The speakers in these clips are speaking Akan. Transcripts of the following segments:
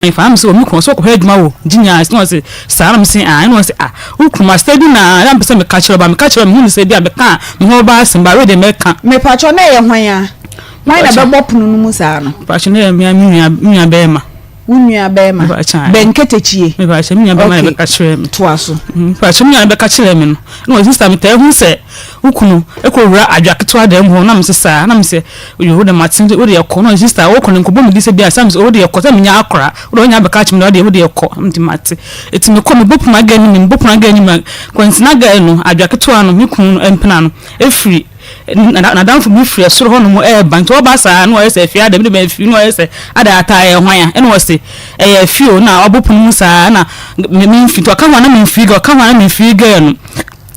if I'm so me kon so ko head ma wo ginya no say sa am say no say ukuma steady na am say me catch me hu say bia me ka me ho ba asim ba we de me ka me pacho na ye hwan ya why na be bopunu no mu sa no pacho na me nua be ma unua be ma benketechie me pacho me nua be ma be catch me to aso pacho me nua be catch me no sister me ta hu say ukunu ekowura adwaketo adam ho na me sesa na me se yo de matin wo de ekọ no sister wo kọ nko bo me dise bia sam se wo de ekọ se me nya akora wo de nya be catch me no de wo de ekọ mti mate eti me kọ me bopuma ga ni me bopuma ga ni ma kwansina ga no adwaketo ano me kunu empena no efiri na dan fu mi free soro ho no mo banto ba sa no ese fia da me be fi no ese ada ata e hwan ya ene wo se fio na obopunu sa na me fi to ka hwan na me fi ga ka hwan na me fi ga no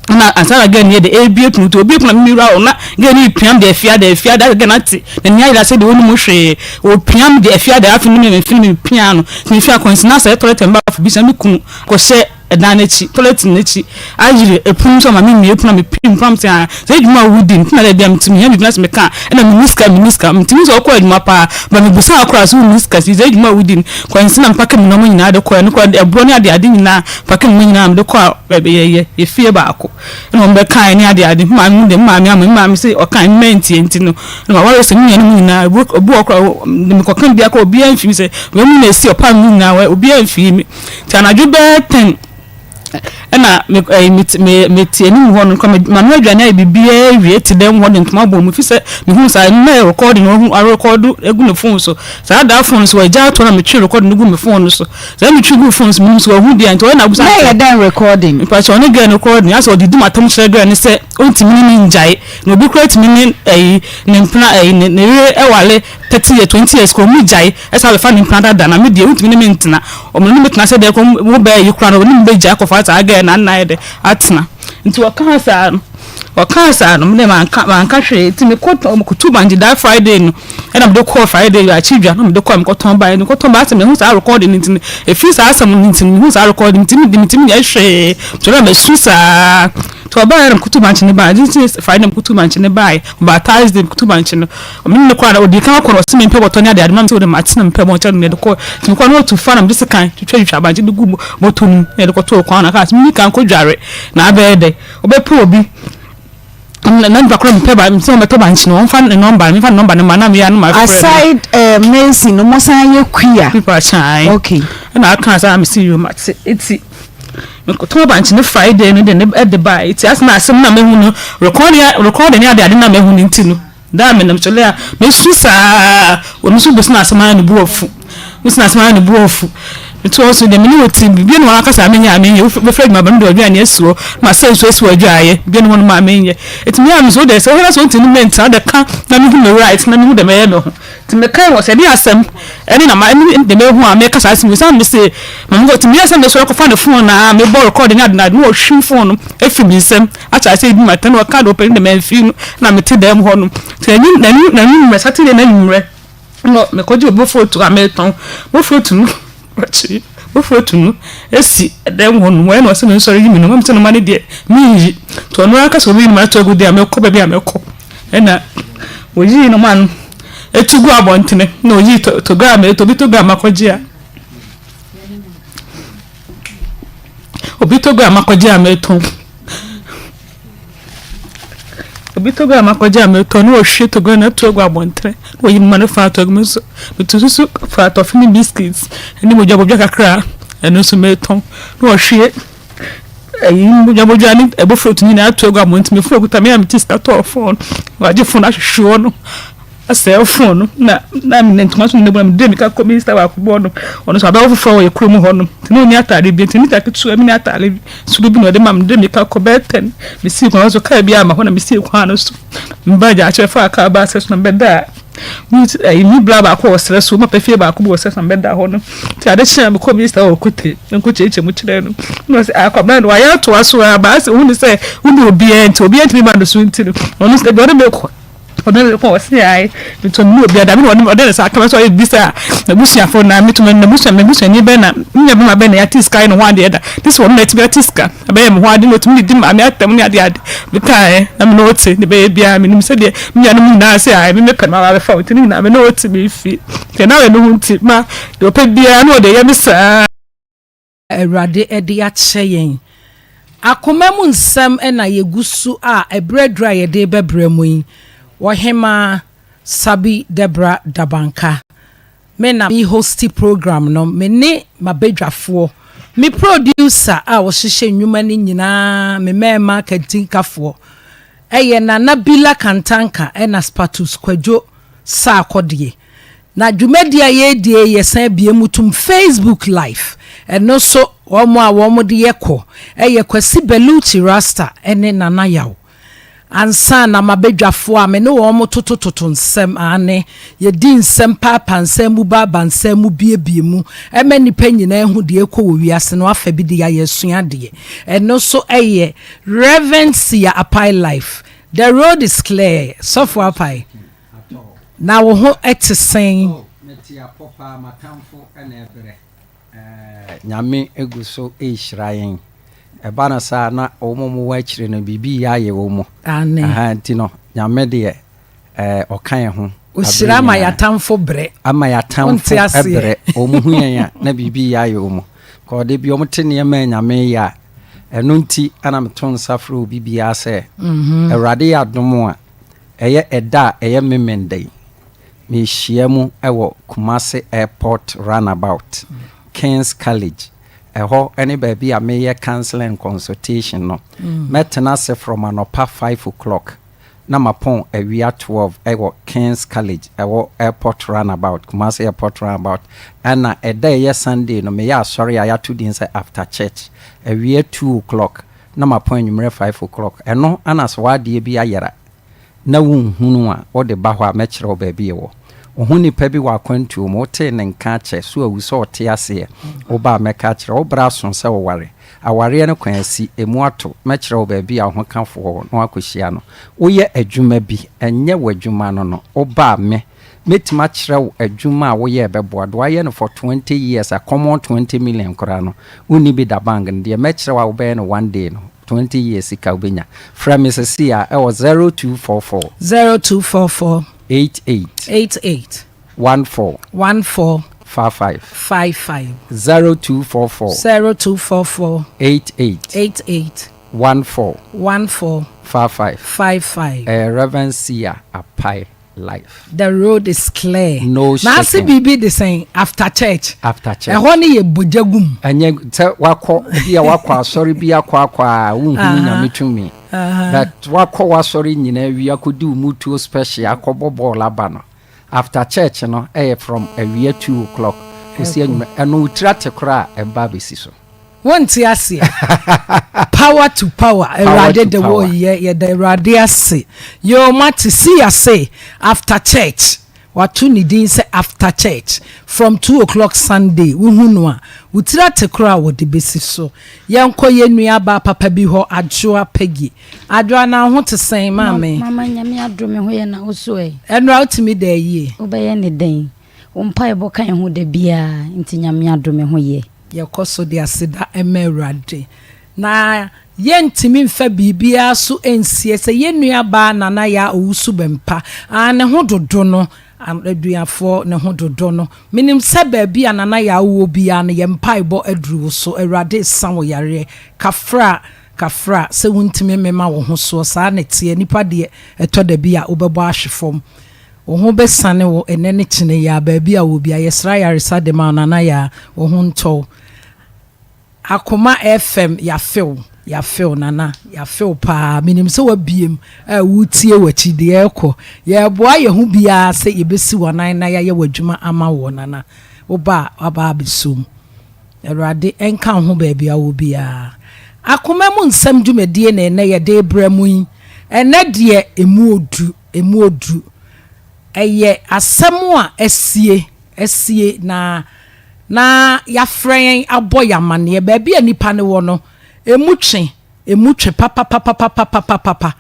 na ansara ga ni de ebie tunu to obi kuna mi ra ona ga ni piam de fia da ga na ti na nya ira se de wonu mo hwe o piam de fia da afi ni me fi ni piano ni fia konsina sa toilet mba fu bi sa mi kunu ko se edanechi toilet nechi ajire epun so ma mi epun na me pim pam se se djuma wudin na de biam timi ya bi na se me ka na miniska mtimi so ko adjuma pa ba me busa akora so miniska se djuma wudin konsina mpaka mi no mo nyina de ko no ko ebro ni ade nyina mpaka mi nyina am de ko ye fie ba ako no mbe kan ni ade ma mi de ma mi se o kan menti enti no na wa se mi nyina obu okora mi ko kan bia ko obi anfi se we mu na esi o pa mi nyina obi anfi mi ti anadwo be 10 na me tie ni ho no ma no adwane bibia wie ti dem ho dem tuma bo mu fi se me hu sa na recording no record egu no phone so sa da phone so ja to na me twi record no gu me phone so sa me twi gu phone so me so hu dia nto na busa na ya dan recording pa so ne ga recording aso didi matam share ga ne se onti mi njai no obi create mi ne mpna ne re ewale 30 years 20 years ko mu jai esa be fa ne mpna da na me dia onti mi ne ntena o me no me tena se de ko mo ba yi kura no ni be jai ko fa ta ga na ide atna nti wakansa no me man ka hwe ti me kutu bandi da Friday no e na me de call Friday ya chidwa no me de call me koton ba ni koton ba se me hu sa recording nti e fi sa asam nti me hu sa recording nti me ya hwe so na me susa to ba ya kutu banchi ne ba nti Friday kutu banchi ne ba ba Thursday kutu banchi no me ne kwa na odi kan akoro se me pe boton ya de adma me so de matina me pe bon cha me de ko ti me kwa no to fa na me de kan twetwa banchi de gu moton ne de ko to kwa na ka me kan ko dware na ba de obepo obi na bakro mpe ba mse mpe ba nchi no mfa number ne mana me ya no ma aside Messi no mo san ye kwia people chai okay na aka sa me see you match eti me ko to ba nchi ne Friday no de ne de ba eti asna asem na me hu no record ne ade na me hu ni nti no da me na mchole a me susa onu su busna asema ne buofu busna asema ne buofu it was the minute team bi no aka sa menya amenye be fred ma bando aduane asuo ma say so aduaye bi no ma amenye it me am so there so when so ntini ment na de ka na me hu me right na me hu de me me ho ti me kan was e bi asem eni na ma eni de me hu a me ka sa asem so me say ma mo ti me asem de so ko fa ne phone na me bo record na na no hwi phone e fi mi nsem acha say bi ma tan o ka do open de me fi na me ti dem ho no ti eni na me Saturday na nwure no me ko ji bo photo a me ton bo photo no wachi bo photo no esi dem ho no no se me sorry mi no ma mte no ma ne de mi to no aka so bi ma to gu de amekọ ba bi amekọ na oyi no man etugu abontene na oyi to ga me to bi to ga makoji a obi to ga makoji a meton obi to ga makoji a meton no hwe to ga na to ga abontene oyi ma ne fa to ga me so betususu fa to fini biscuits eni mo jabo kakra eno so meton no hwe ayi mo jabo jani e bo fruit ni na to ga abontene fu okuta me am tista to phone waje phone ahwehwe no a cell phone na me ntoma so ne bo na me de mi ka ko minister wa kubo no ono so abawo fofo ye krom ho no tino ni atare bi tini ta ketu ami ni atare so bi no de ma me de mi ka ko beten mi si ko so ka bi ama ho na mi si ko ano so mbaja achefa aka ba se so na beda mi bla ba ko stress so ma pefie ba ko bo se so na beda ho no ti ade chia me ko minister o kote nko cheche mu chire no se akwa no wa ya to aso ba se hu ni se hu ni obi enti mi ba no so enti no ono se de me ko odo ko se ai me to no bia da me odo sa ka so e bisa na busia fo na me to na busia ni be na nya be ma be na ya tiska no one the this one let be tiska be me ho ade no to me di ma me atam ni ade be kai na me no te ne be bia me nim se de me nya no na se ai me pe na ba fa otini na me no te me fi ke na we no nti ma do pe bia no de ya me sa Erade edi acheyen Akoma mu nsem na yegusu a ebredra ye de bebremu yi wo hema Sabi Debra Dabanka me na bi hosti program no me ne mabedwafo me producer a wo hihye nnwuma ni nyina me mema kantinkafo eye na Nabila Kantanka na Spatus Kwadwo sa akodie na dwumadia ye die yesan biemutum Facebook live eno so womo de yeko Kwasi Beluti Rasta ene Nana Yaw ansa na mabedwafo a me ne womo totototo nsem ane ye di nsem papa nsem mu baba nsem mu biemu nipa nyina ehu de ekọ wo wiase no afa bi de ya yesua de eno so Reverend Sia Apai life the road is clear so for Apai na wo ho etesen metia popa matamfo ena ebere nyame eguso ehirayen eba na sa na omomo wa kire no bibi ya ye wo mo aha ntino nyame de okan ho osira ma yatamfo bre ama yatamfo ebre omuhu yan na bibi ya ye wo mo ko de bi omtene ma nyame ya eno nti ana mton safro bibi ya se erade ya domo a eye eda eye memendai me shiemu ewo Kumasi Airport Runabout King's College eho any baby a me counseling consultation no metena se from anopa 5 o'clock na mapon awia 12 ewo King's College ewo Airport Runabout Kumasi Airport Runabout ana eda ye Sunday no me ya sorry aya to din say after church awia 2 o'clock na mapon nwumre 5 o'clock eno ana so wade bi ayera na wunhunu a o de ba ho a mekere o baby wo ohuni pebi wa kwantu mo te ne nka che so awuso ote ase o ba meka kire o bra so se wo ware aware ne kwan asi emu ato mekere o baby a ho kafo no akohia no wo ye adwuma bi enye wadwuma no o ba me metima kire wo adwuma a wo ye bebo do aye no for 20 years a common 20 million kora no uni bi da bank de mekere wa wo be no one day no 20 years ikawbenya from Mrs. Sia e was 0244 88 14 55 0244 88 14 55 Reverend Sia Apai life. The road is clear. No shaking. Na si bibi the same after church. Ehọ ni ye bojagum. Anye te wako bia wako sorry bia kwa unhu na metumi. That wako wa sorry nyina wi akodi umutu special akobobo labano. After church no from awia 2 o'clock. Kusi anyuma eno utrate kra eba besiso. Won't ase power to power erade the wo ye the erade ase yo mati see ase after church watu ni din say after church from 2 o'clock Sunday wuhunu a utira tekra wo de besi so yenko yenua ba papa bi ho adwoa pegi adwoa na ho te sen mama nyame adome ho ye na oso enra utimi da yie obeye ne den umpa ebo kan ho da bia nti nyame adome ho ye yekoso de asida emerade na yentimi mfa bibia so ensie se yenua ba nana ya owusu bempa ne ho dodo no aduafo ne ho dodo no minim se ba bia nana ya wo bia ne yempa ibo aduru so erade san wo yare kafra se wuntimi mema wo ho so sa na tie nipa de etoda bia obebo ahwefom wo ho besane wo enene kine ya ba bia wo bia yesra yare sade ma nana ya wo ho nto Akoma FM ya feel nana ya feel pa minim se wa biem wutie wachi de ekọ ya boa ye hu bia se ye besi wonan na ya wadwuma ama wo nana wo ba aba abisum erade enka ho ba bia wo bia Akoma mu nsam dwumedie na ene ye de bramu yi ene de emu odu eye asem a esie na ya frɛn abɔ yamane ba bia nipa ne wo no emutwe papa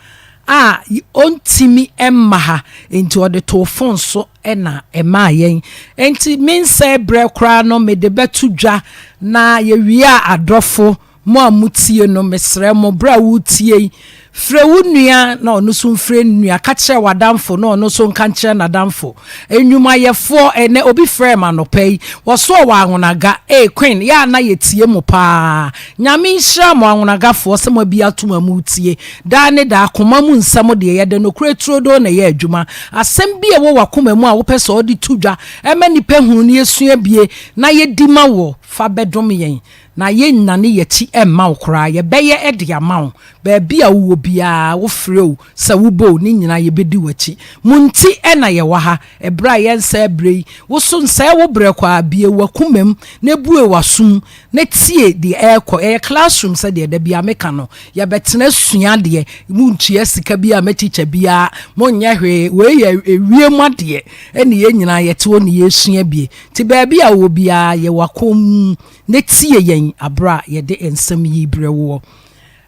ontimi emma ha enti ode to phone so na ema yen enti mense bre kra no me de betu dwa na ye wia adofo mo amutie no mesre mo bra wutie frɛ wo nua na ɔno so mfrɛ nua ka kyerɛ wadamfo na ɔno so nka kyerɛ nadamfo enwumayɛfo ene obi frɛ ma no pɛi wɔso wɔ anwonaga queen ya na yɛtie mo paa nyame nhyira mo anwonagafo sɛ mo bia to ma tie da ne da akoma mu nsɛm de yɛde no kura turodo na yɛ adwuma asɛm bi ɛwɔ wakoma mu a wopɛ sɛ ɔde tudwa ɛma nipa hu ne yɛsua bie na yɛdi ma wɔ fa bɛdom yɛn na yenna ne yɛti emma okra ye bɛyɛ ɛde ama wo ba bia wo bia wo frɛw sɛ wo bo ne nyina ye bedi wachi munti ɛna ye wa ha ɛbra yɛn sɛ brei wo so nsɛ wo brɛ kwa bia wakumam na bue wasum na tie de ɛkɔ classroom sɛ de bia meka no ye betena sua de muntua sika bia ma teacher bia monyɛ hwe we ye ewie made ɛne ye nyina ye te wo ne ye sua bie ti ba bia wo bia ye wakom ne tie yɛn abra yɛde ensɛm yi brewo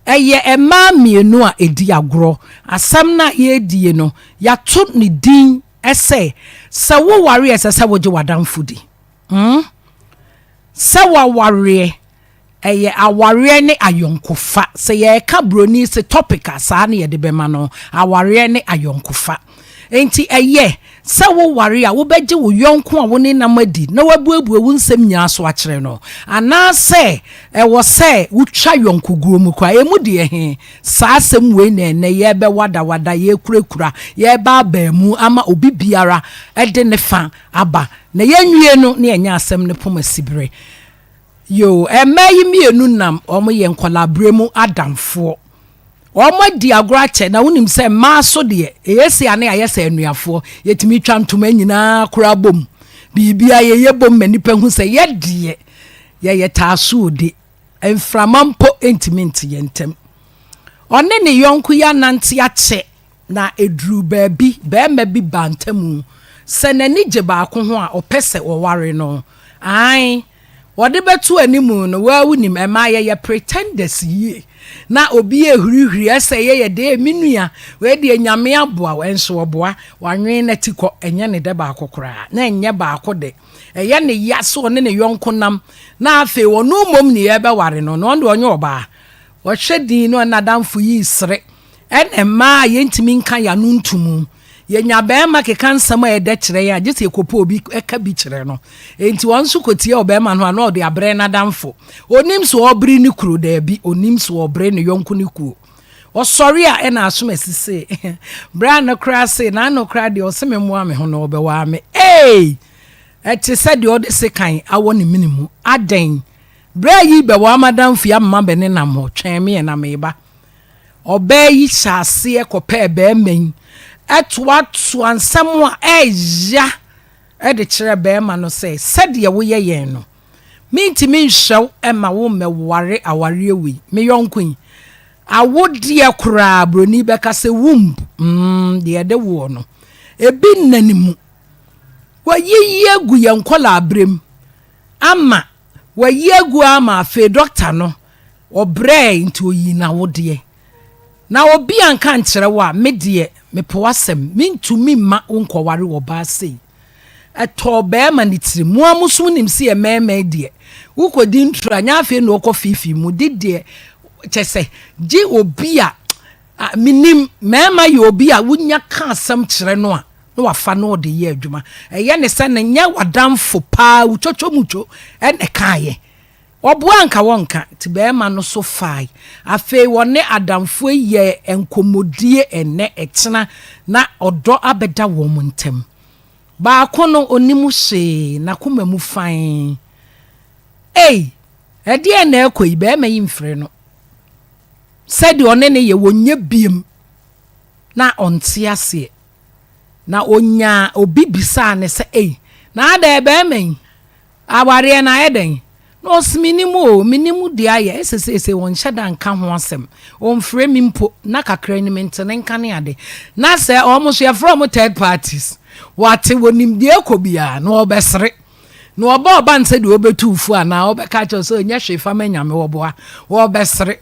ɛyɛ ɛma mienu a edi agro asam na yɛdie no yato ne din ɛsɛ sɛ wo ware ɛsɛ sɛ wo gye wadamfo di sɛ wo ware ɛyɛ aware ne ayonkofa sɛ yɛka broni se topic asa na yɛde bɛma no aware ne ayonkofa enti ɛyɛ sɛ wo ware a wo bɛgye wo yonko a wo ne namadi na wabuabua wo nsɛm nya so akyerɛ no ana sɛ ɛwɔ sɛ wo twa yonko guo mu kwa emu de he saa asɛm we na ne ye bɛ wada ye kurakura ye ba ba mu ama obi biara ɛde ne fa aba na yenwie no ne enya asɛm ne poma sibre yo ɛmayi mienu nam omo ye nkɔlabre mu adamfo omo di agora che na wonim se ma so de eyesi ane ayese anuafo yetimi twa ntoma nyina kura bom bibia ye bom manipa hu se ye de ye taaso de enframampo intimate yentem one ne yonku ya nante ache na eduru baabi ma bi bantamu se nani gye baako ho a opese woware no ai wode betu animu no wa wonim ema ye pretenders yi na obi ehurihuri ese ye de minua we de nyame aboa wenso oboa wanwen na tikọ enye ne de ba akokora na enye ba akode eye ne yaso ne yonko nam na afe wonu mom ne ye be ware no no onde onye oba wo hwedin no na damfo yi sere enema ye ntimi nka ya no ntumu ye nya ma keka nsɛm a yɛde kyerɛ ya gye sɛ ekopo obi ɛka bi kyerɛ no enti wɔn so kotie ɔbɛma no ana ɔde abrɛ na damfo onim so ɔbri ne kuro da bi onim so ɔbrɛ ne yɔnko ne kuo ɔsɔre a ɛna asom asise bra no kra se na no kra de ɔseme mo ame ho no ɔbɛwa me ɛte sɛ de ɔde se kan awɔ ne minimu aden bra yi bɛwa madamfo ya mma bɛne nam ho twɛn me na meba ɔbɛ yi hyase ɛkɔpɛ bɛɛmɛn atu ansɛm a ɛya ɛde kyerɛ bɛɛma no sɛ sɛdeɛ woyɛ yɛn no mentimi nhwɛw ɛma wo mɛware aware ewi me yɔnko yi awodeɛ koraa broni bɛka sɛ womb deɛ de wo no ebi nanimu wayiyi egu yɛn kɔla abrem ama wayi egu ama afi doctor no ɔbrɛ nti oyi na wodeɛ na obi anka nkyerɛ wo a me deɛ me powasem mintumi ma unkɔware wo ba sei ɛtɔ bɛɛma ne tiri mu amuso nim se ɛmɛɛmɛ deɛ ukodi ntura nya afi na okɔ fifi mu de deɛ kyɛsɛ gye obi a minim mɛɛma yɛ obi a wonya ka asɛm kyerɛ no a na wafa no de yɛ adwuma ɛyɛ ne sɛ ne nya wadamfo paa utwotwo mutwo ɛne kaayɛ oboa nka wonka ti bɛɛma no so fai afei wone adamfo yɛ enkomodie ene etena na ɔdɔ abɛda wo mu ntem baako no onimu hye na koma mu fan ɛdeɛ na ɛkɔ yi bɛɛma yi mfrɛ no sɛde ɔne ne yɛ wonye biem na ɔnte ase na onya obi bisa ne sɛ na ada bɛɛma yi aware na ɛden os minimu dia ya esese won hyeda nka ho asem on frɛ mi mpo na kakra ni mentene nka ne ade na sɛ almost ya from third parties wate wonim die kobia na obesere na oba nse de obetu fu ana obeka cho so nya hwe fa manyame woboa obesere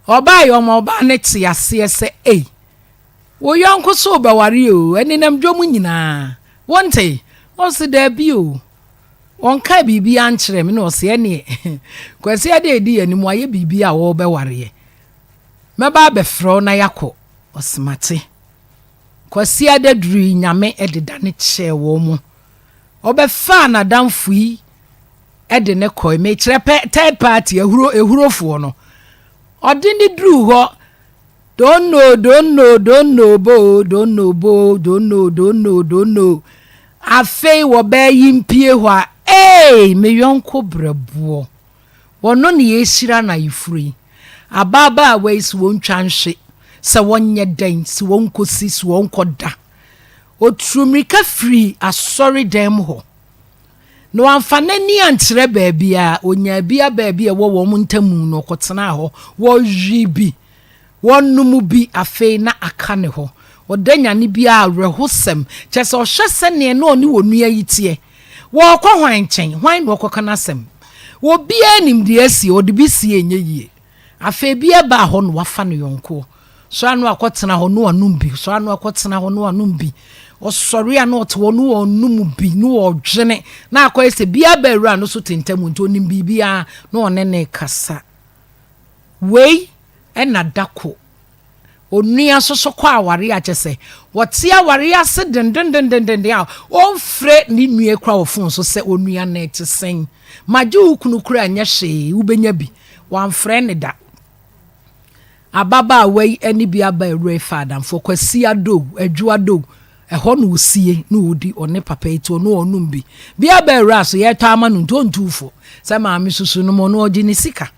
oba yo ma oba ne te ase sɛ wo yonko so be ware o eni nam dwomu nyina wonte o se da bi o onka bibi ankyere me no se ene kwasi ade edi ani mo aye bibi a wo be ware meba be fro na yakọ osmate kwasi ade duru nyame ededa ne che wo mu obefa na damfui ede ne koi me kyerɛ third party ehurofo no ode ni duru ho don't know afei wo ba yimpie ho a me yonko brɛboɔ wono ne yesira na yifuri ababa we si won twanhwe sɛ wonye dan si won kosi si won koda otrumrika free asori dem ho no amfane ni ankyerɛ baabi a onya bia baabi a wo mu ntamu no kotena ho wo yibi wonum bi afei na aka ne ho odanya ne bia awrehosem kyese ohwese ne no oni wonua yitie wo kɔ hwan nkyɛn hwan no kɔ kana sem wo bia nim de asi odi bi sie enye yie afei bia ba ho no wafa no yonko so anu akotena ho no anum bi so anu akotena ho no anum bi osori anu oto no onum bi no odwene na akɔ ese bia ba ewura no so tentamu nto nim bibia no onene kasa wei ena dako onua soso kwa aware a kyese wote aware ase dendendendenden a onfre ni nue kra wo fon so se onua na etisen maju kunu kura anya hye ubenya bi wanfre ne da ababa wei eni bia ba ewure father for kwasi ado adwu ado eho no osie no odi one papa eto no onum bi bia ba ewura so ye tama no ntontufo se maami susu no mo no ogi ni sika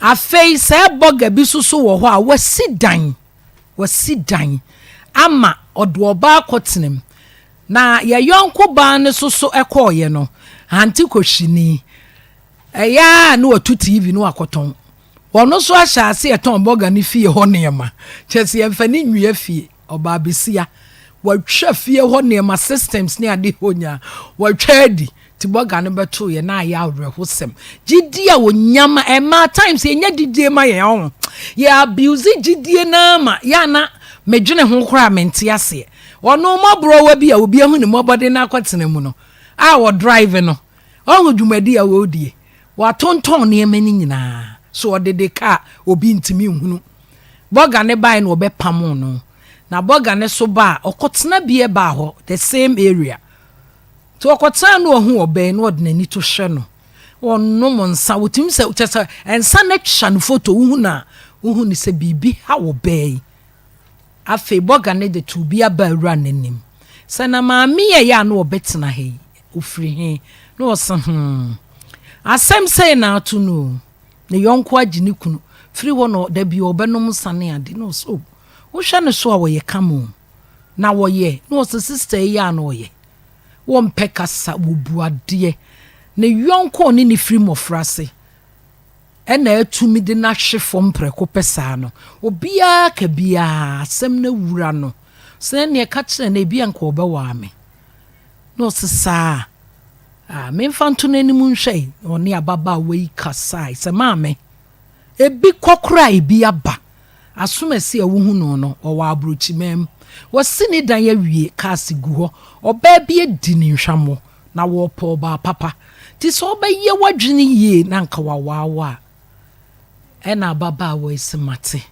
afei se boga bi susu wo ho a wasi dan ama odo oba akotenem na ye yonko ba ne susu ekoye no anti kohini eya na otu tv no akoton wono so ahyase eton boga ne fie ho nema chese ye mfani nwie fie oba besia watwa fie ho nema systems ne ade honya watwa adi tiboga ne beto ye na ya awrehosem gidie wonyama ema times enya didie ma ye ho ye abuse gidie na ma ya na medwene ho kora mente ase ono mobro wa bia obi ahu ne mobode na akotena mu no a wo drive no ohu dwumadi a wo die wa tonton ne emani nyina so odede ka obi ntimi hunu boga ne bai no obepam no na boga ne so ba okotena bie ba ho the same area to okotena no ohu obe no odena ni to hwe no wonno monsa wotim se chesa ensa na twa no photo uhu ni se bibi ha wo be afi boga ne de to bia ba wura nanim se na maami ye ya no obetena he ofiri he no osan asem say na to no ne yonko agini kunu firi wo no da bi obenom sane ade no so wo hwe ne so a wo ye kamo na wo ye no so sister ya na wo ye wo mpekasa wo buade ne yonko ni firi mofrase ena atumi de na hwefo mpreko pesa no obia ka bia asem na wura no se ne ka kire na bia nka obewa me no sisa me mfanto nanimu nhwe oni ababa wei kasai se maame ebi kokora ebi aba asomasi awuhu no owa abrochi mem wasini dan ya wie kasi gu ho oba bi edi ni nhwamo na wo po ba papa ti so oba ye wadwene yie na nka wawawa ena baba wo isimate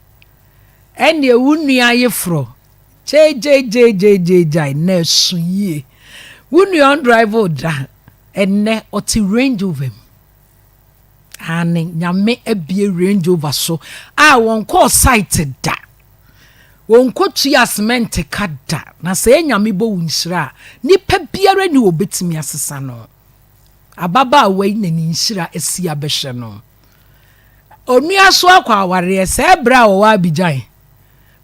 ene ewunua yefro jj na suye wunua drive oda enne oti Range Rover ane nyame abie Range Rover so a won call site da won ko tua cement kada na se nyame bo wunhyira nipa biara ni obetimi asesa no ababa wei na ni nhyira asia behwe no onua so akwa aware se bra wo Abidjan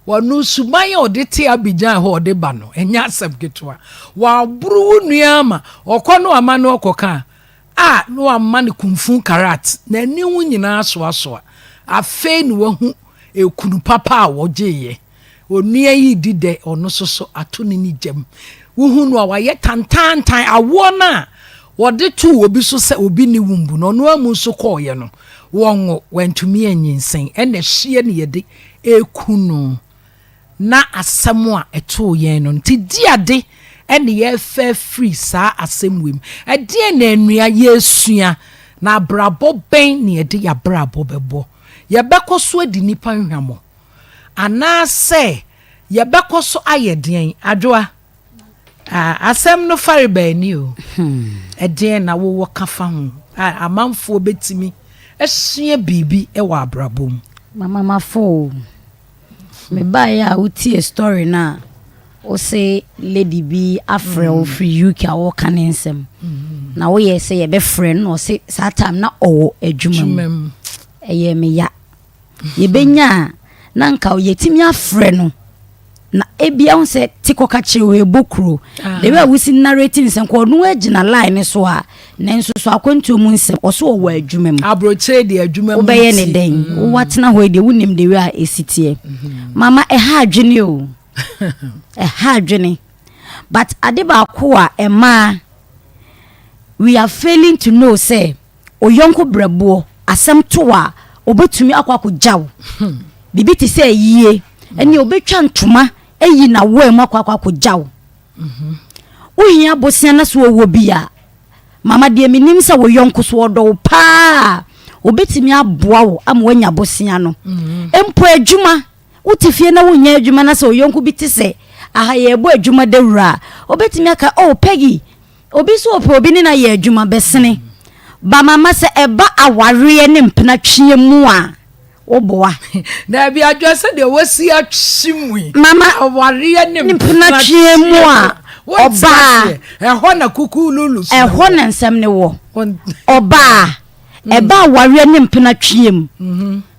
wonu suman odete Abidjan ho ode ba no enya asem ketwa wa buru nua ma okono ama no okoka no amma ne kumfun karat na ni hu nyina so afi ni wahu ekunu papa a wogeye onua yi dide ono soso atoni ni jam wuhu no waye tantantan awo na wode tu obi so se obi ni wumbu no no amu so koye no wonwo wantumi anyinsen ene hye ne yede ekunu na asɛm a ɛtoo yɛn no nti diade ɛne yɛfɛ free saa asɛm wem ɛdeɛ na anua yɛsua na abrabɔ bɛn ne yɛde yɛabrabɔ bɛbɔ yɛbɛkɔ so adi nipa nhwamɔ anaasɛ yɛbɛkɔ so ayɛ deɛn adwoa asɛm no fare baani o ɛdeɛn na wowɔ ka fa ho amanfoɔ bɛtumi asua biribi ɛwɔ abrabɔ mu mama mafo me bae a wotie story na o say lady bi afrɛ wo free UK a wo ka ne nsɛm na wo yɛ sɛ yɛbɛfrɛ no o say saa time na ɔwɔ adwuma mu ɛyɛ me ya yɛbɛnya na nka yɛtimi afrɛ no na ebia wo sɛ tikoka kyerɛ ebokuro de we wusi narrating nsɛm ko no agina line so a nanso so akwantuo mu nsɛm ɔso wɔ adwuma mu abroche de adwuma mu wobɛyɛ ne den wo watena hɔ de wonim de we a esitie mama ɛha adwene o ɛha adwene but ade ba ko a ɛma we are failing to know say oyonko brɛboɔ asɛm to a obetumi akɔ gyaw bibi ti sɛ yie ɛne obetwa ntoma eyi na wo emu akɔ gyaw ohia bosia na so wo bia mama de minim sɛ wo yonko so odo pa obetimi aboa wo ama wanya bosia no empo adwuma utifie na wo nya adwuma na sɛ wo yonko bi ti sɛ aha ye bo adwuma de wura obetimi aka oh Peggy obi so opo obi ni na ye adwuma besene ba mama sɛ eba aware ne mpena twie mu a oboa na bi adwase de wasi atwimui mama aware ne mpena twie mu a oba ɛhɔ na kuku lulu so ɛhɔ na nsɛm ne wo oba eba aware ne mpena twie mu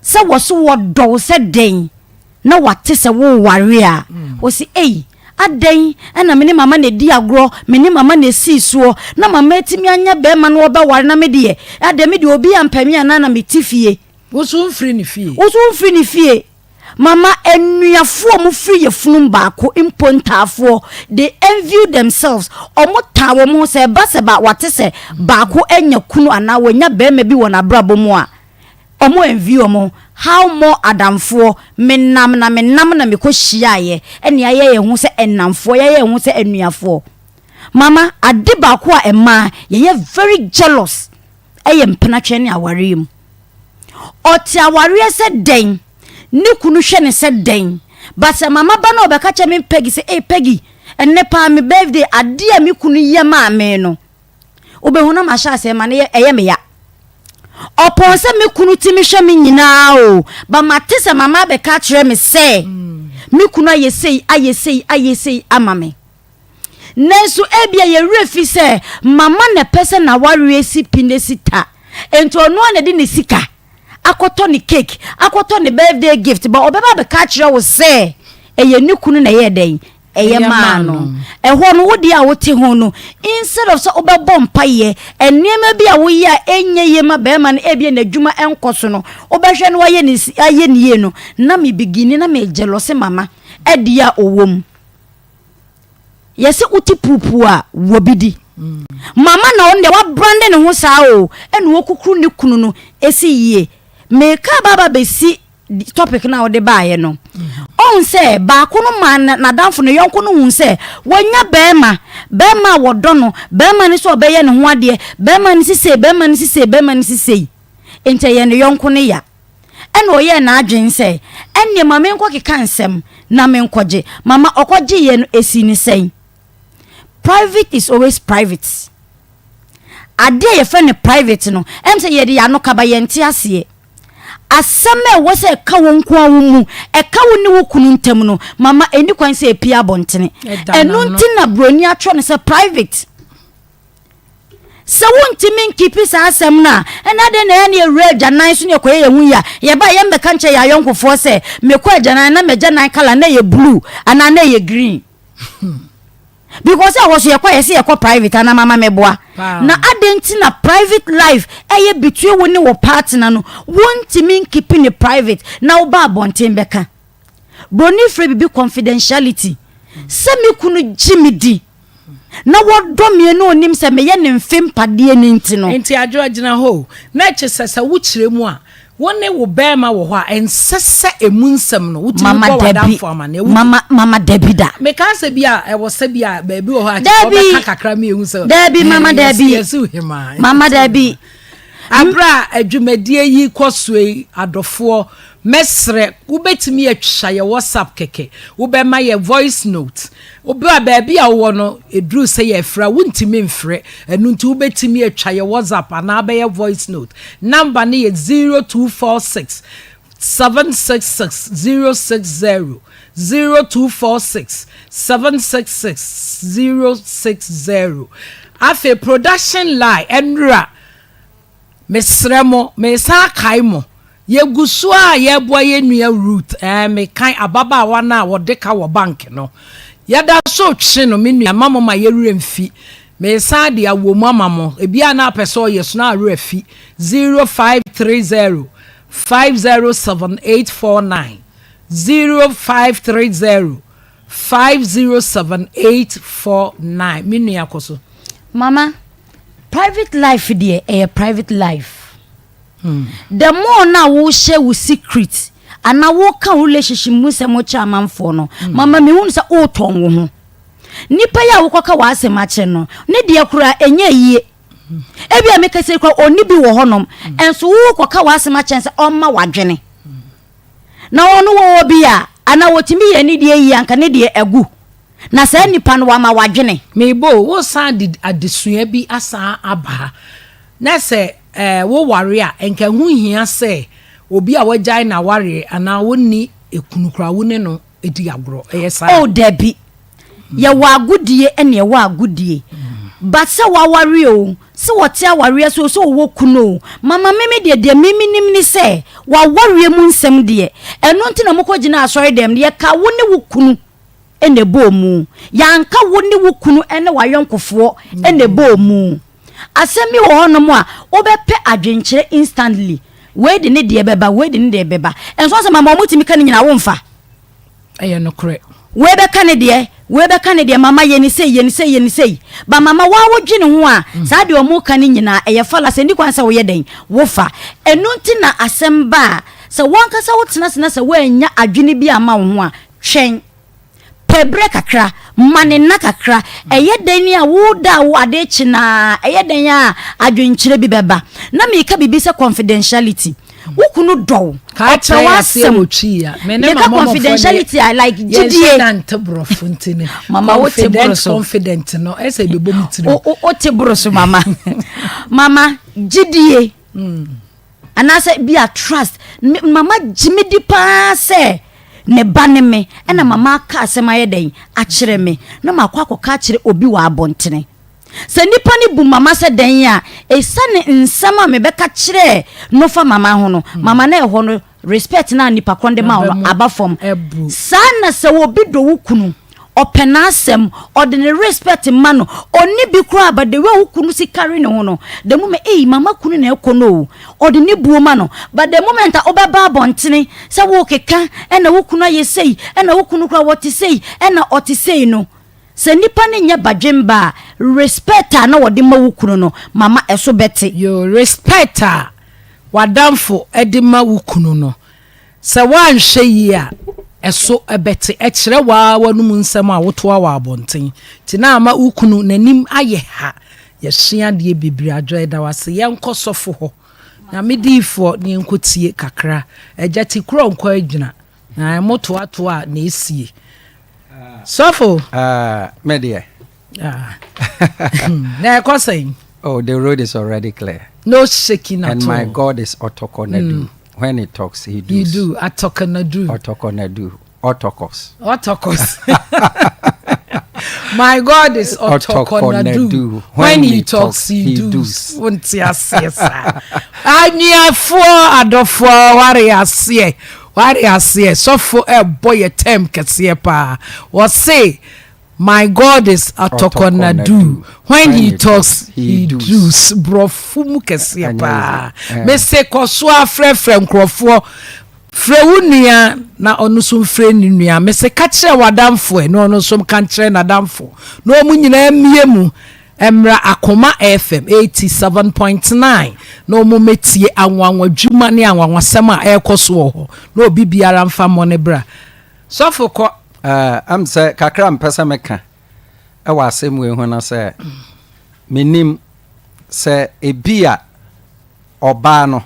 sɛ wo so wo dɔw sɛ den na wate sɛ wo ware a wo si aden na me ne mama na di agro me ne mama na si so na mama etimi anya be ma no oba ware na me de ade me de obi ampami ana na me tifie wo so mfiri ne fie mama enuafo mu free yefunu baako impontafo they envy themselves omo ta wo mo se ba wate se baako enya kunu ana wonya be ma bi wona brabo mu a omo envy omo how more adamfo menam na me ko hyiaye ene aye ye hu se enamfo ye hu se enuafo mama ade baako a ema ye very jealous eye mpena twe ne aware mu oti aware se den ni kunu hwe ne se den but mama ba na obeka che me Peggy se Peggy enne pa me birthday ade a me kunu ye ma me no obehuna ma sha se ma ne eye me ya opon se me kunu ti me hwe me nyina o ba mate se mama be ka kire me se me kunu ayesei ama me nenso ebia ye refi se mama ne pese na ware si pinesita ento ono na de ne sika akoto ni cake akoto ni birthday gift ba obeba be ka kire wo se eye ni kunu na ye den eye ma no eho no wodi a wote ho no instead of so obebɔ mpaye enema bi a wo yi a enye ye ma be ma no ebia na dwuma enkoso no obehwe no waye ni aye ni ye no na me begini na me jealous mama edia owom yesi uti pupu a wobidi mama na on de wa brande ne ho saa o ene wo kukuru ne kunu no esi yie me ka baba be si topic na ode baaye no on se ba ko no man na danfo no yonko no hu se wanya bema wodo no bema ni so obeye ne ho ade bema ni sise ente ye ne yonko ne ya ene oye na adwen se ene mama enko keka nsem na me nkoje mama okoje ye no esi ni sen private is always private ade ye fe ne private no em se ye de ya no kaba ye nte ase asame wo se ka wo nko awu mu e ka wo ni wo kunu ntem no mama eni kwan se epia bontene enu nti na broni atro ne se private se wonti min kipi sa asem na ena de na ne ewura gyanan so ne koye ye hu ya ye ba ye mbeka nche ya yonkofo se me ko gyanan na me gyanan kala na ye blue ana na ye green because I was ye kwa private ana mama meboa na adenti na private life eye between woni wo partner no wonti min keeping the private na wo ba bonten beka broni free bi confidentiality se me kunu jimidi na wo do me no onim se me ye ne mfem pade ne nti no enti adwo agina ho na che sesa wo kire mu a wone wo bema wo ho a ensese emunsem no wutimi Mama ko wadam Debbie. fo ama na Mama Debbie da. me kan se bia e wo se bia ba bi wo ho a Debbie. ka kakra me ehu se Debbie, Mama Debbie. yesu hima Mama Debbie. abra adwumadie yi kosue adofo mesre wobetimi atwa ye WhatsApp keke wobema ye voice note obra baabi a wo no edru se ye fra wontimi mfre enu nti wobetimi atwa ye WhatsApp ana ba ye voice note number ne ye 0246 766 060 0246 766 060 afi production line enra mesremo me sa kaimo yegusu a yeboa ye nua root me kan ababa wa na wode ka wo bank no yada so twe no me nua mama ma yerure mfi me sa de awomu amamo ebia na peso yeso na refi 0530 507849 0530 507849 me nua koso Mama, private life dear, private life. The more now we share with secret, and now we can relationship with some chairman for no. Mama, me won't say oh tongue. Nipa ya wukoka wa ase mache no. Ne dia kura enye yie. Ebi ameka se kwa oni bi wo honom. Enso wo koka wa ase mache se omma wadwene. Na onu wo bi a ana wotimi ye ne dia yi anka ne dia egu. Na se nipa no wa ma wadwene. Mebo wo san di adesua bi asa aba. Na se wo ware a enka hu hia se obi a wajai na ware ana woni ekunukura woni no edi agro eyesa. Oh Debbie. Ye wa agudie ene ye wa agudie. But se wa ware o, se wote aware so wo kuno. Mama meme de meme nim ni se wa ware mu nsem de. Eno nti na mokogina asori dem de ka woni wo kunu ene bomu. Yanka woni wo kunu ene wa yonkofo ene bomu. Asemi wo hono mu a obepe adwenkyere instantly. We de ne de beba, we de ne de beba. Enso se mama omutimi ka ne nyina wo mfa. Eye no kre. We be ka ne de mama yeni sei. Ba mama wa wo dwene ho a sa de omu ka ne nyina eye fala se ndi kwansa wo ye den wo fa. Enu nti na asem ba se wonka sa wo tena se wo anya adwene bi ama wo ho a twen pebre kakra mane na kakra eye den a wo da wo ade china eye den a adwenkyere bi beba na me ka bibi se confidentiality wukunu do ka twa se otwi ya me ne mama confidentiality I like gidie na ntebrofu ntine mama wo tebroso confident no ese bebo mutiri o tebroso mama mama gidie anase be a trust mama jimidi pa se ne ba ne me ena mama ka asema ye den a kire me na makwa ka kire obi wa abontene se nipa ni bu mama se den ya esane nsama me be ka kire no fa mama ho no mama na e ho no respect na nipa konde ma no abafom sana se obi do wukunu openasem ordinary respect man no oni bi kura ba de we wukunu si carry ne ho no the moment mama kunu na ekono ordinary buo ma no but the moment obeba abontene se wo keka ena wukunu ayesei ena wukunu kura what say ena otisei no se nipa ne nya badwemba respect na wode ma wukunu no mama eso beti yo respect wadamfo edima wukunu no se wan hwe yi a eso ebete ekire wa wanum nsem a wotoa wa abonten ti na ama ukunu nanim aye ha ye hia de bibiri adwo da wase ye nkosofo ho na medifo ne nkotie kakra ejati kro nko adwuna na motoa to a na esie sofo media na ekosai oh the road is already clear no shaking at and all. my God is otokonadu. When he talks, he does. You do atokonadu. Otokonadu. Otokos. Otokos. My God is otokonadu. When he talks, he does. Won't you say so? Anya for adofo wari so for a boy a term kesiye pa. Was say my God is otokonadu. When he talks, he does. Brofumu kesiye pa. Me se koswa frefre nkrofo frewunia na onusum freninia. Me se kachire wadamfo no onusum kanchire na damfo. No mu nyina miemu emra Akoma FM 87.9 no mo metie anwanwa dwuma ne anwanwa sema ekoso ho no obi biara mfa mo ne bra sofo ko am say kakra mpesa meka e wa asem we hu na say menim say ebia oba no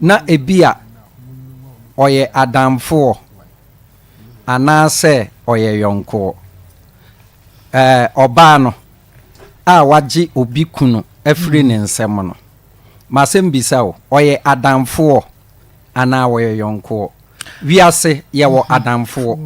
na ebia oye adamfo ana say oye yonko oba no a waji obi kunu afiri ne nsem no masem bisa wo oye adamfo ana oye yonko wiase ye wo adamfo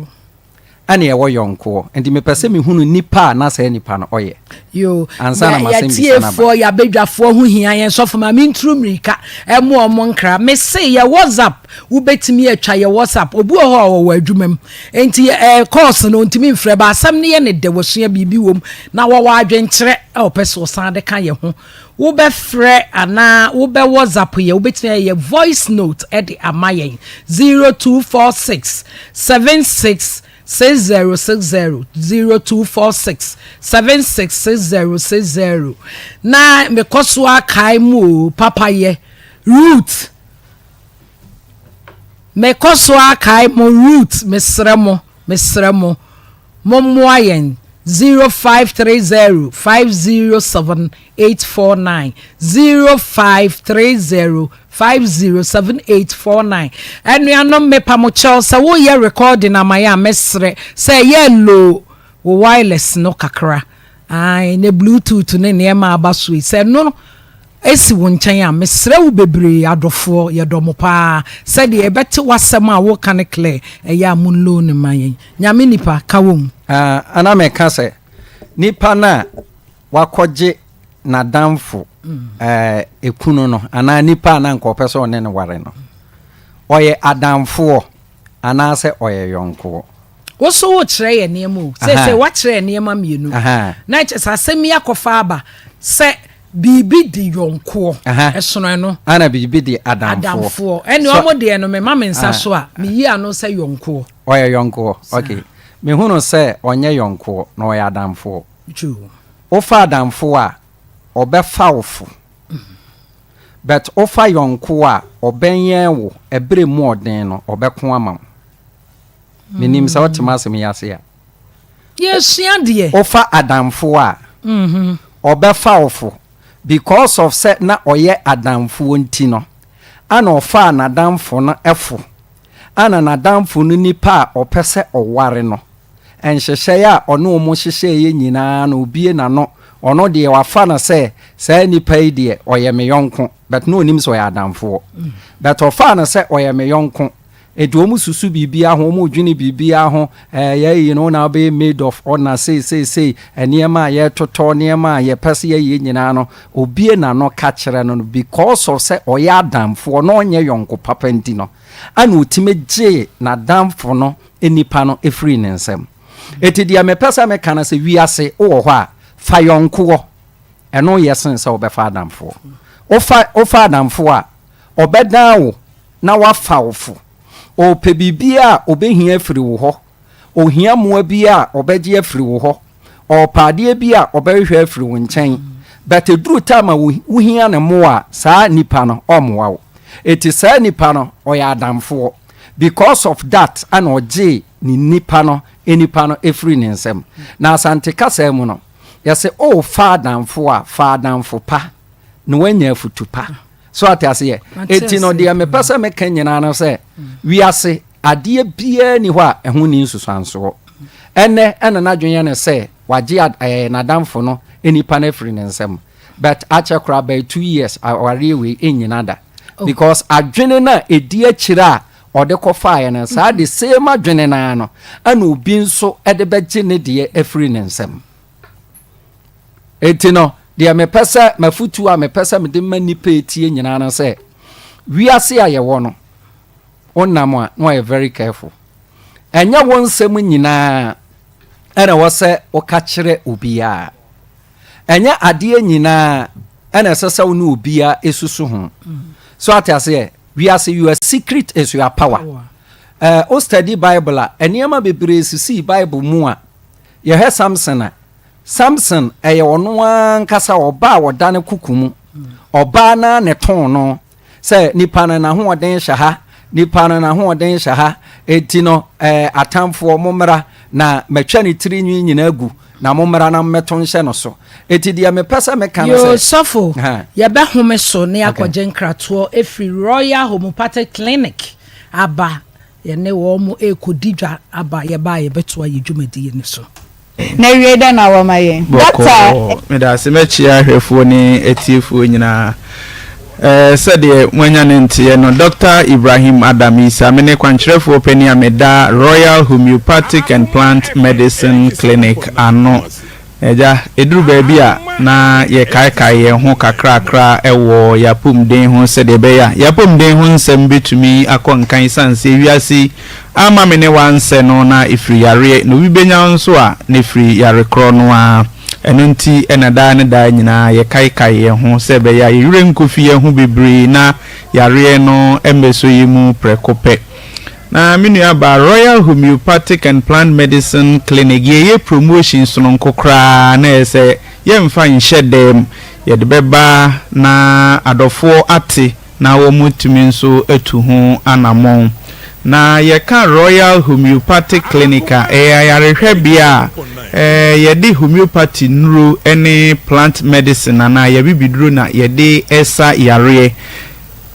ana ye wo yonko enti me pese me hunu nipa na say nipa no oye yo ansa na masem bisa na ba ya bedwafo ho hia yen so fama me ntrumrika emu omo nkra me say ye WhatsApp wo betimi atwa ye WhatsApp obu ho wo adwumam enti course no ntimi mfrɛ ba asam ne ye ne de wosua bibi wom na wo adwenkyere o pese san de ka ye ho wo be frɛ ana wo be WhatsApp ye wo betimi ye voice note e de amayen 0246 76 6060 0246 766060 na me koso akai mu papa ye root me koso akai mu root mesremo momoayen 0530 507 849 0530 507 enuanom me pamochel se wo ye recording amaya mesre se ye low wo wireless no kakra ai ne bluetooth ne ma abaso se no esi wo nchen a mesre wo bebre adofo ye domo pa se de e bete wasem a wo kan clear e ya mun low ne mayen nyame nipa kawom ana me ka se nipa na wakoje na damfo ekunu no ana nipa na nko peso ne ware no oye adamfo ana se oye yonko wo so wo kire ye niemu se wa kire niema mienu na che sasemi akofa aba se bibi di yonko esono no ana bibi di adamfo eni omo de no me mama nsa so a me yi ano se yonko oye yonko okay me hunu se onye yonko na oye adamfo ju ofa adamfo a obefa ofo but ofa yonko a obenye wo ebre mu oden no obeko ama menim sa otimasem yase ya yesia de ofa adamfo a obefa ofo because of set na oye adamfo nti no ana ofa na adamfo no efo ana na adamfo no nipa opese oware no enhyehyɛ ya ono mo hyehyɛ ye nyina na obie na no ono de wafa na sɛ saa nipa yi de oyɛ me yonko but no onim so ya adamfo but ofa na sɛ oyɛ me yonko edu omu susu bibia ho omu dwene bibia ho ye no na be made of ona say eniema ye toto niema ye pese ye nyina no obie na no ka kyerɛ no because of sɛ oyɛ adamfo no onye yonko papa nti no ana otimeje na adamfo no enipa no efiri ne nsɛm eti dia me pesa me kana se wiase wo ho a fa yonko eno yesen se obefa adamfo ofa adamfo a obedan wo na wafa wofo o pe bibia obehia afiri wo ho ohia moa bia obeje afiri wo ho o paade bia obehwe afiri wo nkyɛn but eduru time wo hia ne moa saa nipa no omoa wo eti saa nipa no oyɛ adamfo because of that ana oje ni nipa no enipa no efiri ne nsɛm na asante kasa mu no yɛsɛ o fa adamfo pa no wanya afutu pa so atase ye eti no de me pesa me kan nyina no sɛ wiase ade bia ni hɔ a ɛho ni nsusuanso ene na dwenye ne sɛ wagye na adamfo no enipa no efiri ne nsɛm but acha kra by 2 years aware we enyina da because adwene na edi akira ode kofa na saa de same adwene na no ana obi nso ede begye ne de afiri ne nsɛm eti no de me pesa mafutu a me pesa me de manipa etie nyina no sɛ wiase a ye wo no onam a no are very careful enya won nsɛm nyina ana wo sɛ o ka kyerɛ obia enya ade nyina ana sɛ wo no obia esusu ho so atase wiase your secret is your power o study bible a eniema bebre sisi bible mu a ye he Samson a Samson eye ono ankasa oba wodane kukumu oba na ne ton no se nipa na ho oden hya nipa na ho oden hya enti no atamfo momra na matwa ne tiri nwi nyina agu na momra na meton hye no so enti dia me pesa me kan yo sofo ye be home so ne akogye nkrato efri Royal Homeopathic Clinic aba ye ne wo mu ekodidwa aba ye ba ye beto aye dwumadi ye ne so na wie da na wa maye doctor me da se mechi ahwefo ni etiefo nyina said mwanya ntie no Dr. Ibrahim Adamisa mene kwankyerefo pani ameda Royal Homeopathic and Plant Medicine Clinic ano eja eduru baabi a na ye kai ye ho kakrakra ewo yapumden ho sede be ya yapumden ho nsem betumi akonkan sanse wiase ama mene wanse no na ifri yare no bibenya nso a na ifri yare kro no a enunti enada ne da nyina ye kai ye ho sebe ya yure nkofi ye ho bebre na yare no embeso yimu prekope na minu aba Royal Homeopathic and Plant Medicine Clinic ye promotion sono nkokra na ese ye mfa nhedem ye de beba na adofo ate na wo mutumi nso atu ho anamon na ye ka Royal Homeopathic Clinic ayarehwe bia ye de homeopathy nuru ene plant medicine na ye bibiduro na ye de esa yare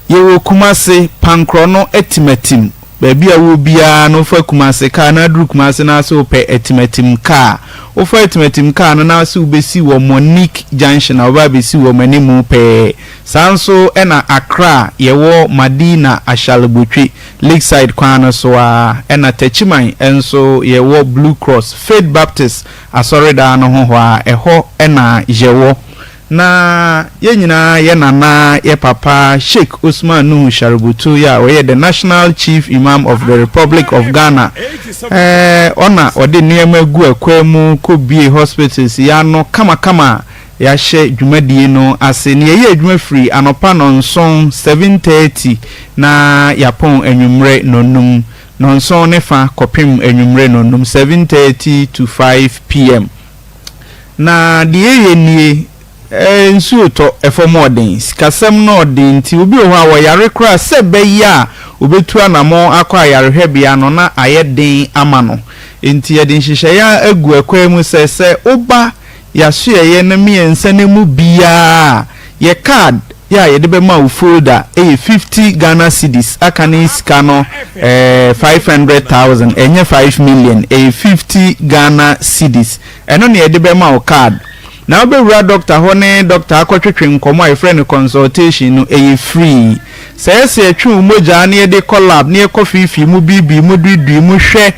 ye wo kumase pankro no etimatim baby a wo bia no fa kumase ka na duru kumase na so pe etimatim ka o fa etimatim ka na so besi wo Monique Junction oba besi wo manimu pe sanso ena Accra ye wo Madina Ashalbutwi Lakeside kwana so a ena Techiman enso ye wo Blue Cross Faith Baptist asoreda no ho a eho ena yewo na ye nyina ye nana ye papa Sheikh Usman Nuhu Shaributu ya we the National Chief Imam of the Republic of Ghana ona ode niema gu akwemu ko bie hospitals ya no kama ya hye dwumadie no ase ne ye adwuma free anopa no nson 7:30 na yapon enwumre nonum nonson ne fa kopim enwumre nonum 7:30 to 5 p.m. na die nie nsu to efomodin sikasem no odin ti obi ho a wo yare kra se be ya obetu anamo akwa yare hwebia no na ayedin ama no enti yedin hihye ya agu akwa mu se oba yaso ye na miensa ne mu bia ye card ya ye de be ma folder 50 Ghana cedis akane sika no 500,000 enye 5 million 50 Ghana cedis eno ne ye de be ma card na obewura doctor hone doctor akotwetwe nkomo a friend consultation no free se atwu moja na ye de collab na ye kofifi mu bibi mu dudu mu hwe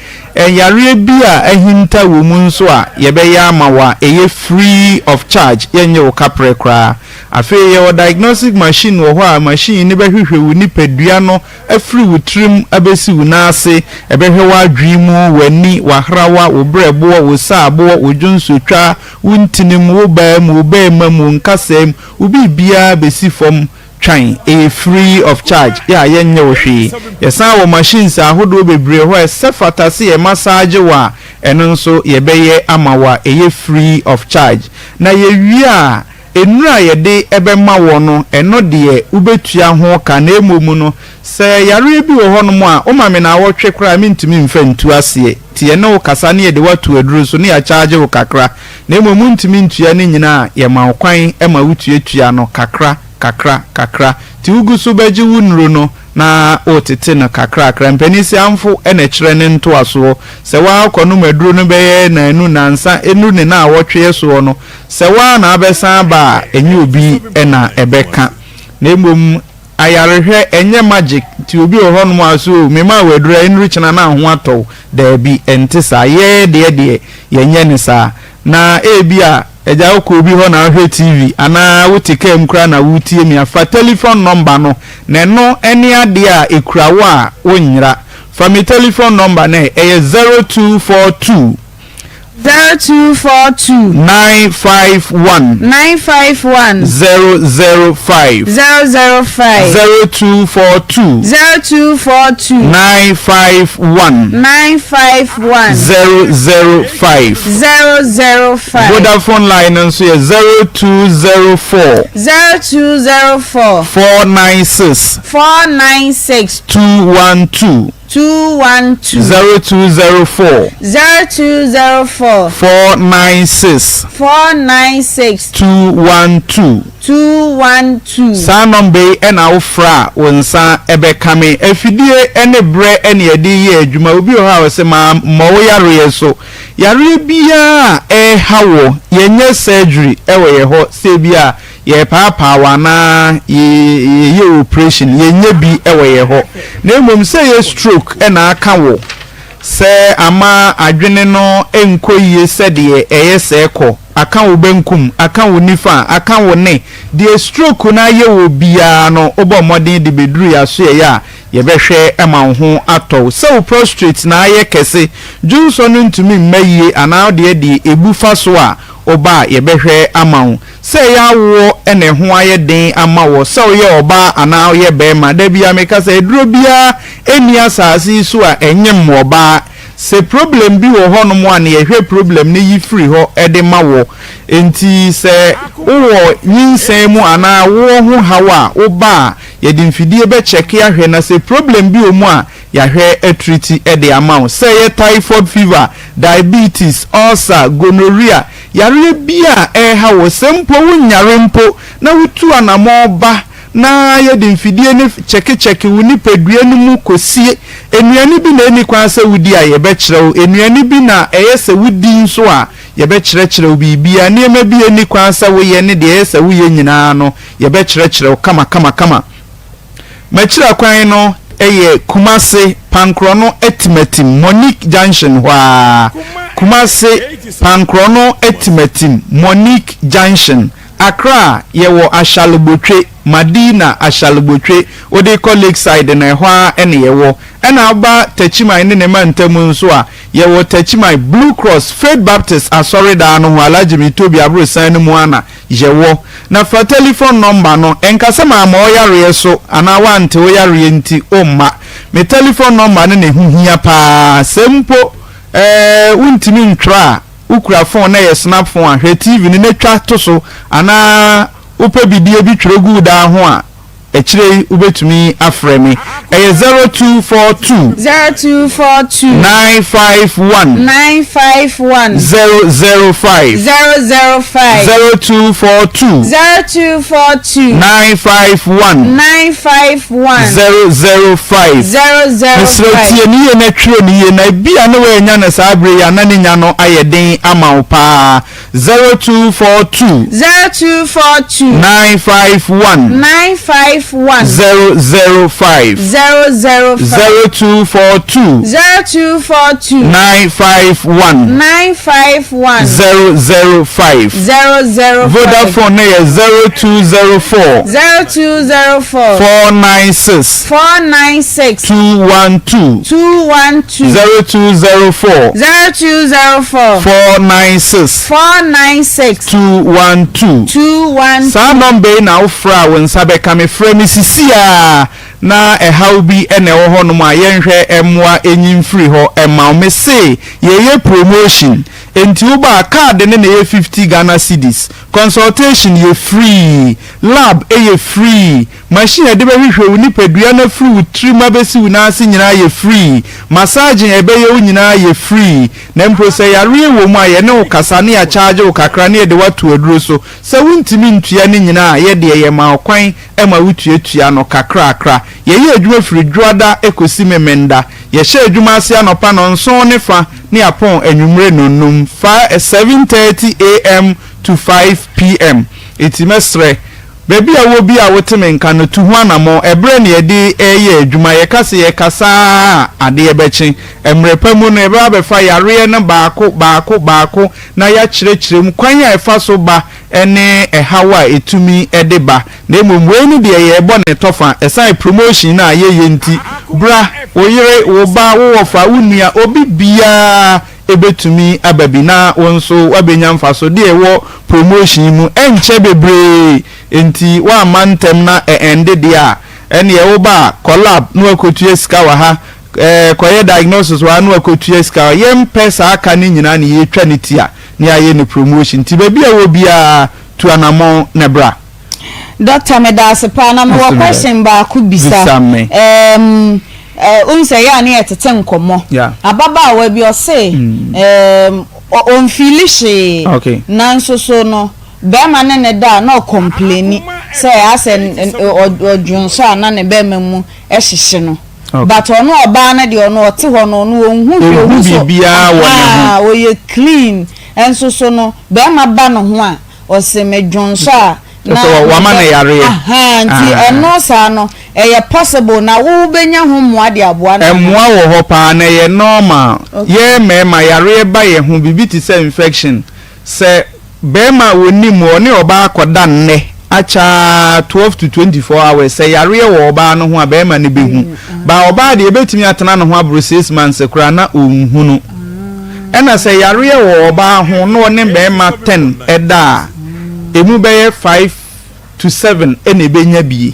yare bia ahinta wo mu nso a ye be ya amawa free of charge yenye wo kapre kra afi ye wo diagnostic machine wo ho a machine ni be hwehwe wo ni padua no afri wo trim abesi wo na ase ebehwe wa adwimu wani wahrawa wo brebo wo saabo wo dwonsotwa wo ntinim wo ba mu ba mu nkasem wo bibia besi fom twan free of charge ya yenye wo hwe yesan wo machines ahodo bebre ho sefatase ye massage wa eno nso ye beye amawa free of charge na ye wia enura ye de ebe ma wo no eno de ubetua ho ka na emomu no se yare bi wo ho no mo a o ma me na wo twe kra mi ntumi mfa ntu ase tie ne wo kasa ne ye de watu aduru so ne ya charge wo kakra na emomu ntumi ntua ne nyina ye ma kwan e ma wutuatua no kakra ti ugusu beji wunro no na otete na kakra mpanisi amfo ene kire ne nto aso se wa akonu maduro no beye na enu nansa enu ne na awotwe so no se wa na abesa ba enye obi ena ebeka na emom ayarehwe enye magic ti obi ohono aso mema wadura enru china na ho ato da bi entisa ye de yenye ne sa na ebia eja okobi ho na hwe TV ana wutika mkra na wutie mi afa telephone number no ne no eni ade a ekurawo a wonyira fa mi telephone number na 0242 0242 951 951 005 005 0242 0242 951 951 005 005 Vodafone line nso yɛ 0204 0204 496 496 212 212 0204 0204 496 496 212 212 saa number ɛna wofra wo nsa ɛbɛkame afidie ɛne brɛ ɛne yɛde yɛ adwuma obi wɔ ha wɔ sɛ ma wo yareɛ so yareɛ biara ɛha wɔ yɛnyɛ surgery ɛwɔ yɛ hɔ sɛ bia yɛ paapaa wana yɛ operation yɛnyɛ bi ɛwɔ yɛ hɔ na mmom sɛ yɛ stroke ɛna aka wɔ sɛ ama adwene no ɛnkɔ yie sɛdeɛ ɛyɛ sɛ kɔ aka wo benkum aka wo nifa aka wo ne de stroke na ye wo bia no obo modern de beduru ya so ye a ye behwe ema ho atɔ sɛ wo prostrate na ye kese junso no ntumi mmayie ana de ebu fa so a oba ye behwe ama ho sɛ ya wo ene ho aye den ama wo sɛ wo ye oba ana ye bema da bia meka sɛ eduro bia eni asase so a enyem oba se problem bi wo hono mo ane yehwe problem ne yi free ho ede ma wo enti se wo nyinsen mu ana wo ho hawa wo ba ye de mfidie be check ya hwe na se problem bi o mu a ya hwe treat ede ama wo se ye typhoid fever diabetes ulcer gonorrhea yare bia ha wo sempo wo nyare mpo na wutu anamo ba na ye de mfidie ne check wo ni pedua no mu kosie enuani bi na eni kwan se wudi a ye be kyerɛw enuani bi na eyese wudi nso a ye be kyerɛkyerɛw bibia ne ma bi eni kwan se wo ye ne de eyese wo ye nyina no ye be kyerɛkyerɛw kama ma kyerɛ kwan no eye Kumase Pankrono Etimetim Monique Junction hwa Kumase Pankrono Etimetim Monique Junction Accra yewo Ashalobotwe Madina Ashalobotwe ode ko Lakeside na hwa ene yewo ena aba Techimai ne mantamu nso a yewo Techimai Blue Cross Faith Baptist Asorida no Alaji Mitobi Abrosan no mu ana yewo na fa telephone number no enkasema ma oyare so ana wante oyare nti omma me telephone number ne huhia pa sempo untimi ntwa ukura phone na ye snap phone ahwe TV ni netwa to so ana upe bidie bi twregu da ho a echire ubetumi afremi 0242 951 005 0242 951 005 Misrotie ni ye na twro ni ye na bia na we nya na sabre ya na ne nya no ayeden ama pa 0242 951 005 0242 951 005 Vodafone 0204 496 212 0204 496 212 sa number na ofra won sabe kame frame sisia na how bi ene wo ho no ma yenhwe emwa enyim free ho ema me say ye promotion enti uba card ne na ye 50 Ghana cedis consultation ye free lab ye free machine de be hwehwe uni pedua na free trima besi una ase nyina ye free massage ebe ye nyina ye free na mpro say yare wo mu aye ne wo kasa ne ya charge wo kakra ne de watu aduro so se wuntimi ntua ne nyina ye de ye ma okwan ema wutuatua no kakra akra ye adwuma free dwoada ekosi memenda ye hye adwuma ase anopa no nso ne fa ne apon anwumre nonum fa 7:30 am to 5 pm itimesre baby awo bi a woteme nka no tu ho anamo ebre ne yede eye adwuma ye kase ye kasa ade ye bechi emrepamu no ebe abefa yare ne baako na ya kyerɛkyerɛm kwan ya efa so ba ene ehawa etumi edeba na emomwe ni de ye ebo ne tofa esai promotion na ye nti bra oyire wo ba wo fa unua obi bia ebetumi ababi na wonso wabenya mfaso de ewo promotion mu enche bebre enti wa mantem na ende dia ene ewo ba collab no akotua sika wa ha koye diagnosis wa no akotua sika yem pesa aka ni nyina ne yetwa ne tia ne aye ne promotion ti ba bia wo bia tu anamo ne bra Dr. Medasipa na mo question ba ku bisa unse ya ne etete nkomo ababa wa bi o say on filishe nanso so no be ma ne da na complain say asen odwunso na ne be mamu ehihye no but ono oba na de ono ote ho no no onhu so bibia wo ne ho clean enso so no be ma ba no ho a o se medwunso a so wama na yare nti eno sa no possible na wo benya ho moa de aboa na moa wo ho pa na ye normal ye mema yare ba ye ho bibi ti say infection se be ma woni mo ne oba akoda nne acha 12 to 24 hours se yare wo oba no ho a be ma ne behu ba oba de ebetimi atena no ho abro 6 months kura na onhunu ena se yare wo oba ho no ne be ma 10 eda emu beye 5 to 7 ene benya bi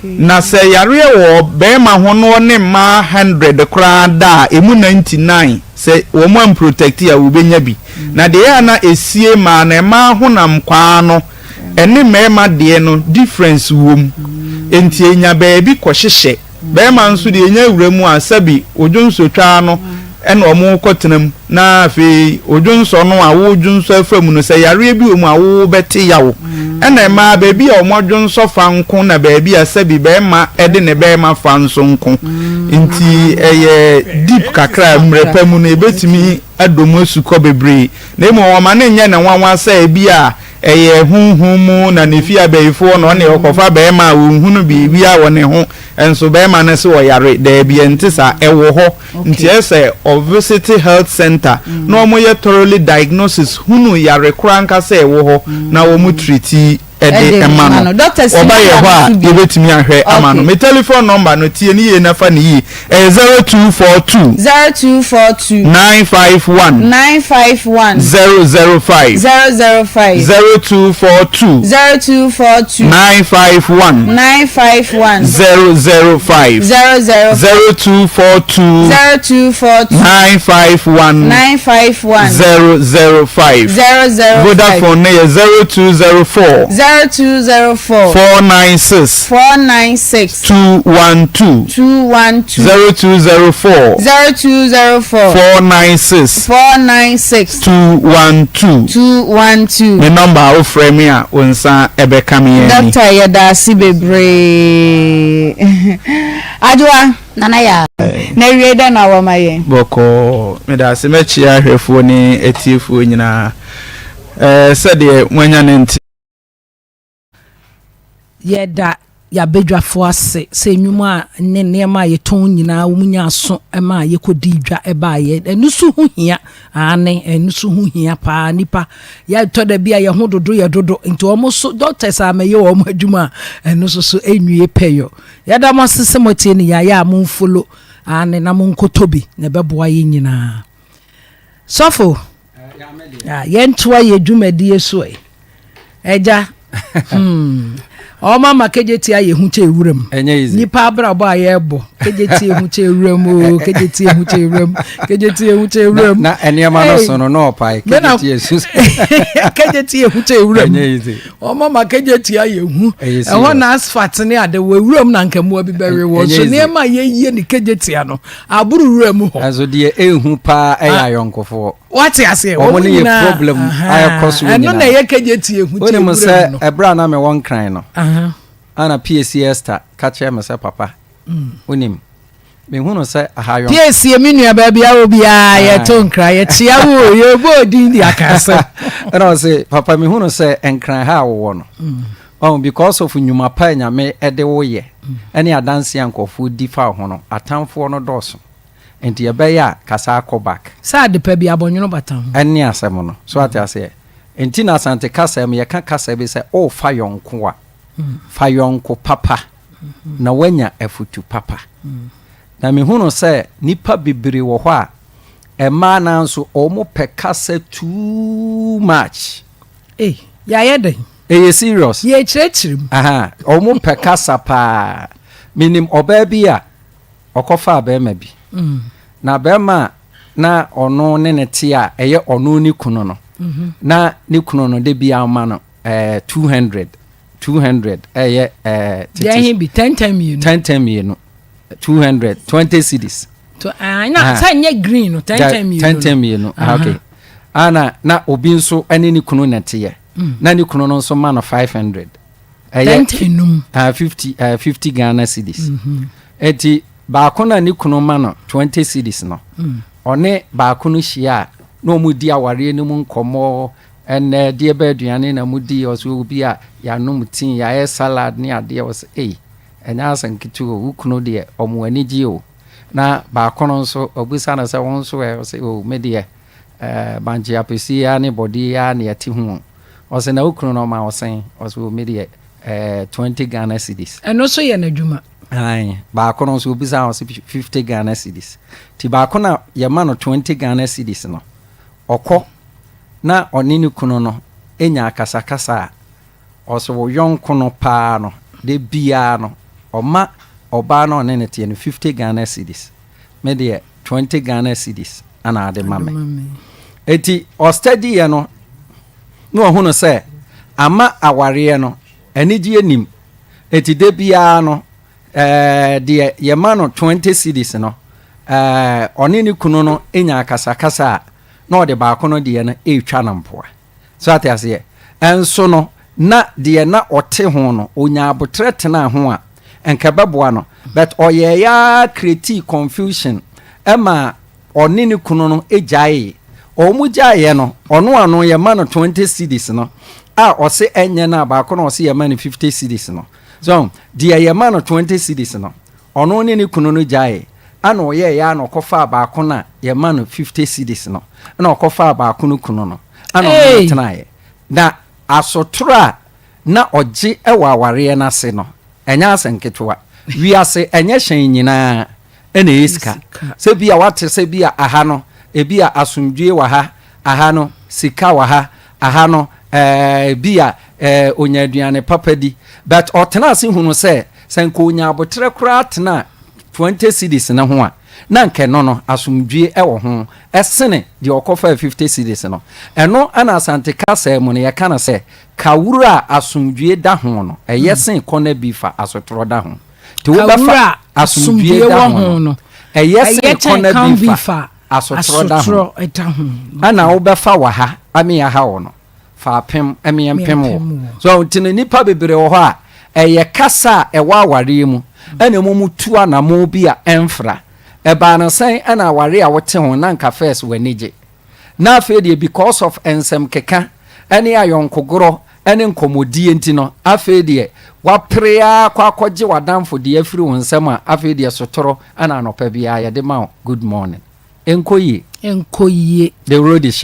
na se yare wo be ma ho no ne ma 100 kra da emu 99 se wo mo am protect ya wo benya bi na de ya na esie ma na ma ho nam kwa no ene me ma de no difference wom enti enya be bi kwohyehe be ma nso de enya wuramu asabi odwonso twa no ene omo kotenam na afi odwonso no awo odwonso afam no se yare bi omu awo beti yawo ene ma bebi a omo odwonso fa nko na bebi asabi be ma ede ne be ma fa nso nko nti eye deep kakra mrepamu no ebetimi adomo suko bebre na emo o ma ne nya na nwanwa sa bi a eye hunhumu na nefi abeifo no ne okofa be ma hunhunu bi a wone ho enso be ma na se wo yare da bi entisa ewo ho nti ese of visit health center no mo ye thoroughly diagnosis hunu yare kranka se ewo ho na wo mu treat ede emano oba ye ho a yebetimi ahwe amano me telephone number no tie ni ye na fa ni yi 0242 951 005 0242 951 005 0242 951 005 Vodafone ne 0204 496 212 0204 496 212 the number of frame ya onsa ebeka me yani Dr. Yadasi bebre adwa nana ya na wieda na wamaye boko medase mechi ahwefo ni etiefo nyina sede mwanya nti yeda ya bedwafo ase se nwuma ne nema ye ton nyina umunya aso ema ye kodidwa eba ye enusu hu hia ane enusu hu hia pa nipa ya toda bia ye ho dodo ye dodo nti omo so doctors amaye omo adwuma enusu so enwie peyo yeda mo sese motie ni ya mo follow ane na mo nkotobi ne beboa ye nyina sofo ye ntoa ye dwumadie so eja Oma kejeti aye huche ewurem nipa abrabo aye bo kejeti huche ewurem o kejeti huche ewurem kejeti huche ewurem na enema no so no pai kejeti yesus kejeti huche ewurem oma kejeti aye hu eho na asphalt ne ade wo ewurem na nkemu abi bere wo so nema ye ni kejeti ano aburu ewurem ho azo de ehu pa eya yonkofo what you say o ni problem aye koso eno na ye kejeti huche ewurem no ebra na me won kran no ana PCS ta kache me se papa onim me hunu se ahayo PCS mi nua ba bia obi a ye to nkra ye tia wo ye bo din di akase ana se papa me hunu se enkran ha wo no because of nyuma pa nyame ede wo ye ene adanse ankofo di fa ho no atamfo no doso enti ye be ya kasa back sa de pa bia bonwono batam ene asem no so ate enti na asante kasa me ye ka kasa bi se o fa yonko a fa yonko papa na wanya afutu papa na me hunu se nipa bibiri wo ho a ɛma na nso ɔmo pɛ kasa too much yɛayɛ den ɛyɛ serious yɛkyerɛkyerɛ mu ɔmo pɛ kasa paa minim ɔbaa bi a ɔkɔfa bɛrima bi na bɛrima na ɔno ne ne te a ɛyɛ ɔno ne kunu no na ne kunu no de bi ama no 200 ɛyɛ deɛ bi 10 mmienu 200 20 cedis na sa nye green no 10 mmienu okay na obi nso ene ne kunu na te na ne kunu no nso ma no 500 ɛyɛ 50 Ghana cedis eti baako na ne kunu ma no 20 cedis no ɔne baako no hyia na ɔmo di aware ne mu nkɔmɔ ɛnɛ deɛ bɛ aduane na mu di ɔso obi a yanom tin ya salad ne adeɛ ɔsɛ ɛnya asanketu o kunu deɛ ɔmo ani gye o na baako no nso obusa na sɛ wɔn nso ɔsɛ o me deɛ banje apesi ya ne body ya ne yɛte ho ɔsɛ na okunu no ma ɔsɛn ɔsɛ o me deɛ 20 Ghana cedis ɛno so yɛ n'adwuma baako no nso obusa ɔsɛ 50 Ghana cedis ti baako na yɛma no 20 Ghana cedis no ɔkɔ na ɔne ne kunu no enya akasakasa a ɔsɛ wo yɔnko no paa no de bia no ɔma ɔbaa no ɔne ne te no 50 Ghana cedis me deɛ 20 Ghana cedis ana ade ma me eti ɔstudy yɛ no na ɔhu no sɛ ama awareɛ no anigye nim eti de bia no deɛ yɛma no 20 cedis no ɔne ne kunu no enya akasakasa a na ɔde baako no deɛ no ɛtwa no mpoa so ate aseɛ ɛnso no na deɛ na ɔte ho no onya abotrɛ tena ho a ɛnka bɛboa no but ɔyɛ ya create confusion ɛma ɔne ne kunu no ɛgyae ɔmo gyae no ɔno ano yɛ ma no 20 cedis no a ɔse ɛnyɛ na baako no ɔse yɛ ma no 50 cedis no so deɛ yɛ ma no 20 cedis no ɔno ne ne kunu no gyae ana ɔyɛ ya na ɔkɔfa baako na yɛ ma no 50 cedis no na ɔkɔfa baako no kunu no ana ɔmo tenaeɛ na asotoro na ɔgye ɛwɔ awareɛ n'ase no ɛnyɛ asɛnketewa wiase ɛnyɛ hyɛn nyinaa ɛna esika sɛ bi a wate sɛ bi a aha no ebi a asomdwie wɔ ha aha no sika wɔ ha aha no bi a onya aduane papa di but ɔtena ase hunu sɛ nka onya abotrɛ koraa tena 20 cedis na ho a na nke no asomdwie ɛwɔ ho ɛsene de ɔkɔfa 50 cedis no ɛno ana asante kasa mu no yɛka na sɛ kawura asomdwie da ho no ɛyɛ sen kɔna bi fa asotoro da ho te wo bɛfa asomdwie da ho no ɛyɛ sen kɔna bi fa asotoro da ho ana wo bɛfa wa ha ame ya ha wo no fa pem ame yɛmpem wo so tini nipa bebre wɔ hɔ a ɛyɛ kasa ɛwɔ aware mu ɛna mu tu anamo bi a ɛmfra ɛba no sɛn ɛna aware a wote ho na nka first wanigye na afei deɛ because of ensɛm keka ɛne ayonkogoro ɛne nkomodie nti no afei deɛ waprea kwa akɔgye wadamfo deɛ afiri wo nsɛm a afei deɛ sotoro ɛna anɔpa bia yɛde ma good morning enkoye the road is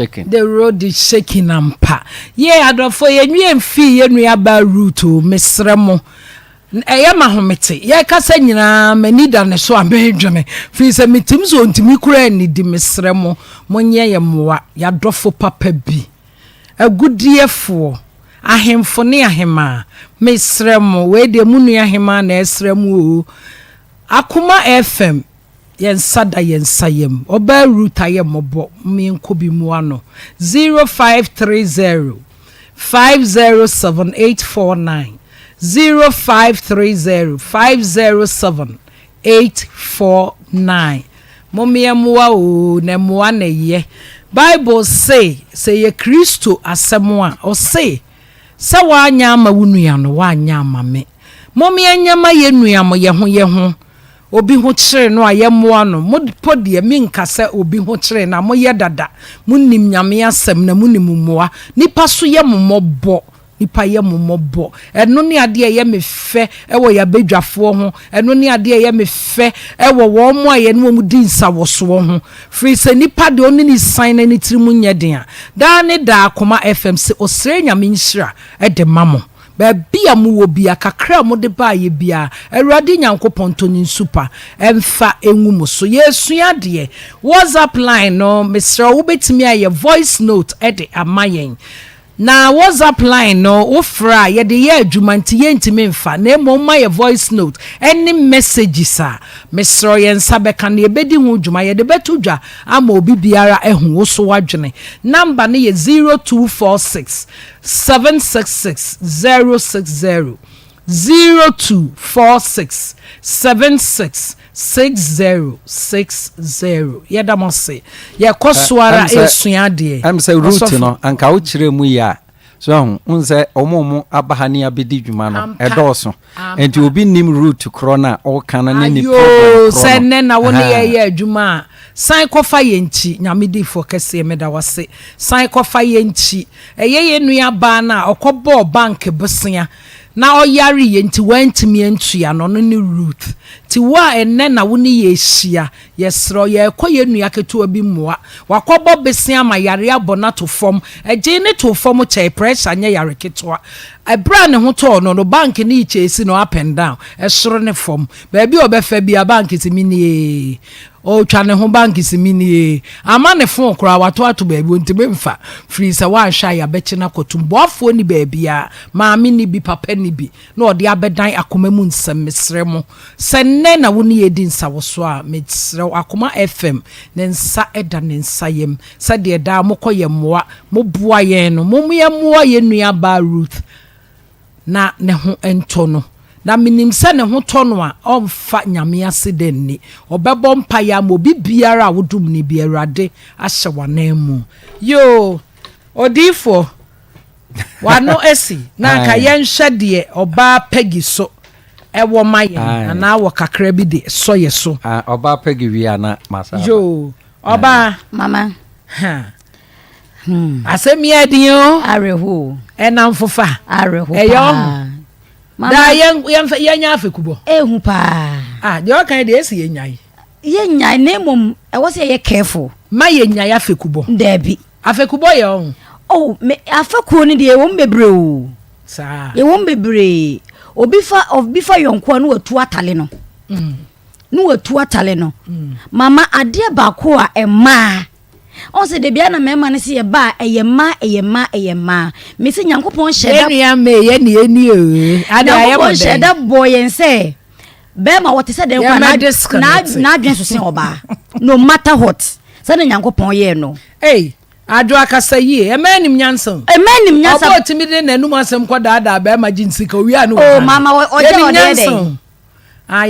shaking ampa adɔfo yɛnwie mfi yɛnua ba route o mesrɛ ɛyɛ ma homete yɛ kasa nyinaa mani da ne so a mɛdwene fi sɛ metim so ntimi kura ni di mesrɛ mo monyɛ yɛ mmoa yɛadɔfo papa bi agudiefoɔ ahemfo ne ahema mesrɛ mo wei de mu nua ahema na ɛsrɛ mo o Akoma FM yɛnsada yɛnsayem ɔba ruta yɛ mɔbɔ menko bi mu ano 0530 507849 0530 507849 momia muwa o na muwa na ye Bible say ye Kristo asɛm a o say sɛ wanya ama wunua no wanya ama me momia nyama ye nua mo ye ho obi ho kyere no a ye moa no modpo de mi nkasa obi ho kyere na mo ye dada munim nyame asɛm na munim moa nipa so ye momɔbɔ nipa ye momɔbɔ ɛno ne ade ye me fɛ ɛwɔ ya bedwafoɔ ho ɛno ne ade ye me fɛ ɛwɔ wɔn mo aye no mu di nsawoso ho free sɛ nipa de oni ni sign na ni tiri mu nyɛ den a da ne da Akoma FM se osre nyame nhyira ɛde mamo ba bia mu wo bia kakra mo de ba ye bia awurade nyankopon to ni super emfa enwu mo so yesua de WhatsApp line no Mr. wo betimi aye voice note e de amayen na WhatsApp line no ofra ye de ye adwuma nti ye ntimi mfa na emo ma ye voice note any messages a Mr. ye nsabeka na ye bedi hu dwuma ye de betu dwa ama obi biara ehu wo so wadwene number ne ye 0246 766 060 0246 76 6060 yeda mo se ye koswara esua de am say route no anka wo kire mu ya so unse omomo abahani abedi dwuma no edoso enti obi nim route krona o kana ne ni problem se ne na wo ne ye adwuma san kofa ye nchi nyamedi fo kese meda wase san kofa ye nchi ye nua ba na okobo bank besia na oyari ye nti wantimi antua no ne root ti wa enne na woni ye hia yesro ye koye nua keto abi moa wakobo besia ma yare abona to fom eje ne to fom che pressure nya yare keto ebra ne ho to no bank ne chesi no up and down esoro ne fom ba bi obefa bia bank ti mini o twa ne ho bank simini ama ne fon kura wato ato ba bi ntime mfa free se wa hwa ya bechi na kotum boafo ni ba bia maami ni bi papa ni bi na ode abedan akoma mu nsem mesre mo senne na woni yedi nsa woso a mesre Akoma FM ne nsa eda ne nsa yem se de da mokoye moa mo bua ye no mo ye moa ye nua ba Ruth na ne ho ento no na minim se ne ho tono a omfa nyame ase denni obebo mpa ya mo bibiara wodum ni bi Awurade ahye wanemu yo odifo wano esi na ka yenhwe de oba pegi so ewo maye na wo kakra bi de so ye so oba pegi wi ana masa yo oba mama asemi adin areho enamfofa areho eyo da yenya afekubo ehu pa de o kan de esi yenya na mum e wo se ye careful ma yenya afekubo Debi afekubo ye on me afekuo ni de e wo mbebre o sa ye wo mbebre obifa yonko no watu atale no no watu atale no mama ade ba ko a ema on se de bia na mema ne se ye ba eyema me se nyankopon hyeda ya me ye ni eni o ade aye mo de hyeda boy nse be ma wote se de kwa na adwen so se oba no matter what se de nyankopon ye no adwo akasa yi emanim nyansan obo timi de nanum asem kwada be ma jinsika wi anu mama oje de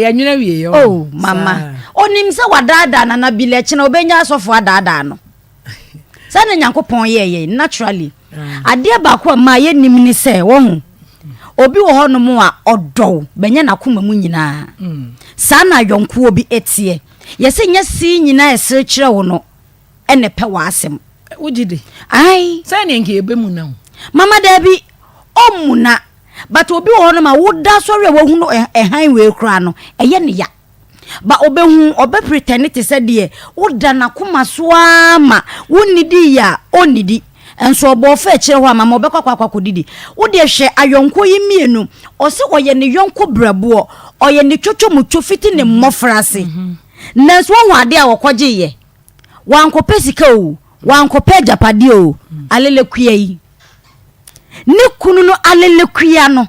ya nwena wie yo mama onim se wadada na bile chi na obenya asofo adada no sana nyankopon ye naturally ade ba ko ma ye nim ni se wo hu obi wo ho no mu a odo benya na koma mu nyina sana yonko obi etie yese nya si nyina esere kire wo no ene pe wa asem ujide ai sana nke ebe mu na mama Debi omuna but obi wo no ma woda sori wo hu no ehan we kura no eye ne ya ba obehu obe pretend te said de woda na koma so ama wonidi ya onidi enso obo fa kire ho ama obekwa didi wode hwe ayonko yi mienu ose oye ne yonko brabo oye ne twotwomucho fiti ne mmofrase nanso wo ade a wokogye ye wanko pesika o wanko pe japade o alele kuya yi ne kunu no alele kuya no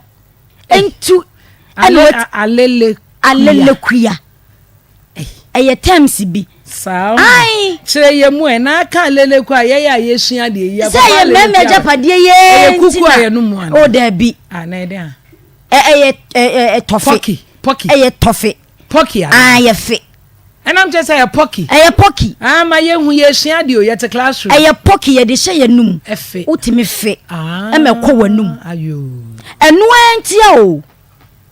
entu alele kuya eye terms bi sao chire ye mu na ka alele kuya ya yesua de ye say ye meme japade ye kuku aye no mu ana o Debi na ede eye tofe poki eye tofe poki ye fe enam je say poki ma ye hu yesua de o ye te classroom eye poki ye de hye ye num efe utimi fe emekọ wanum ayo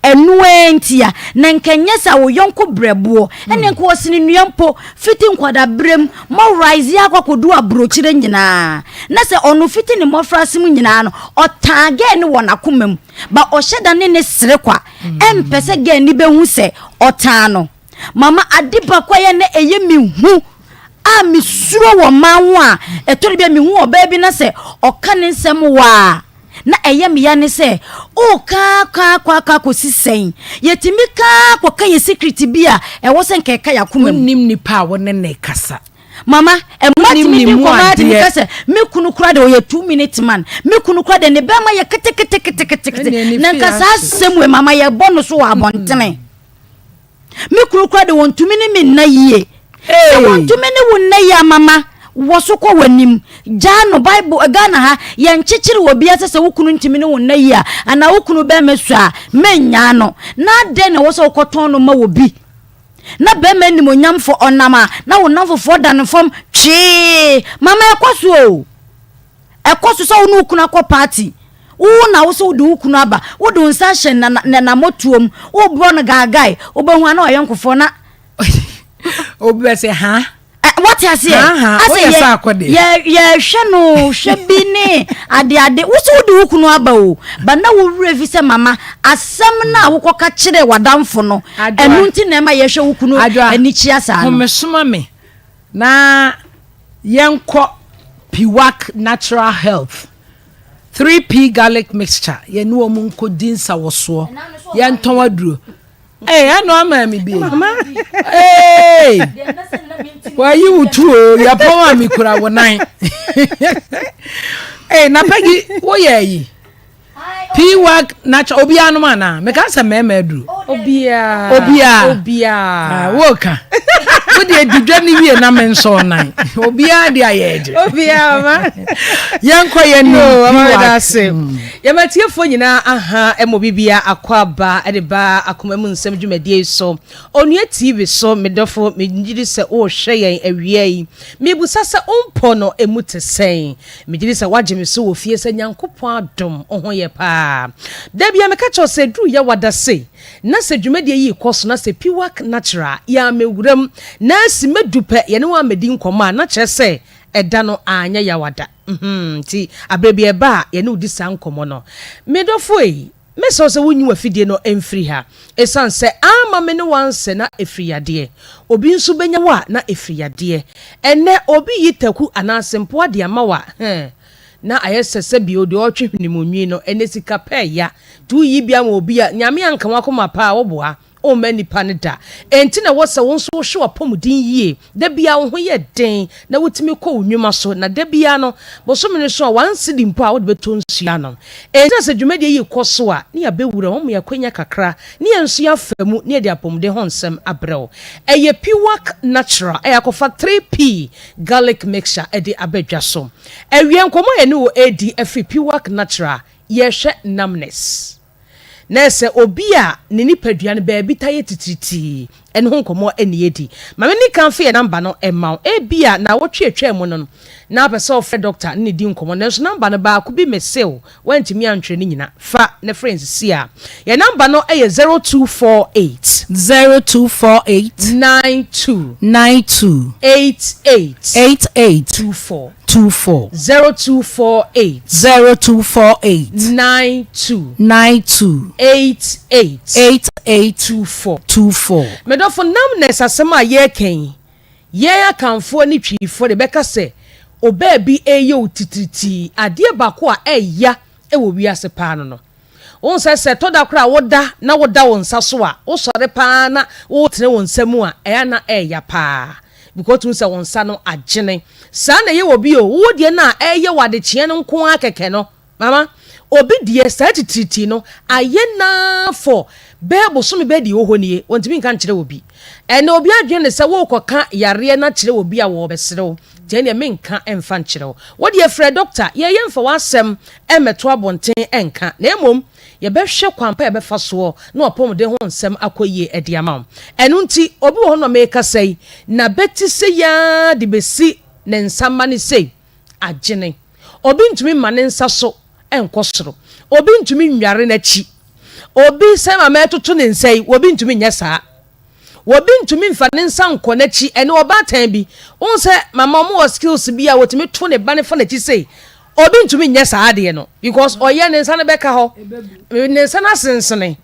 enu entia na nkenye sa wo yonko brebo ene nko osini nuampo fiti nkwada brem mo rise akwakodu abrochire nyina na se onu fiti ni mo frasem nyina no otage ni wona komam ba ohyeda ne sere kwa empese ge ni behu se otano mama adiba kwa ye ne eye mihu a misuro wo manwo a etori bia mihu oba bi na se oka ne nsem wa na eyem ya ne se o ka ko sisen yetimi ka ko ka ye secret bia e wo se nkeka yakoma nim nipa wo ne kasa mama matimi bi komadi mi kase me kunu kura de o ye 2 minute man me kunu kura de ne be ma ye kete na kasa semwe mama ye bono so wa bontene me kunu kura de won tumi ni me na yie won tumi ni won na ya mama woso ko wanim jano bible Ghana ha ye nchichiri wo bia sese wukunu ntimi ni won na yia ana wukunu be mesua menya no na de na woso ko ton no ma wo bi na be mani mo nyamfo onama na wonamfo fo dan fom twi mama ekoso so wonu kuna ko party wo na wo so do kuna aba wo do nsa hye na motuom wo bro no gagai wo be hu ana oyenkofo na obi say ha what you say ya hweno hwebini ade wo so do kunu aba o ba na wo revi se mama asem na wo koka kire wadamfo no enu nti na ma ye hwe wo kunu ani chia sa no mesoma me na yenko Piwak natural health 3P garlic mixture ye nu omu nkodin sa wo so ye nton waduro I know I'm be. Hey, why you two? Your power me kura one night. Hey, na Peggy, what ye? Piwak natural Obiano mana. Make us a memedu. Obia. Woka. What did Johnny be a namen so night? Obia, dear age. Obia, young quiet no, I'm same. Yamatia for you now, Mobibia, Aquaba, Ediba, Akoma, some Jumedi so. On your TV so, Medofo, Midisa, or Shay, a ye. Maybe Sasa on pono, a mutter saying. Midisa, what Jimmy so fierce and young coupon dom, on your pa. Debbie, I'm a catcher said, do ya what I say. Nasa Jumedi ye cost Nasa Piwak natural, ya me wurem, Nasi medupe, Yanua medin command, not just say. Edano anya yawada ti abebi eba ye no disan komono medofoi meso se wonyu afidie no emfiri ha esan se ama me no wanse na efriyade obi nso benya wa na efriyade ene obi yitaku anasempo ade amawa na ayesese bi odi otwe hwenimunwi no ene sika pa ya tu yi bia ma obi a nyame anka wakoma pa wo boa o mani panida enti na wose won so hwe apomudin yie da bia wo ho ye den na wotimi kɔ onwuma so na da bia no boso me so wansi di mpo a wo de beto nsua no enti na se dwumade yi kɔ so a ne ya bewura wo me yakwanya kakra ne ya nso ya famu ne de apomde ho nsɛm abrɛw eye Piwak natural ayakofa 3P garlic mixture de abadwa so awie nkomo ye ne wo edi afi Piwak natural ye hwe namness nese obia ne nipadua ne baabi taye titiriti ene ho nkomo ene edi ma me ni kan fe number no emma ebia na wotwe mu no na pese of doctor ne di nkomo na so number no ba ku bi mesew wantimi antwe ne nyina fa ne friends si a ye number no eye 0248 92 88 24 0248 92 8824 medofo namness asema ye ken ye akanfo ni twifo de beka se oba bi eye otitriti ade bako a eya ewo wiase pa no on se toda kra woda na woda won saso a wo sore pa na wo tene won samu a eya na eya pa because we say won sa no agene sa na ye obi o wo de na eye wade kye no nko akeke no mama obi de sa titriti no aye na for bebo so me be di ohoni wontimi nka nkire obi ene obi adwene se wo koka yare na kire obi a wo besrew je ne menka emfa nkire wo de frɛ doctor ye yemfa wasem emeto abonten enka na emom ye behwe kwampa ye befa so na opom de ho nsem akoyie ede ama enu nti obi wo no meka sei na beti se ya de besi ne nsama ne sei agene obi ntumi ma ne nsa so enkosoro obi ntumi nware na chi obi se ma metoto ne nsai obi ntumi nya saa obi ntumi mfa ne nsa nko na chi ene oba tan bi on se mama mo skills bi a wotumi to ne ba ne fa na chi sei obi ntumi nya saa de no because oye ne nsa ne beka ho ne nsa na sensene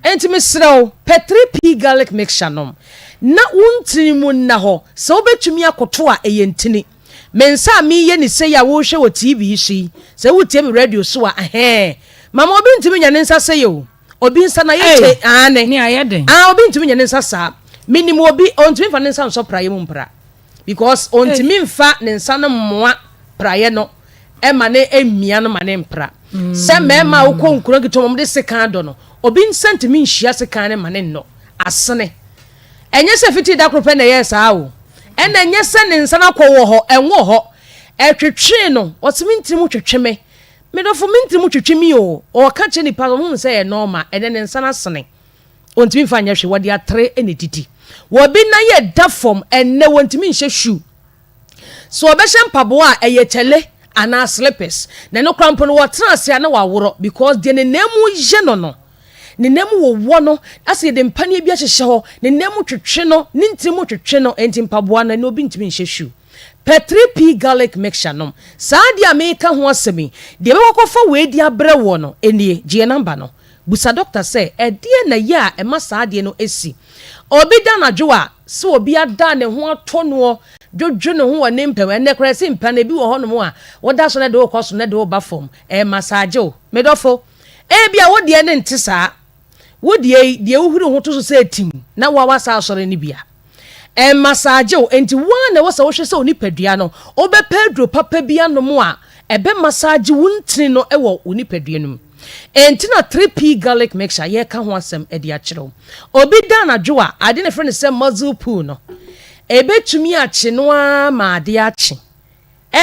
entimi srew P3P garlic mixture nom na wuntini mu na ho se obetumi akoto a eyentini mensa mi ye ni say ya wo hwe wo TV shi se wo tie me radio so a mama obi ntimi nya ne nsa say yo obi nsa na ye che ane ni ayede obi ntimi nya ne nsa sa minimum obi ontimi fa ne nsa so praye mu mpra because ontimi mfa ne nsa no mmoa praye no ema ne emia no ma ne mpra se mema wo ko nkuro gito mo de sekan do no obi nsa ntimi nhia sekan ne ma ne no asene enye se fiti da krope na yes awo ena enye se ne nsa na kwo ho enwo ho etwetwe no otimi ntimi twetweme medofo minti mu twetwemi o ka che nipa mo se ye normal ene ne nsa na sene ontimi fa nya hwe wode atre ene titi wo bi na ye da form ene wontimi nhye shoe so obehye mpabo a eye chele ana slippers na no krampo no wotra ase na waworo because de ne nemu je no ne nemu wo no ase de mpane bi ahyehye ho ne nemu twetwe no ne ntimi twetwe no enti mpabo na ne obi ntimi nhye shoe P3P garlic mixture no saadi ameka ho asemi de be kofa we di abre wo no enie gie number no busa doctor say edie na ya e ma saadi no esi obi da na dwoa se obi ada ne ho ato no dwodwo ne ho wone mpem ene kra se mpa na bi wo ho no a woda so na de wo koso na de wo ba form massage o medofo bia wo de ne ntisa wo de wo huru ho to so se tim na wa wasa asore ne bia massage o enti wana wo se wo hwe se oni padua no obe pedro papa bia no mo a ebe massage wuntini no ewo oni padua no enti na 3P garlic mixture ye ka ho asem edi a kire obi da na dwoa ade ne friend se muzzle pool no ebe tumi a kye no a ma ade a kye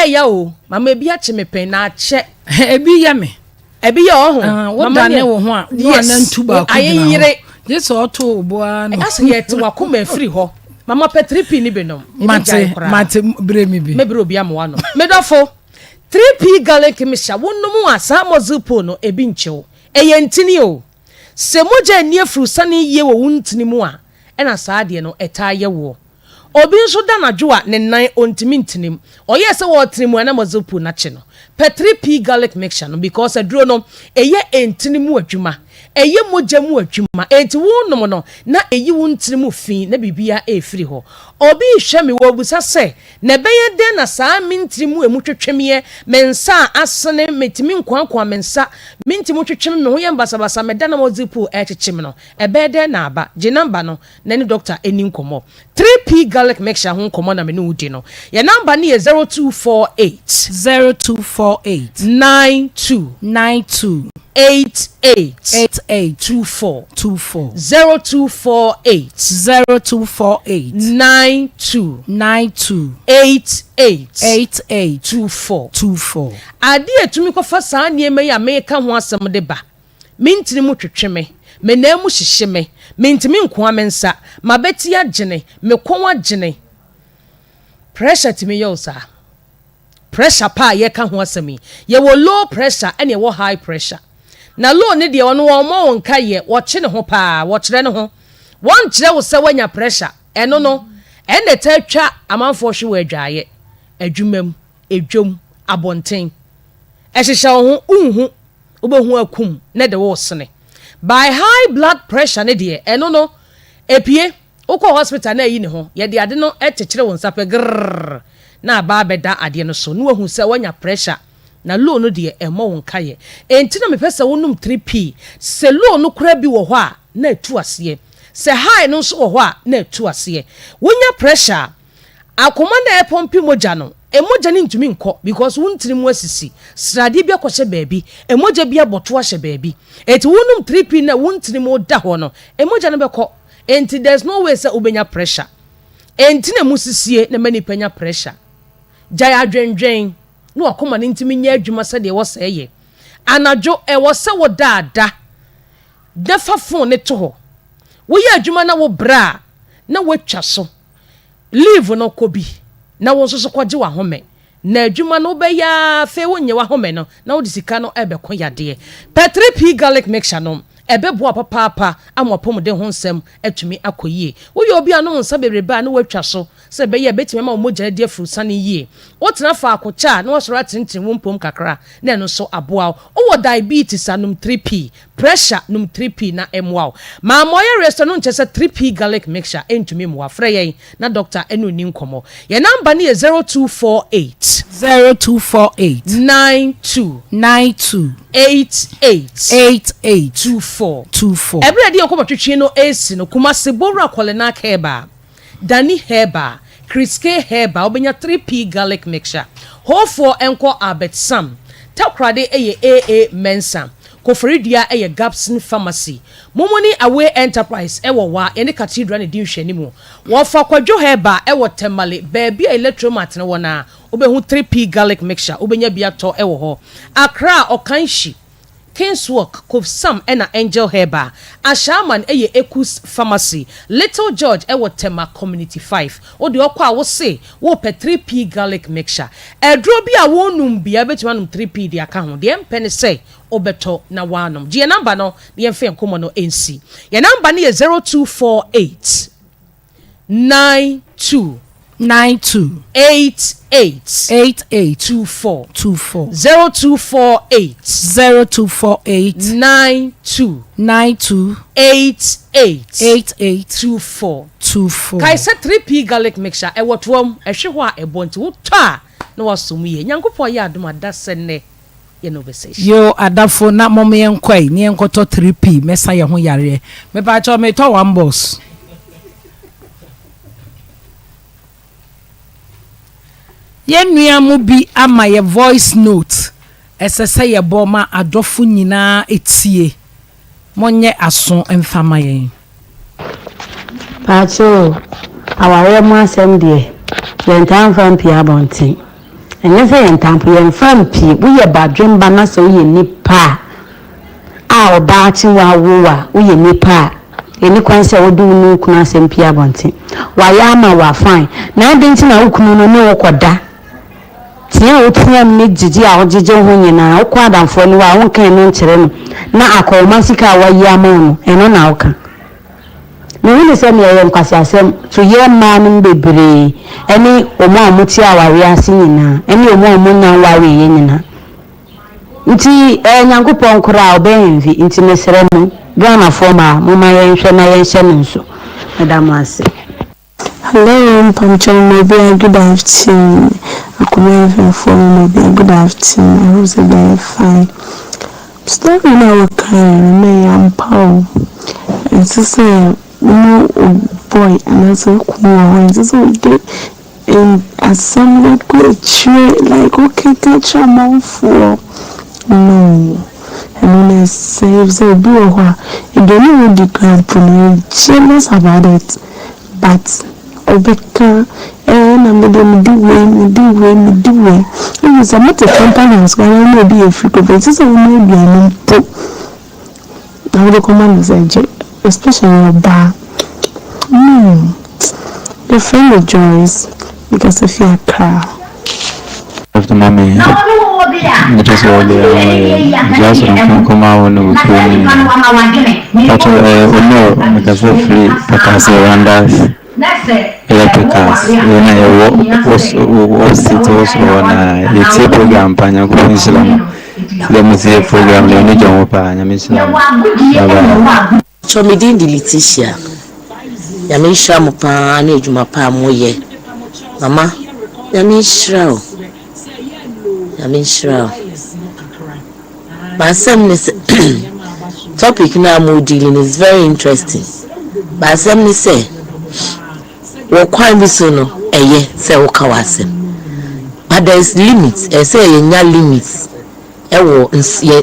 ya o mama ebi a kye me pen na kye ebi ya me ebi ya ho mama ne wo ho a no na ntuba ko ayire yeso oto oboa no ase ye te wakoma free ho mama P3P ni be no mate bremi bi me bro bi amwa no me dofo 3P garlic mixture wonum asa mozupo no ebi nchew eye ntini o se moja ni afru sane ye wo wuntini mu a ena saade no eta ye wo obi nso da na dwo a ne nan ontimi ntinim oye se wo tinimu na mozupo na che no P3P garlic mixture no because aduro no eye entini mu adwuma eye moja mu adwuma enti wonum no na eyi wuntini mu fi na bibia efiri ho obi hwe me wo busa se na beye den na saa mintiri mu emu twetwemie mensa asene metimi nkwankwa mensa mintimi twetwem me ho ye mbasabasa meda na mozipu ekyekye no ebe den na aba je number no na ni doctor eni nkomo 3P garlic mixture ho nkomo na me no udi no ye number ni 0248 92 8824 0248 92 ade etumi ko fa saa niema ya meka ho asem de ba mintini mu twetweme me na mu hyehye me mintimi nko amensa mabeti agene me kon agene pressure timi yo sa pressure pa ye ka ho asemi ye wo low pressure ene ye wo high pressure na low ne de ono wo mo wonka ye wo kye ne ho pa wo kyere ne ho won kyere wo se wanya pressure eno no ene ta twa amanfo hwe wo adwaye adwumam edwom abonten ehyehyɛ ho unhu obehu akum ne de wo sene by high blood pressure ne de eno no epie ukọ hospital na yi ne ho ye de ade no etekyere won sape grrr na ba beda ade no so no hu se wanya pressure na low no de emo won kaye enti na mepesa wonum 3P se low no kura bi wo ho a na atu ase se high no so wo ho a na atu ase wonya pressure akoma na epompi moja no emoja ni ntumi nko because wontiri mu asisi srade bi akohye baabi emoja bi aboto ahye baabi eti wonum 3P na wontiri mu da ho no emoja no beko enti there's no way say ubenya pressure enti na musisie na mani panya pressure jaya adwendwen no akoma ne ntimi nya adwuma se de wo se ye anadwo e wo se wo daada defa phone ne to ho wo ye adwuma na wo bra na watwa so leave no kobi na wo so kwaje wa home na adwuma no be ya fe wonye wa home no na wo disika no ebe ko yade P3P garlic mixture no ebe bo papa amopom de ho nsem atumi akoyie wo ye obi anu nsa bebreba na watwa so se be ye betime ma mogya de afuru sane yie wo tena fa akocha na wo soro atintin wo mpom kakra na no so aboa wo diabetes anum 3P pressure num 3p na emwa ma moye restaurant chese 3p garlic mixture entumi mo afre yen na doctor enu ni nkomo ye number ni 0248 92 88 every day nkomo twetwe no AC no kuma sebora kwalena heba dani heba Criske heba obenya 3p garlic mixture ho for enko Albert Sam takrade eye AA Mensa Koforidia eye Gapson Pharmacy Momoni Away Enterprise ewo wa ene cathedral ne din hwani mu wo fa kwadwo heba ewo temale baby electromat ne wona obehu 3p garlic mixture obenya biato ewo ho Accra Okanshi Kingswalk Kov Sam ena Angel Heba Ashaman eye Ekus Pharmacy Little George ewo Tema Community 5 odi okwa wo se wo pe 3p garlic mixture edro bi a wonum bia betima num 3p di aka ho de mpene se obeto na wanom die number no de mfe nkomo no NC ye number ne 0248 92 88 0248 92 88 kai se 3p garlic mixture e wotwom ehwe ho a ebonti wotwa na wasom ye nyankopɔ ya adom adasenne ye no besation yo adafo na mom ye nkwai ne enkoto 3p mesa ye ho yare me ba cho me to one boss ye nua mu bi ama ye voice note esese ye boma adofo nyina etie monye aso emfama yen pacho aware mu asem de yentan fam pia bontin enye se yentan pia fam pi wo ye badwemba na so ye nipa a oba chi wa wo ye nipa eni kwanse wo du nu kuna asem pia bontin wa ya ma wa fine na de nti na wo kunu no ne wo koda tia otiam ne jiji a ojeje ho nyina wo kwa adamfo ni wa won kan no nkyere no na Akoma sika wa yi ama no eno na wo kan me wile se me ye nkwasi asem to ye ma no bebre eni omo amuti aware ase nyina eni omo amunya ware ye nyina nti nyankopon kora obenvi nti mesere mu Ghana forma mama ye nhwe na ye nhye nso madam ase. Hello, Pancho, good afternoon. Akoma from good afternoon. I was very fine. Story now kind me am pow. It's just a boy and as a cool it's so good in as some good tree like okay catch a mouth for no. And when I say so do a you don't know the grand jealous about it, but Obeka and I'm going to do it. It was a matter of companions when I may be a few provinces or maybe I know. I would recommend especially a bar. Your friend of Joyce because if you're a car. After mommy, just all the just come out and but no, because we're free because around us. Electricals when I was it also on a program panya kuislam let me see a program le ni jomo pa nya mislam so me din di Leticia ya me hira mo pa na ejuma pa moye mama ya me hira but some topic na mo dealing is very interesting but some say wo kwan bi so no eye se wo ka wasem but there is limits say ye nya limits e wo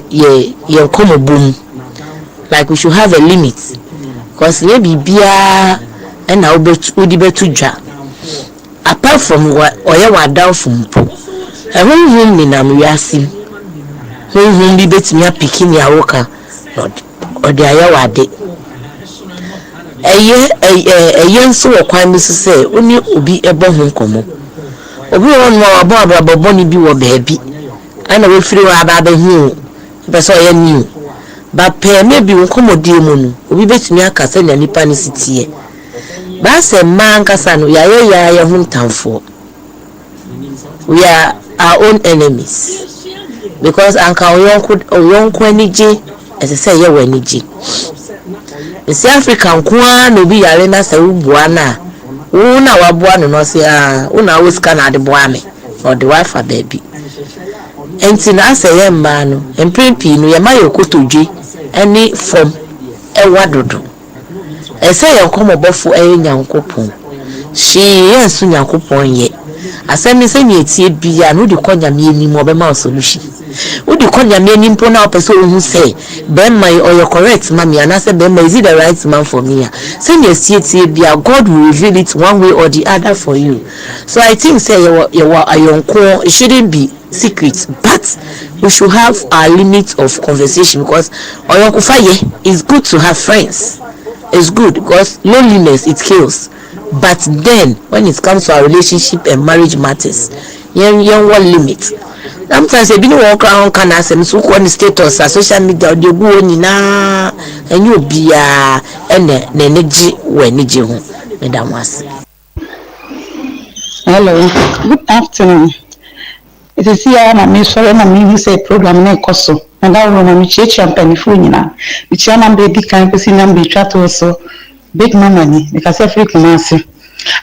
ye komo boom like we should have a limit because le bibia e na odi betu dwa apart from oye wa down from po e won ni na mwiasim won bi betimi apikini awoka odi aya wade eye nso wo kwan bi so say oni obi ebo ho nkomo obi won ma abo ni bi wo baabi ana we firi wa aba hu be so ye new ba pe maybe nkomo die mu no obi betumi akasa na nipa ni sitie ba se man kasa no ya ho ntamfo we are our own enemies because anka oyonko anije as I say ye we niji esi Africa nkoa no bi yare na se ubua na una wabua no se una wosika na de boa me or the wife baby enti na se ye mma no empimpi no ye ma yekotodwe ani form ewa dodo ese ye nkomobofo nyankopon she yensu nyankopon ye asemi se ni etie bia no de konya me ni mo be ma solution wo de konya me ni mpo na opese ohun say be my or your correct mami and say be my is it the right man for me se ni etie bia God will reveal it one way or the other for you. So I think say you ayonko it shouldn't be secret, but we should have our limit of conversation because ayonko faye is good to have friends. It's good because loneliness it kills. But then when it comes to our relationship and marriage matters, you one limit. Sometimes you don't walk around can ask them so on status social media they go na and you be and energy when you madam was. Hello, good afternoon. It is here na me sorry na me say program na ekoso. And that woman me cheche ampani fu nyina. Me chia na baby kan kwesi na mbe twa to so. Big mama ni because every kumasi.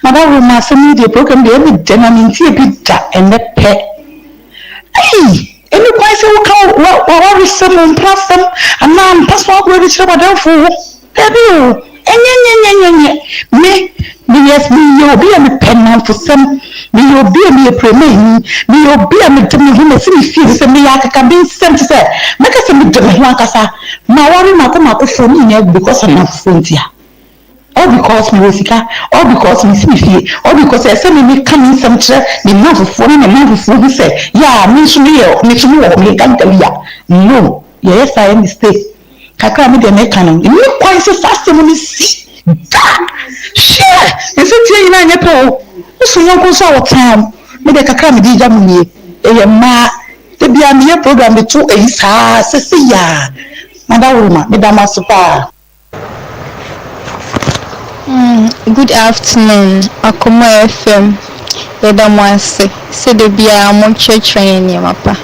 Madam woman say me the program dey every day na me tie bi da and the pe. Hey, any boy say we can what some plus them and now pass what we reach about them for. Baby, me yes me you be a pen for some me you be a premain me you be a me who see me feel say me I can be sent to say make us me do me kasa ma worry ma ko for me because I'm not frontier. All because me wasika, all because me see fie, all because I say me come in some tre, me love for me who say, yeah, me can tell ya. No, yes I am mistake. Kakra me de me canon. Me quite so fast when see. Share. Is it here in a po? So you go so time. Me de kakra me di jam me. E ma de bia me program be to e sa se ya. Madam woman, me da masupa. Good afternoon, Akoma FM. Yedamwase. Se de bia mo church ni mapa.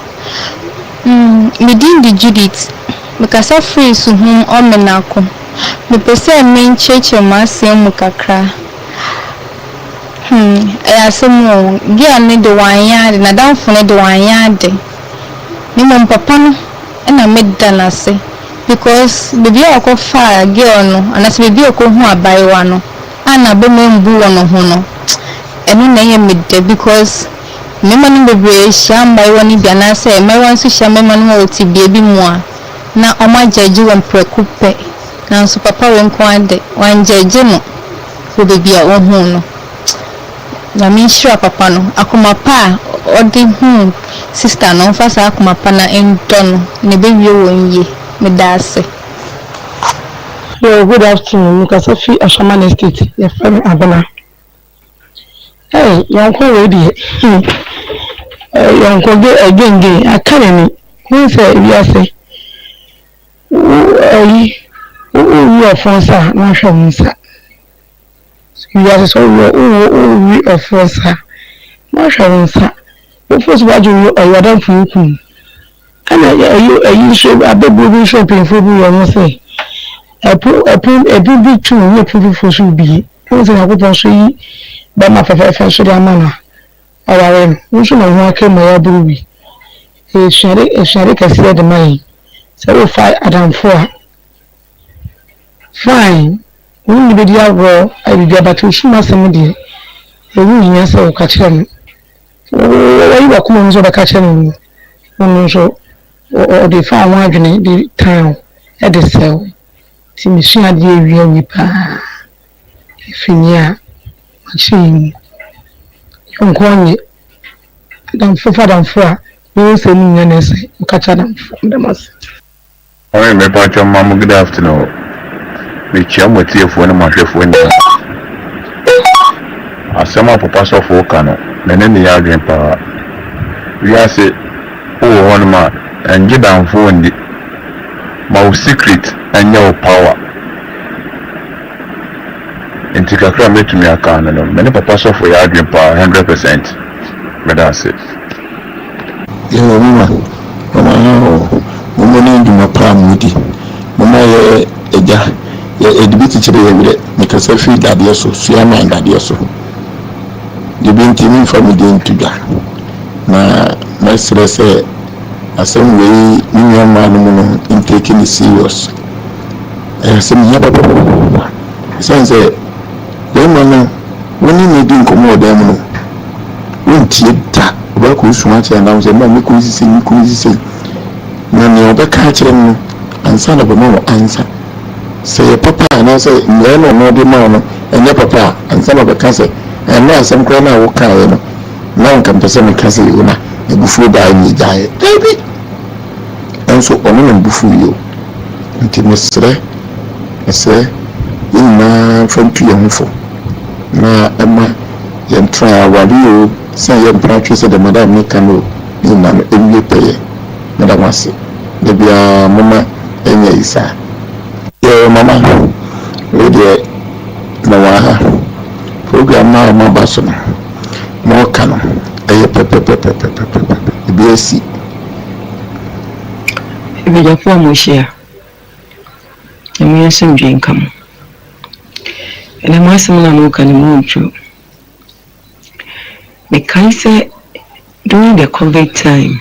Within the Judith, because I free so omenako. Me pese me church ma se mu kakra. Asemu gia ne de wanya na danfo ne de wanya de. Ni mo papa no na medana se. Because baby ako fa girl no anas baby ako hu abaiwa no ana be membu wono ho no eno na ye midde because me manu bebre shamba iwa ni bia na say me wan so shamba manu o ti bia bi mu a na o ma jaji won prekupe na so papa won ko ade wan jaji no ko baby a o hu no na mi shira papa no akoma pa odi hu sister no fa sa akoma pa na ento no ne be wie won ye Medase. Yo, good afternoon. Because I feel a shaman estate. Your friend Abana. Hey, Yanko ready. Yanko again. I can't. Who say you say? You are from sir, not from sir. You are so we are from sir, not from sir. The first word you are done for you. And you should have been shopping for you, I say. A big two, you people for should be. Who's in a good one, but my father should have manner. Our we should not walk in my baby. A shari can see the money. So, 5 Adam 4. Fine. We need to be able I will be able to show my somebody. A woman, yes, or catch him. Why you are coming to the catching? No, or they found one in the town at the cell. Timishia dear, we pa. Finia, machine. Young Kwani, Adam for, we will send in an essay, catch Adam from the mass. All right, my part of Mamma, good afternoon. Me chum with you for one of my chef window. As some of Papa of Okano, and then the arguing power. We are say, oh, one man. And get down for my secret and your power. And take a crime to me. I can't know. Many papas of for your dream power 100%. But that's it. Woman, need my palm with it. edibi tikyere yɛ werɛ mekasa firi dadeɛ so sua man dadeɛ so debi ntimi mfa me de ntodwa na mɛserɛ sɛ asɛm wei ne nuamaa no mu no intake ne serious asɛm yɛ babababa ɛsiane sɛ bɛrima no wone ne di nkɔmmɔ wɔ dan mu no wontie da wobɛkɔ suma kyerɛ nam sɛ ma mekɔ sisei na nea wɔbɛka kyerɛ no ansa na bɛma wɔ ansa sɛ yɛ papa anaasɛ mmerɛ no ɔno de ma no ɛnyɛ papa a ansa na bɛka sɛ ɛno asɛm koraa no a wokaeɛ no na nka mpɛ sɛ meka sɛ yɛwo na abufuo daa ne gyaeɛ dabi ɛnso ɔno na mbufuo yɛ o nti mesrɛ yɛnyinaa fa ntu yɛn ho fo na ɛma yɛntra aware o sɛ yɛmpra twe sɛ de madam meka no nyina no ɛwie pɛyɛ madam ase da biara moma ɛnyɛ yi saa mama we deɛ na waha program na ɔma ba so no ma ɔka no ɛyɛ pɛpɛpɛpɛpɛpɛpɛ ebi asi ebegyafo a mohyia ɛmu yɛsɛm dwe nka mo ɛna mo asɛm na moka ne mu ntwo mekae sɛ during the COVID time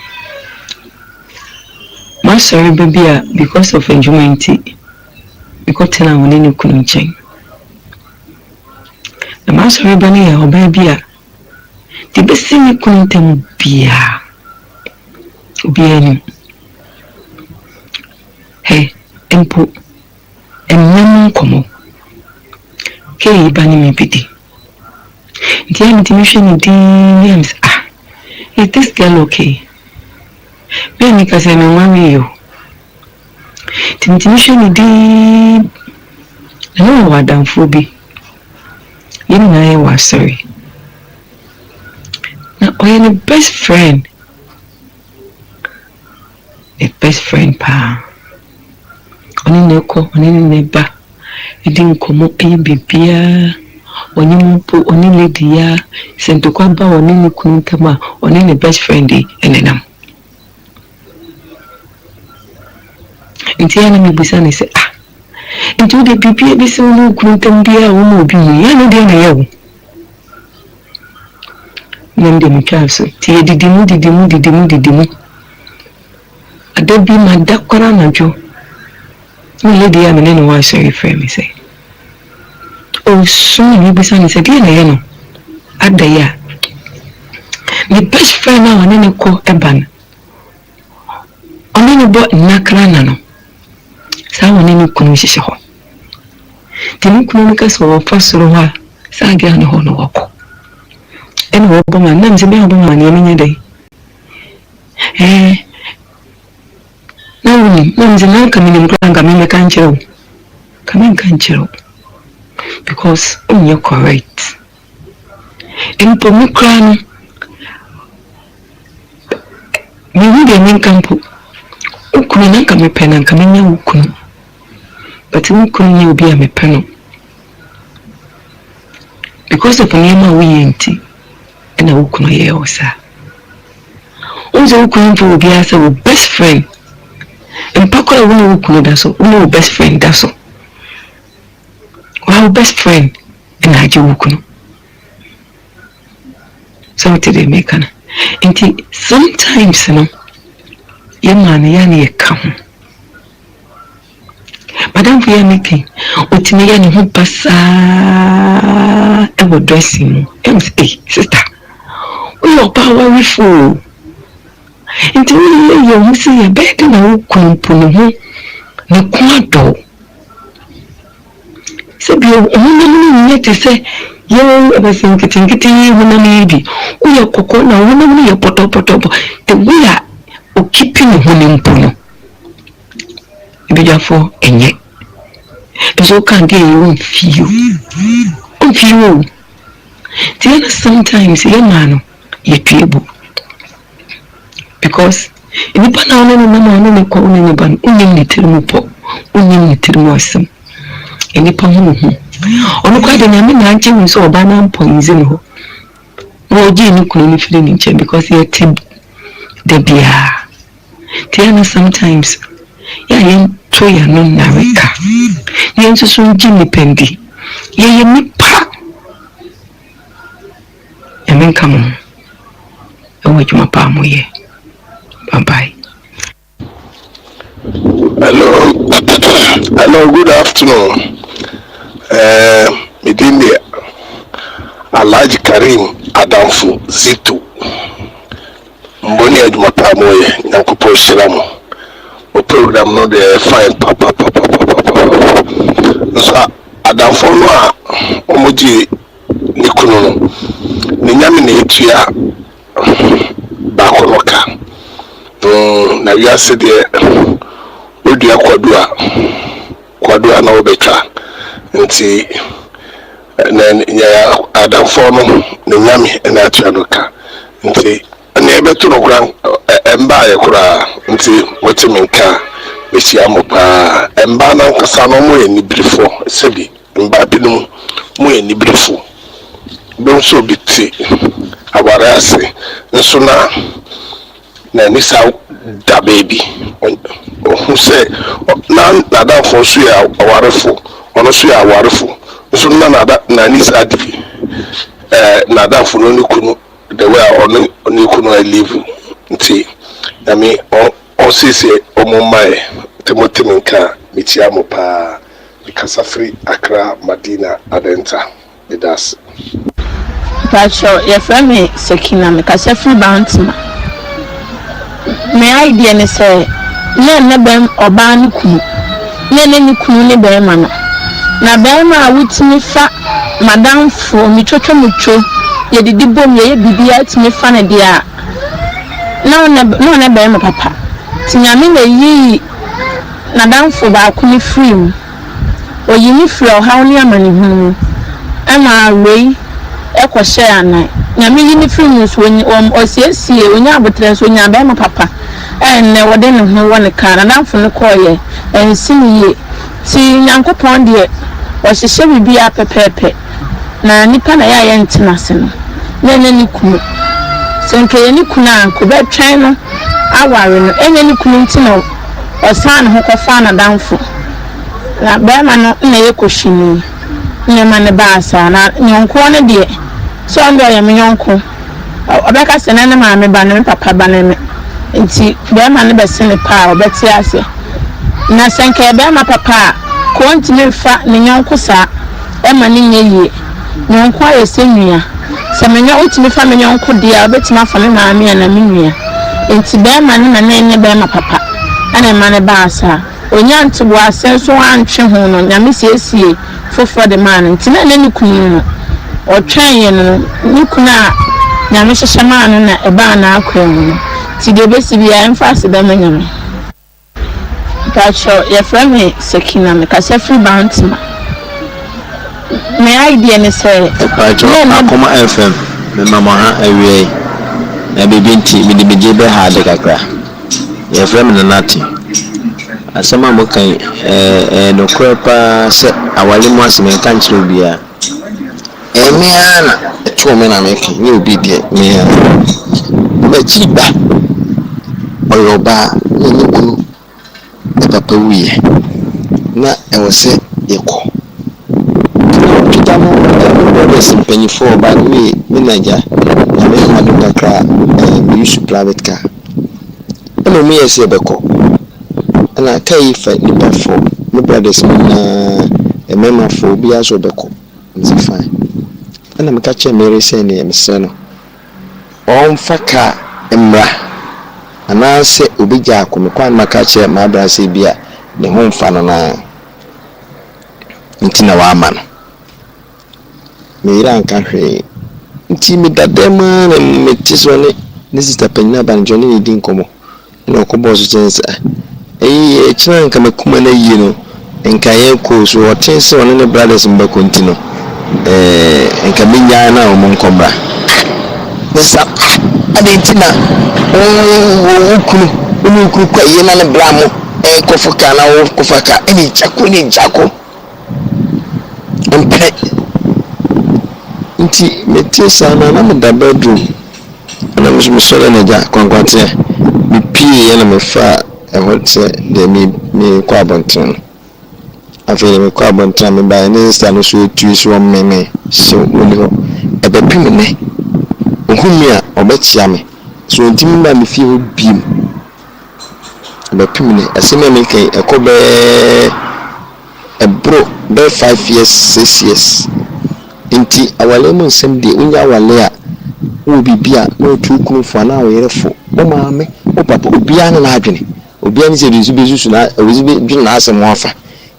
masɔre baabi a because of adwuma nti mekɔtena wo ne ne kunu nkyɛn na masɔre ba no yɛ ɔbaa bi a de bɛsi ne kunu ntam biaa obiaa nim mpo ɛnyam nkɔmmɔ kɛyi ba ne me bi di nti a metumi hwɛ ne din yam sɛ is this girl okay bɛɛ meka sɛ menwa wei o nti metumi hwɛ ne din na ne wɔwɔ adamfoɔ bi yɛ nyinaa yɛ wɔ asɔre na ɔyɛ ne best friend paa ɔne ne kɔ ɔne ne ba ɛdi nkɔmmɔ ɛyɛ bebiaa ɔne mu mpo ɔne lady ya sɛ ntokwa ba ɔne ne kunu ntam a ɔne ne best friend yi ɛnenam nti ya na mebisa ne sɛ nti wode bibia bi sɛ wo ne kunu ntam biaa wo ma obi mu ya no deɛ na yɛ wo na mde metwaa so nti yɛdidimu ada bi ma da kwara anadwo na lady ya mene ne wɔ asɔre frɛ me sɛ ɔsɔre ne bisa ne sɛ deɛ na yɛ no ada yi a ne best friend a ɔne ne kɔ ɛba no ɔne ne bɔ nnakra na no saa ɔne ne kunu hyehyɛ hɔ nti ne kunu no ka sɛ wɔfa soro hɔ a saa agɛ ne hɔ no wɔkɔ ɛne wɔbɔ ma nam sɛ bɛyɛ wɔbɔ ma ne ɛmenyɛ dɛ na wonim nam sɛ na nka menim kora nka memeka nkyerɛ wo ka menka nkyerɛ wo because wonyɛ correct mpo me kora no mehu deɛ menka mpo wo kunu na nka mepɛ na nka menya wo kunu but wo kunu nyɛ obi a mepɛ no because of nneɛma a woyɛ nti ɛna wo kunu yɛ wo saa wo sɛ wo kunu mpo obiara sɛ wo best friend mpakora wo ne wo kunu da so wo ne wo best friend da so wo best friend ɛna agye wo kunu so what did they make ana nti sometimes no yɛ maa no yɛ ne yɛ ka ho madam for yɛ making otimi yɛ ne ho basaa ɛwɔ dressing mu ɛm sɛ sister woyɛ ɔbaa warefo nti woyɛ ho sɛ yɛ bɛyɛ de na wo kunu mpo ne ho ne ko adɔ sɛ bio ɔhonam no nyɛ te sɛ yɛ ɛbɛsɛ nketenkete honam yi bi woyɛ kɔkɔ na honam no yɛ pɔtɔpɔtɔpɔ the way a okipi ne ho ne mpo no ebegyafo ɛnyɛ nso woka nka ɛyɛ ɔmfio nti yɛna sometimes yɛmaa no yɛtue bu because nipa na ɔne ne nam ɔne ne kɔ ɔne ne ba no wonyim ne tiri mu pɔ wonyim ne tiri mu asɛm nipa ho ne ho ɔno kwa de nyame na ankyɛ hu sɛ ɔba na mpɔnzi ne hɔ na ɔgye ne kunu no firi ne nkyɛn because yɛte da biaa nti yɛna sometimes yɛayɛnto yɛ no nnareka yen so so gini pendi ye nipa emen kamo ewo juma pa mo ye bye bye. Hello, good afternoon. Midindi Alhaji Karim Adamfu Zitu. Mboni ya Jumapa moye nyakupo shiramu. O program no de fine papa. Nso Adamfu no a omoji nikunu no. Ni nyame na etua bakonoka. Na wiase de odua kwadua na obetwa nti na nya Adamfu no ni nyame na atua no ka nti na ebeto no kura emba ye kura nti wotiminka mesia mo pa emba na nkasa no mo eni brifo sebi emba binum mo eni brifo don so biti awara ase nso na nisa da baby who say na da for so ya awarefo ono so ya awarefo nso na nisa di na da for no kunu the way on you could live nti na me o sisi omomai Timothy Minka mitiamo pa because free Accra Madina Adenta it does Pacho your friend me Sekina because free bounty me idea ne say ne bem oba ne kunu ne kunu ne bem ma na bem a wutimi fa madam fo mi twotwo mucho ye didi bom ye bibia timi fa ne dia no ne be ma papa tinyame na yi na danfo ba ku ni free o yi ni free o ha ni amani hu ama wei e ko share anan nyame yi ni free mu so o siesie onya abotre so nya be ma papa ne wode ne hu woni ka na danfo ne ko ye ensini ye ti nyankopon de o hihye bibia pepepe na nipa na ya ntina se no nene ni kunu senke ni kuna ko be twen no aware no enye ni kunu ntina osan ho ko fa na danfo na be ma no na ye koshini ne ma ne ba asa na nyonko ne de so ndo ya me nyonko obeka se ne ma me ba ne papa ba ne me nti be ma ne be se ne pa obeti ase na senke be ma papa ko ntime fa ne nyonko sa e ma ne nyeye nyonko aye senua se menyo utimi fa menyo nko dia obetima fa me maame na menua enti be ma ne na ne be ma papa ana ma ne ba asa onya ntubo asenso antwe ho no nyame siesie foforo de man enti na ne kunu no otwen ye no ni kuna nyame hyehye ma no na e ba na akwa mu ti de besi bia emfase be manyame Pacho your friend me Sekina me kase free bounty me idea ne say Pacho Akoma FM me mama ha awie na bibi nti me de meje be ha de kakra your friend me nati asema mo kan no krepa se awale mo aseme kan chiro bia me ana eto me na me kan ni obi de me ana chi ba oyoba ni kunu papa wiye na ewose yeko kitamo de simpeni for ba we minaja na me ha do kakra me use private car eno me yesi beko na kai fa nipa for me brothers na mema for bi aso beko nti fine ana me ka che mere se ne emse no on faka emra ana se obija akome kwan maka che ma bra se bia ne ho mfa no na ntina wa ama no me ira nka hwe nti me dadema na me tiso ne sister penina ban joni ni din komo na ko boso chensa china nka makuma na yi no nka ye ko so otense one ne brothers mba kontino nka minya na o mon kombra nesa adentina kunu kwa ye na ne bramo kofoka na wo kofaka eni jako mpe nti metisa na me da bedroom na me so na ja kwankwate me pie ye na me fa hote de me kwa bonten afei me kwa bontra me ba ne insta no so tu so mmeme so woni ho ebe pim ne ohumi a obechia me so ntimi ba me fie ho biem ebe pim ne aseme me kai ekobe ebro be 5 years 6 years inti awale mo nsem de unya awale a wo bibia no tu kunu fo na wo yerefo o maame o papa obia na adwene obia ni se de zubezu na ozibe dwene na asem wafa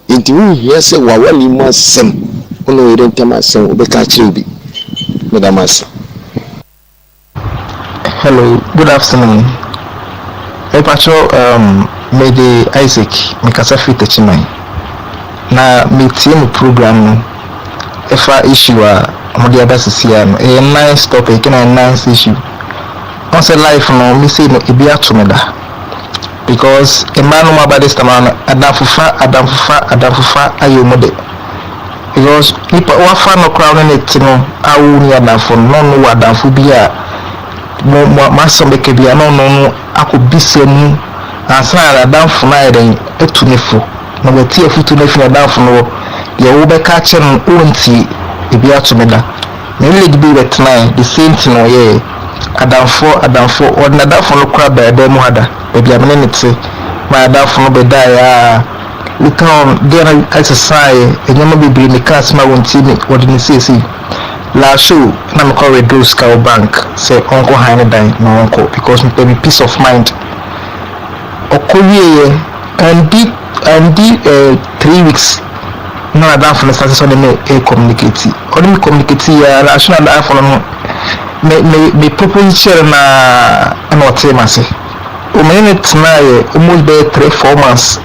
inti wo hia se wawali mo asem ono yere ntama asem obeka kire obi madam as. Hello, good afternoon. Patrol may the Isaac mikasa fit chimai na meeting program no if I issue amodi abasisia no a nice topic and a nice issue on say life no me say no ebi atomeda because a man no about this time adamfufa ayomode because nipa wafa no crowd net no awu ni adamfo no adamfo bi a mo masombe ke bi no akobisemu ansa adamfo na yeden etunefo na wati afutu na fi adamfo no ye wo be ka che no onti ebi atomeda na ile gibi betna the same thing no ye adamfo ordinary adamfo no kra ba dem hada ebi amene nete ma adamfo no be da ya we can get exercise enyama bibiri ni kas ma wonti ni ordinary sesi la show na me call reduce cow bank say uncle hand dan no uncle because me be peace of mind okowie and the 3 weeks na adamfo no start so me communicate only me communicate ya la show na adamfo no me propose share na tema say o me try almost be 3-4 months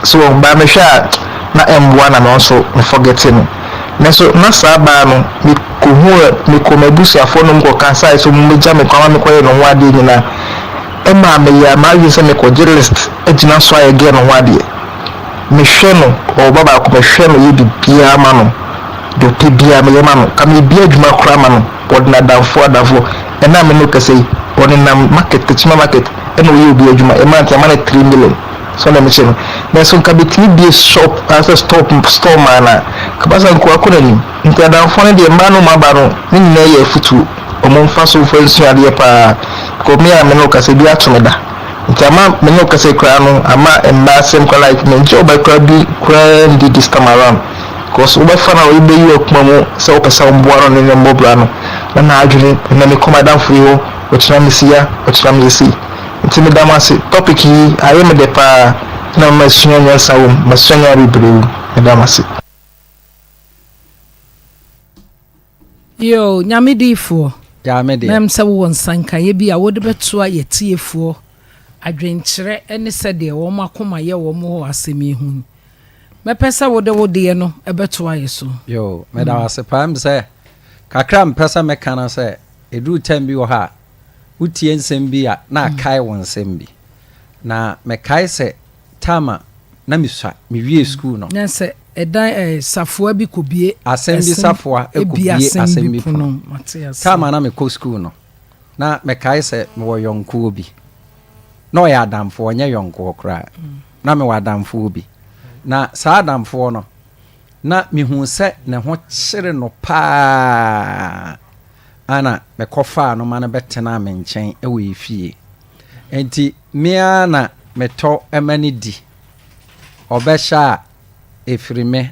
so ba me sha na m1 na also me forgetting na so na saba no me ko hu me ko mabusu afo no ko kan sai so me ja me kwa me ko ye no wade ni na e ma me ya ma yin se me ko journalist e jina so aye ge no wade me hwe no o baba ko me hwe no ye bibia ma no do te bia me ye ma no ka me bia adwuma kora ma no ordinary adamfo e na me no ka sei oni na market chima market e no ye obi adwuma e ma ta ma na 3 million so na me che no na so ka biti bi shop as a store man kabasa nko akona ni nti adamfo ne de ma no ma ba no ni na ye futu omo mfa so fa nsu ade pa ko me a me no ka se bi atomeda nti ama me no ka se kra no ama emba sem ko like me njo ba kra bi kra ndi this time around because we fa na we be yi okuma mo se o pesa mbo no ne mbo bra no na adwene na me koma adamfo yo o tira me sia o tira me si nti me damase topic yi aye me de pa na masunya sawo masunya ribrew me damase yo nyamedifo ya me de nem se wo nsanka ye bi a wo de beto a yetiefo adwenkyere ene se de wo makoma ye wo mo asemi hu me pesa wo de ye no ebeto aye so yo me damase pam se kakra mpesa me kana se edu tembi wo ha utie nsem bi a na kai won nsem bi na me kai se tama na miswa me wie school no na se edan safua bi kobie asembi safua ekobie asembi puno tama na me ko school no na me kai se me wo yonko bi no ya adamfo onye yonko kra na me wa adamfo bi na sa adamfo no na me hu se ne ho kyere no pa ana me kofa no ma na betena me nchen e wo efie enti mia na meto emani di obesha efrime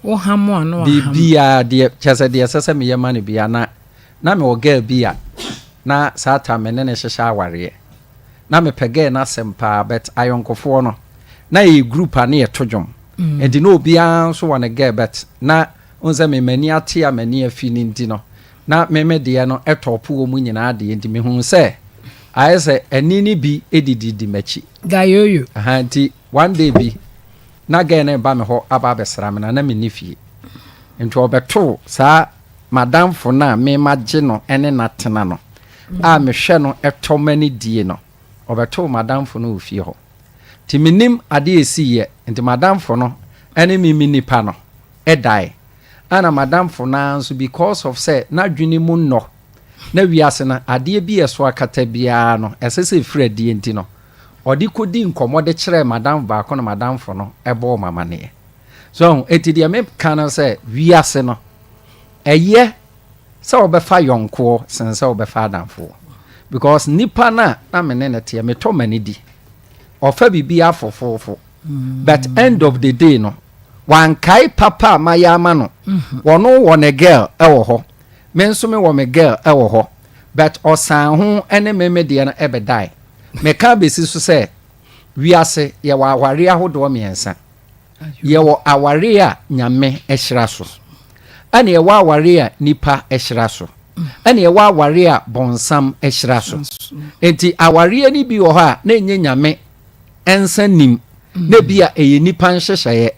wo hamo ano bibia de chese de sese me yema ne bia na me oga bia na sata me ne hyehya aware na me pege na sempa bet ayonkofo no na e group ane e todwom enti no bia so wane ge bet na onze me mani ate a mani afi ni ndi no na me de no etopo wo mu nyina de enti me hu se ayese enini bi edidi machi gayoyo nti one day bi na gene ba me ho aba besra me na me nifie nti obeto sa madam fo na me magye no ene natena no a me hwe no eto mani die no obeto madam fo no ofie ho ti minim ade esiye nti madam fo no ene mi nipa no edai ana madam fo na so because of say na dwene mu no na wiase na ade bi eso akata bia no esese frɛ die nti no odi kodi nkomode kyerɛ madam ba ko na madam fo no ebo mama ne so eti dia me kana say wiase no eye say obefa yonko sen say obefa adamfo because nipa na me ne te me to mani di ofa bibia fofofo but end of the day no wan kai papa mayama no wono wone girl ewo ho me nso me wo me girl ewo ho but osan ho ene meme de na ebedai me ka besi so say wiase ye wa aware ahodo miensa ye wo aware a nyame ehira so ane ye wa aware a nipa ehira so ane ye wa aware a bonsam ehira so enti aware ni bi wo ha na enye nyame ensa nim na bia eye nipa nhyehyeye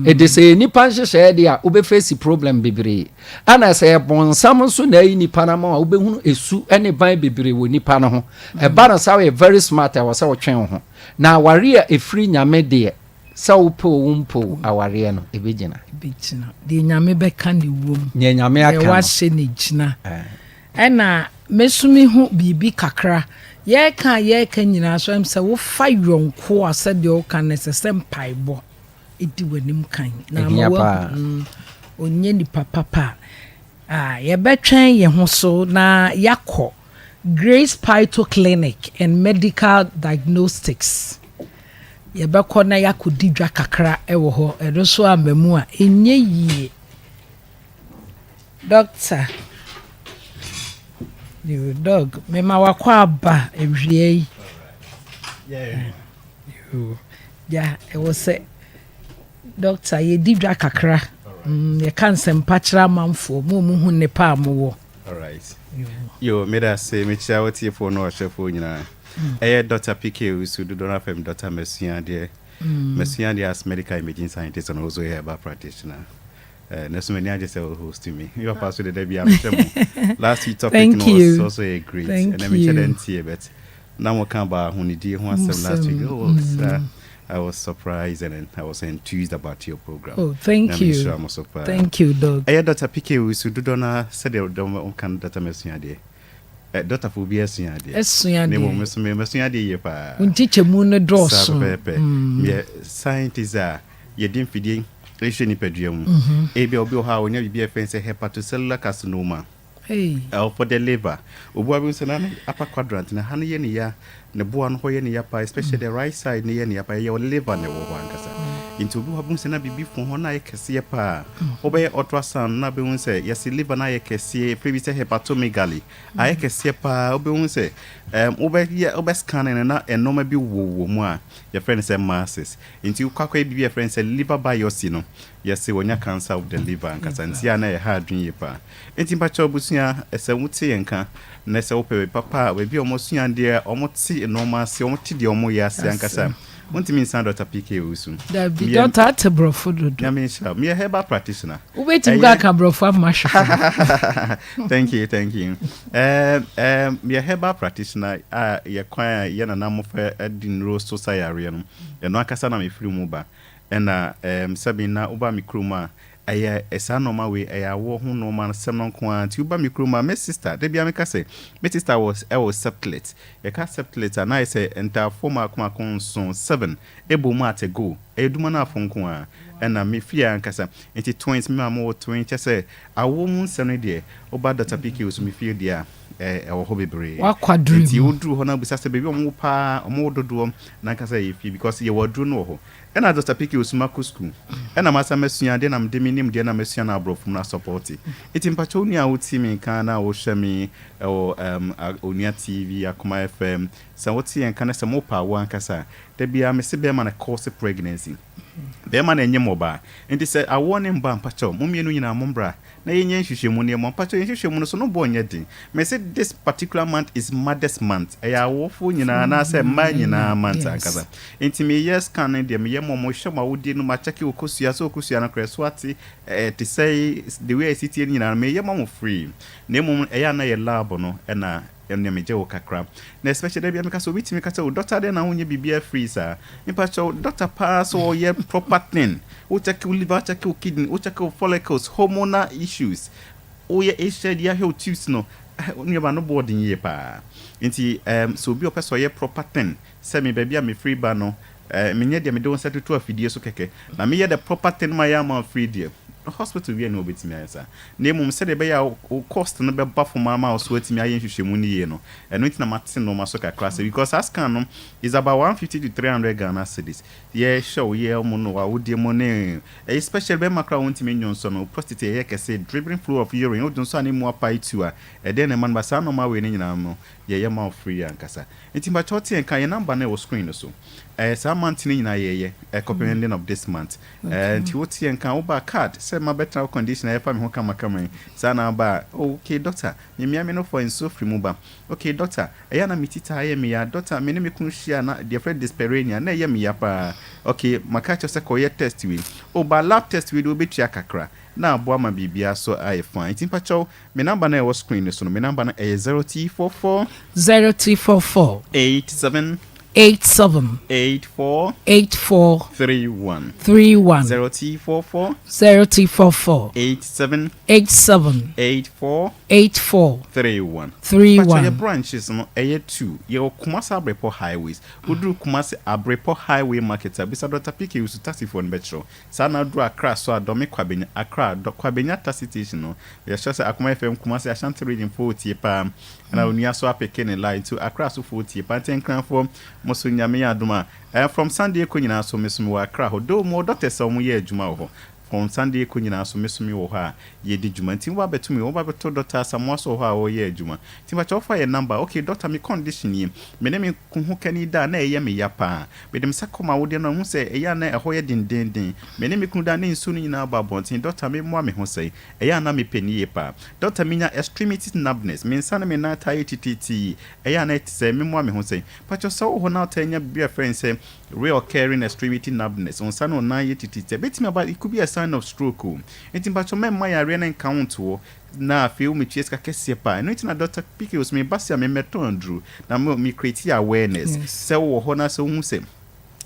ede se nipa nhyehyeye de a obefesi problem bebre ana se bonsam so na yi nipa na ma obehunu esu ane ban bebre wo nipa no ho e ba na sawe very smart I was twen ho na aware a efri nyame de sa upo umpo aware no ebegina de nyame beka ne wom nye nyame aka e wa hye ne gina ena mesumi hu bibi kakra ye ka nyina so em se wo fa yonko ase de o kan se mpaibo edi wanim kan na ma onye ni papa ye betwen ye ho so na yakọ Grace Pito Clinic and Medical Diagnostics ye bekọ na yakọ didwa kakra ewo ho edo so amamu a enye yie doctor you dog me ma wakọ aba ewie yeah it was say doctor ye didwa kakra ye kan sempa kira manfo mo hu ne pa mo. All right. Yo, me da say me chia what you for no chef nyina. Dr. PK Usu do not FM Dr. Messia there. Messia there as medical imaging scientist and also a practitioner. Next many just hosting me. You are past with the Debbie. Last week topic was also a great. Thank and I mentioned here, but now we come back when you did one last week. I was surprised and I was enthused about your program. Oh, thank you. Sure I'm surprised. Thank you, Doug. Dr. PK, we should do not say the can Dr. Messia there. Dr. Phobia Sia there. Essuya there. Messia there, pa. Unteacher moon a draw. Scientists are, ye didn't feed in pedium. Abel how when you be a fancy hepatocellular carcinoma. Hey. For the liver. Ubu Sanan upper quadrant in a honey in ya, Nebuan Hoyen yapa, especially the right side near yapa, your liver never one cassa. Into Buabusana be from Hona Cassia, obey ultrasound, Nabun say, yes, liver na Cassia, previous hepatomegaly. I Cassia, Obun say, obey scanning and no maybe woo more. Your friend said masses. Into Kakwe be a friend said liver biosino. Yes, when you cancer of the liver and Casantiana a hard dream yapa. Intimpacho Busia, as a wootty and can, Nessa Ope Papa, will be almost young dear, almost see normal, see almost the Omoyas and Casa. Want to mean sound Dr. PK Usun. There be Dr. Tebro food. I mean, me a herbal practitioner. Wait to back a bro for mash. Thank you. Me a herbal practitioner. You acquire Yana Namofa Edin Rose Society. And no Casana me free moba. And Sabina Uba Mikruma. Esa normal way I wo hu normal semnon kwanti uba mikroma my sister de bia meka say my sister was septlate e ka septlate and I say enter former akoma konson 7 ebo mu atego eduma na afonko a na me fia nkasa enti twins me am wo twin che say awo mu nsem de oba data piki us me fia dia ewo ho bebre enti odru ho na busa say bebi omo pa omo dodo na nkasa ye fi because ye wodru no ho ena Dr. Piki Usumako school ena masa mesua de na mde minim de na mesua na abrofum na support iti mpacho ni a wuti mi kan na wo hwemi Onia TV Akoma FM sa wuti en kan sa mo pa wo ankasa da bia me se be ma na cause pregnancy be ma na enye moba enti se awone mba mpacho mumienu nyina mombra na yenye hwehwemu ne mo mpacho hwehwemu no so no bo nya din me say this particular month is Mother's month eya wofo nyina na say ma nyina month ankasa enti me yes kan de me mo hwema wodi no ma check okosua so okosua na kreswati to say the way I sit here nyina me ye mo free na mo eya na ye lab no na enne me je wo kakra na especially bia me ka so wit me ka say doctor de na wonye bibia free sir impa cho doctor pass or ye proper thing o check liver check kidney o check follicles hormonal issues o ye issue ya health tips no onye ba no boarding ye pa nti so bi o person ye proper thing say me bia me free ba no menye de me don set to afidie so keke na me the proper thing my am free there hospital we no betimi ayesa na emum se de be ya cost no be ba for mama so atimi ayen hwehwemu ni ye no eno ntina mate no maso kakra se because as can no is about 150 to 300 Ghana cedis ye show ye omo no wa wodi mo ne especially be makra wontimi nyonso no prostate ye kese dribbling flow of urine odun so ani mu apai tu a den man ba sa no ma we ni nyina no ye ma free ankasa ntimba chote en kan ye number na wo screen no so some month nyina ye ending of this month nti woti en kan wo ba card say my better condition e fa me ho kama sana ba okay doctor me no for in so free mu ba okay doctor eya na mitita ye me ya doctor me ne me kun hia na the friend dyspareunia na ye me ya pa okay maka cho se koye test we ba lab test we do betua kakra na abo ama bibia so ai fine timpa cho me number na e wo screen so no me number na 0T44 87 84 31 0T44 87 84 31 your branches no 2 your Kumasi Abrepo highways udru Kumasi Abrepo highway market bisa Dr. PK usu taxi for metro sana dru Accra so adomi kwabenya Accra kwabenya taxi station no ya shose Akoma FM Kumasi Ashanti region 40 pa na unia so apeke ne line to Accra so 40 pa tenkran for moso nyame aduma from Sunday ko nyina so mesumi wa Accra ho do mo doctor so mo ye adwuma ho from Sunday ko nyina so mesumi wo ha ye di dwuma ntin wa betumi wo ba beto doctor Samuel so ho a wo ye adwuma ntin ba chofa ye number okay doctor me condition yi me ne me hu kani da na ye me ya pa be dem sakoma wo de no hu se e ya na e ho ye dindindin me ne me kun da na nsu no nyina ba bontin doctor me mo me ho se e ya na me pani ye pa doctor me nya extremity numbness me nsa na me na tai titi e ya na it se me mo me ho se pa cho so ho na ta nya be friend say real caring extremity numbness on sa no na ye titi betimi about it could be a sign of stroke ntin ba cho me ma ya re na count wo na feel me chieska kese pa no itina Dr. PK was me basia me meton drew na me create awareness se wo ho na so hu se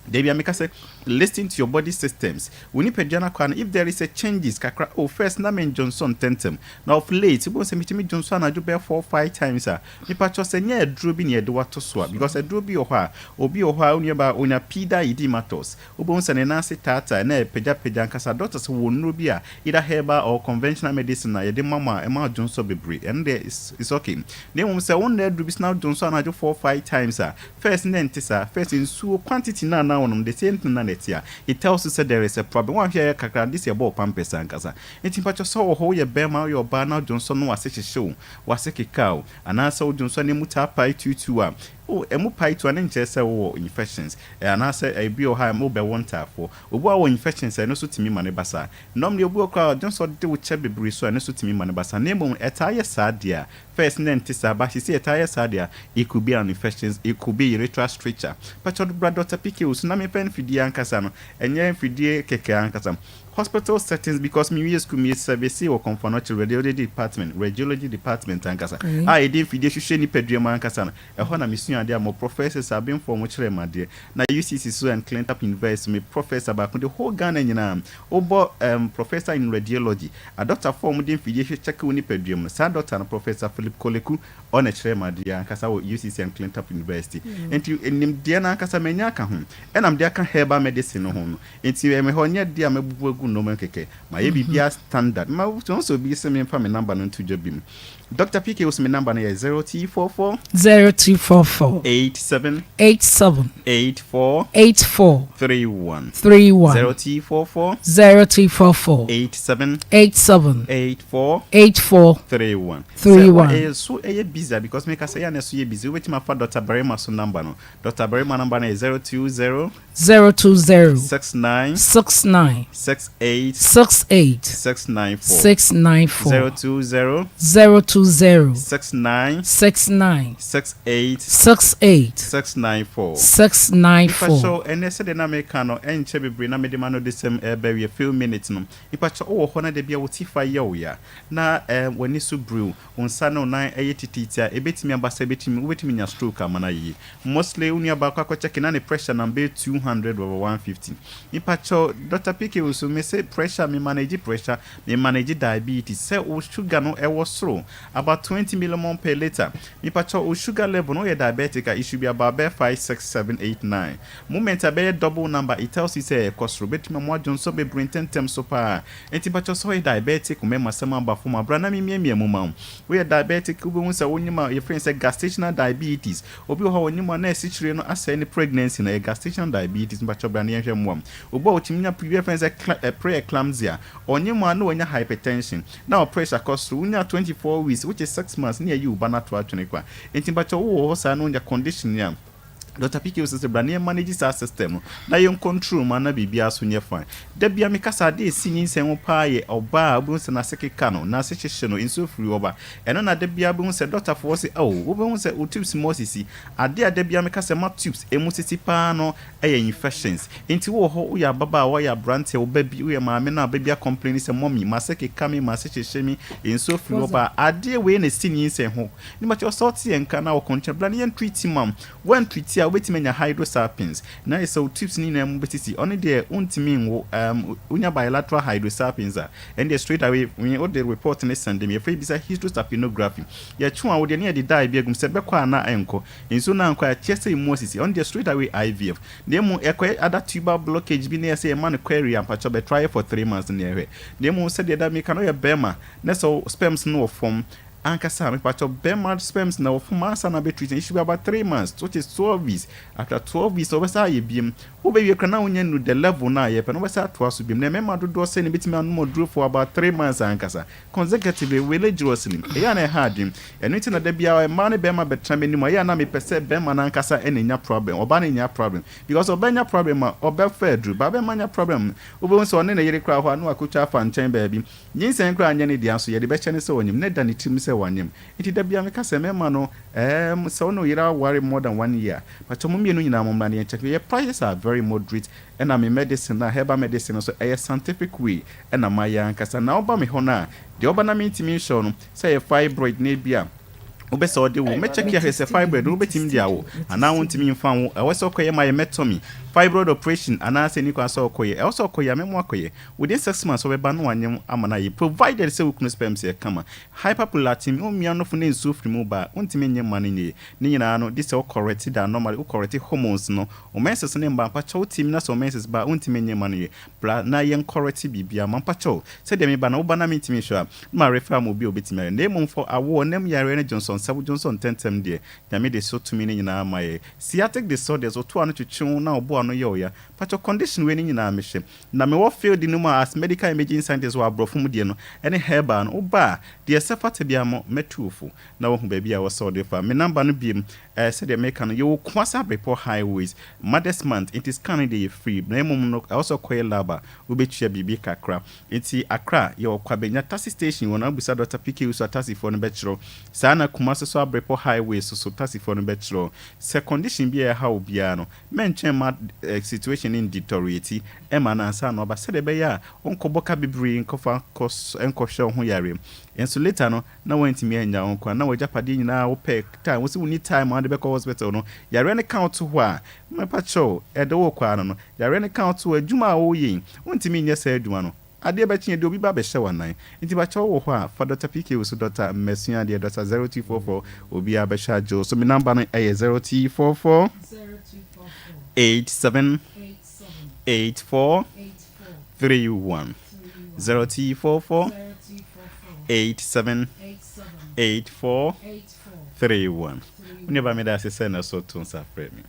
Debbie make say listen to your body systems. We need pediana kwan if there is a changes kakra first na men Johnson tentem. Now of late you say me Johnson na do be 4-5 times me patcho say nya edro bi na edo to so because edro bi oha obi oha unia ba onya pida idimatos. Obo say na se tata na peja nkasa doctors wo no bi a either herbal or conventional medicine na yede mama e Johnson bebre and there is okay. Then we say one edro bi na Johnson na do 4-5 times first na ntisa first in so quantity na the same thing na netia it tells us that there is a problem one here kakra this your ball pampers ankasa entimpacho so ho ye bema your ba na Johnson no wase show wase kikao anasa Johnson ne muta pai tutu a emu pai to an nche se wo infections anasa e bi o ha mo be wonta for obu a wo infections no so timi mane basa normally obu okra Johnson de wo che bebre so no so timi mane basa na emu etaye sadia first na ntisa ba she say etaye sadia it could be an infections it could be urethral stricture pacho Dr. PK us na me pen fidie ankasa no enye fidie keke ankasa hospital settings because me use me service or confonochi radiology department ankasa I did fidie hwehwe ni pedua ankasa no e ho na mesu ade am professors have been for much remade na UCC so and Clinton University me professor ba the whole Ghana nyina obo professor in radiology a doctor form din fidie check ni pedua no sa doctor na professor Philip Koleku on a remade ankasa wo UCC and Clinton University enti enim dia na ankasa menya ka ho enam dia ka herbal medicine ho no enti me ho nya dia mebubu no man keke ma ye bibia standard ma so bi se me fa me number no to jobim Dr. PK was my number na 0T44 87 84 31 0T44 87 84 31 so e busy because me ka say na so ye busy wait my fa Dr. Barima so number no Dr. Barima number na 020 69 68 694 020 69 68 694 so and say the na me kan no enche bebre na me de mano this a few minutes no ipacho wo ho na de bia wotifa ye wo ya na wani so brew onsa no na ayetitia ebetimi abasa betimi nya stroke amana yi mostly uni abakwa ko check na ne pressure number 200 over 150 ipacho Dr. PK also me say pressure me manage diabetes say o sugar no e wo soro about 20 millimole per liter. Me pacho sugar level no diabetic, it should be about 5, 6, 7, 8, 9. Moment a double number, it tells you say cost robet more Johnson be bring 10 terms so far. And pacho so diabetic, remember some about for my brother me mum. We are diabetic, who wants a one your friends say gestational diabetes. Obi how when you man situation as any pregnancy na gestational diabetes pacho brand mum. Obo chimina previous friends a preeclampsia. On you man no hypertension. Now pressure cost through 24 weeks, which is 6 months near you, but not to actually. And Timbacho was I know your condition. Yeah. Dr. P.K. says the brand manages our system. Now you control man be as when fine. Debia Mikasa de singing some pie or bar boons and a second cano, na session in so free over. And on a Debia boons said Dr. Force, oh, woman said tubes mosisi. A dear Debia Mikasa mat tubes, a musisi pano, a infections. Into all we are baba, why a brand or baby, we are mamma, baby complaining some mommy, Masaki coming, Massachi shemi in so free over. A dear way in a singing say home. No matter your salty and canal contra Blanian treaty mum, one treaty. Waiting in your hydrosapiens. Now, so tips in them, but it's only there, untimin, unya bilateral hydrosapiens, and they straight away when all the report in the Sunday, me afraid beside hydrosapinography. Yet, two would near the die, begum said, Bequana anko, in so now quite chest Moses on the straight away IVF. They more acquire other tuber blockage, be near say a man query and patch up a trial for 3 months near her. They more said that make another bema, that's all sperms no form. Ankasa me patch up Bemad sperms now for mass and a bit treating issue about 3 months, which is 12 weeks. After 12 weeks, over say beam, who baby you can now know the level now, yep, and over say twice to beam. Remember to do send a bit more drew for about 3 months, Ankasa. Consecutively, religiously, Yana had him, and it's not the be our money Bema betraying anymore. Yana me per se Bema and Ankasa any problem, or banning your problem. Because of Benya problem or Belfair drew, Babemania problem. Over so on in a year crowd, no, I could have and chain baby. Yin and crying any the answer, the best chance on him, net than it himself. It is the Biamika Mano, so no, you are worried more than 1 year. But to me, you know, money and check your prices are very moderate, and I'm a medicine, I have a medicine, also a scientific way, and I'm my young cassa now by me hona. The Obana meeting shown, say a fibroid need be. Obeso de wo mecheck here is a fibroid obetim dia wo ana wontimi mfa wo e so koye my mectomy fibroid operation ana se ni kwa so koye e so koye memo akoye within 6 months obeba no anyem amana yi provided se wukunu sperms e kama hyperprolactin o mia no fune nsu free mu ba wontimi nyem mane ni nyina no this all correct da normal o correct hormones no o menses ne mba pacha wotim na so menses ba wontimi nyem mane bla na yen correct bibia man pacha se de me ba na wo ba na mitimi sure ma refer mo bi obetimi na mum for awo nem yare ne Johnson Sabu Johnson tentem de nyame de so tumi ne nyina amaye sciatic disorders o to anu twetwe na obo anu ye oya pacho condition we ne nyina amehye na me wo field no ma as medical imaging scientist wa brofum de no ene herba no oba de sefata bia mo metufu na wo hu ba bia wo so de fa me number no biem said the make no you kwasa report highways modest month it is Canada free na mum no also kwel laba wo betwa bibi kakra enti akra ye kwabenya taxi station wona busa Dr. PK uso taxi for no betro sana kuma so report highways so taxi for no betro se condition bia how bia no menchen ma situation in deteriorate e ma na ansa no ba said be ya onkoboka bibiri nkofa kos enkosho ho yare enso later no na wantimi anya onko na wajapade nyina wo pack time wo se we need time and be call hospital no yare ne count ho a me pacho e de wo kwa no yare ne count ho adwuma wo yin wantimi nya sa adwuma no ade ba chin de obi ba be hye wanan nti ba cho wo ho a for Dr. PK wo so Dr. Mesua de Dr. 0244 obi a be sha jo so me number no e 0244 87 84 31 0244 87 84 31 Uneba me da se send us so to sa frame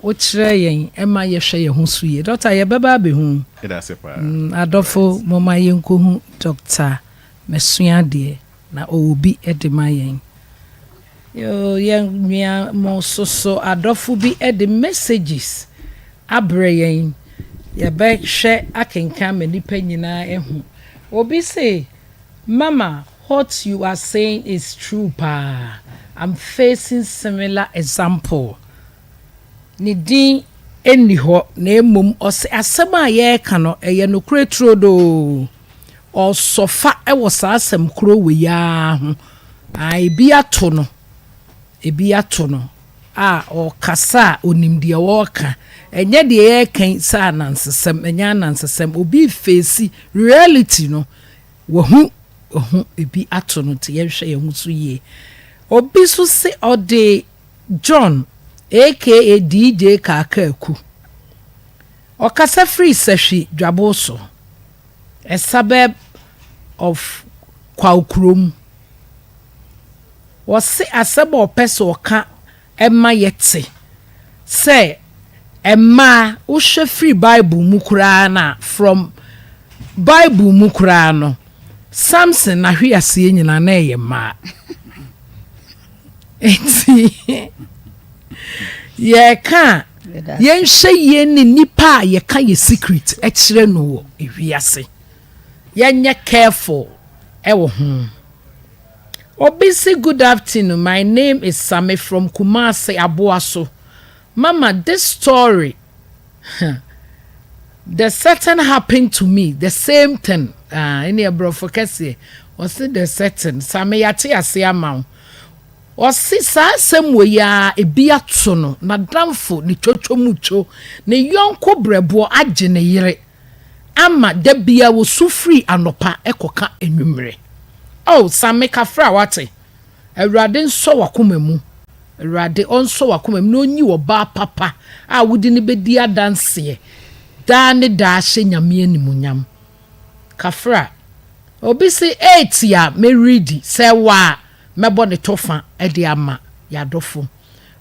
ochre yen ema ye hwe ye ho suye doctor ye beba be hu ida se pa adofo moma ye nko hu doctor Mesua de na obi edema yen yo yen mia mo so adofo bi ed messages abre yen ye be hwe akenka manipa nyina ehu obi say mama what you are saying is true pa I'm facing similar example ni din eni ho na emom asema ye ka no eye no kretro do o sofa e wo sa asem kro we ya ho ai bi ato no a o kasa onimde wo ka enye de ye kan sa nansesem enya nansesem obi face reality no wo hu ebi ato no te yɛhwɛ yɛn ho so yie obi so se ɔde John aka DJ Kakaku ɔkasa free sehwi dwabo so a suburb of Kwaukurom wɔse asɛm ɔpɛ sɛ ɔka ɛma yɛte sɛ ɛma wohwɛ free Bible mu koraa na from Bible mu koraa no Samson na hwe aseɛ nyina na ɛyɛ mmaa enti yɛka yɛnhwɛ yɛn ne nipa a yɛka yɛ secret ɛkyerɛ no wɔ ewiase yɛnyɛ careful ɛwɔ ho obi say good afternoon my name is Same from Kumasi Aboaso mama this story the certain happened to me the same thing any brofo kese was the certain Same yate ase ama osi saa asɛm wɔ ya ebi ato no na damfo ne twotwomucho ne yonko brɛboɔ agye ne yere ama da bia wo sufri anopa ekoka enwumre oh Same kafra wate awurade nso wakoma mu awurade onso wakoma mu no nyi wo ba papa a wodi ne bedi adanse da ne da hye nyame animunyam kafra obi se 8 ya me ready sɛ wa mebo ne tofa edi ama yadofo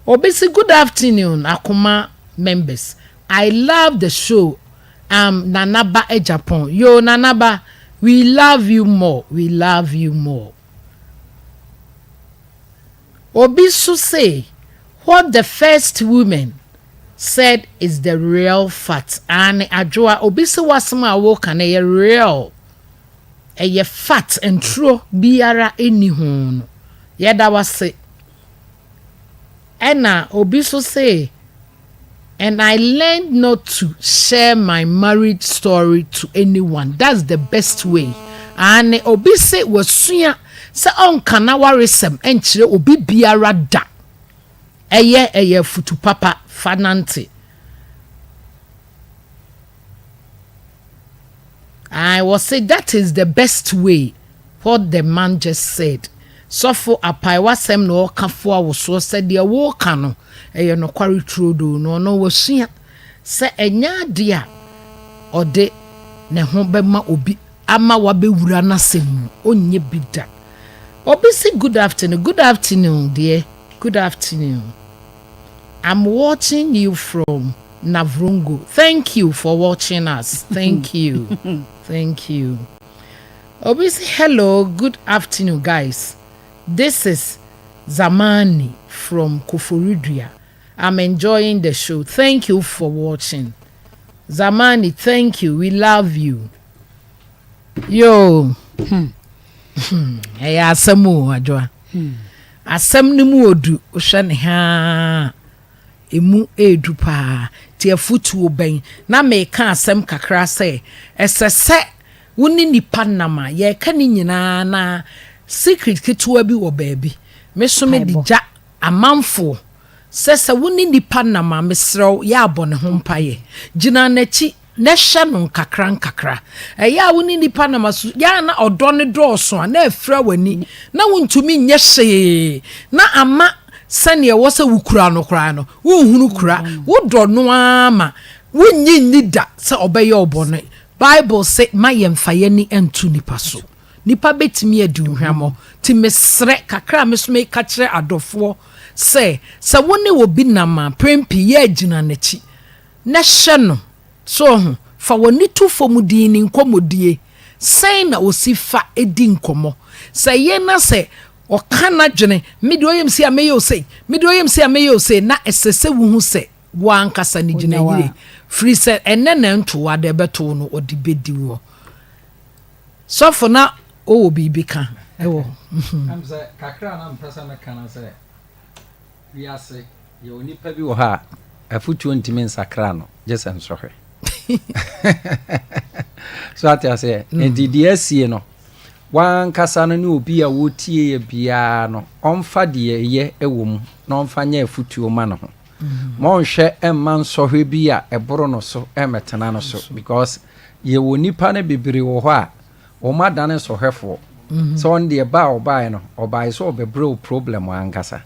obi say good afternoon Akoma members I love the show Nanaba Japan yo Nanaba we love you more obi so say what the first woman said is the real fact and adwoa obi say wasema wo kan e real e fact and true biara eni ho no yeda wase ena obi so say and I learned not to share my marriage story to anyone that's the best way and obi say wasua se onka na waresem enchire obi biara da eye futu papa fanante I was say that is the best way what the man just said so for apai wasem no kafo awoso said the wo ka no eye no kware trudo no wasua se enya de a ode ne ho bema obi ama wabewura na sem onye bida obi say good afternoon dear good afternoon I'm watching you from Navrungo. Thank you for watching us. Thank you. Thank you. Obviously, hello. Good afternoon, guys. This is Zamani from Koforidua. I'm enjoying the show. Thank you for watching. Zamani, thank you. We love you. Yo. Hey, asamu adwa. Asam ni mu odu. Oshane ha. Emu edu pa ti afutu oben na me ka asem kakra se esese woni nipa nama ye ka ni nyina na secret ketua bi wo baabi me so me digya amanfo sese woni nipa nama mesrew ya abone ho mpaye gina nachi na hye no nkakra ya woni nipa nama so ya na odo ne dooso na afra wani na wontumi nye hye na ama sane wose wukura no kura no wonhunu kura wodo no ama wonyi nida se obeye obone Bible say mayemfa ye ni entu nipa so nipa betimi adi hwamo ti mesre kakra mesume ka kire adofo se woni obi nama prempi ye agina nachi na hye no so ho fa woni tufo mudini nkomodie sai na osifa edi nkomo se ye na se o kana dwene mede oyem si ameyo say na esese wuhu se wankasa ni gina yire free se enne na nto wade beto no odi bedi wo so for na o wo bibi ka ewo am say kakra na mpesa me kana say wi ase ye oni pa bi wo ha afutu ntimi nsakra no just ensohwe so ati ase ndi asie no wan kasa no ne obi a wotie bia no onfa de ye ewom na onfa nya afutuo ma no ho mo nhwe emma nsohwe bi a eboro no so emetena no so because ye woni pa ne bibiri wo ho a o madane sohwefo so on the ba no oba so obebro problem ankasa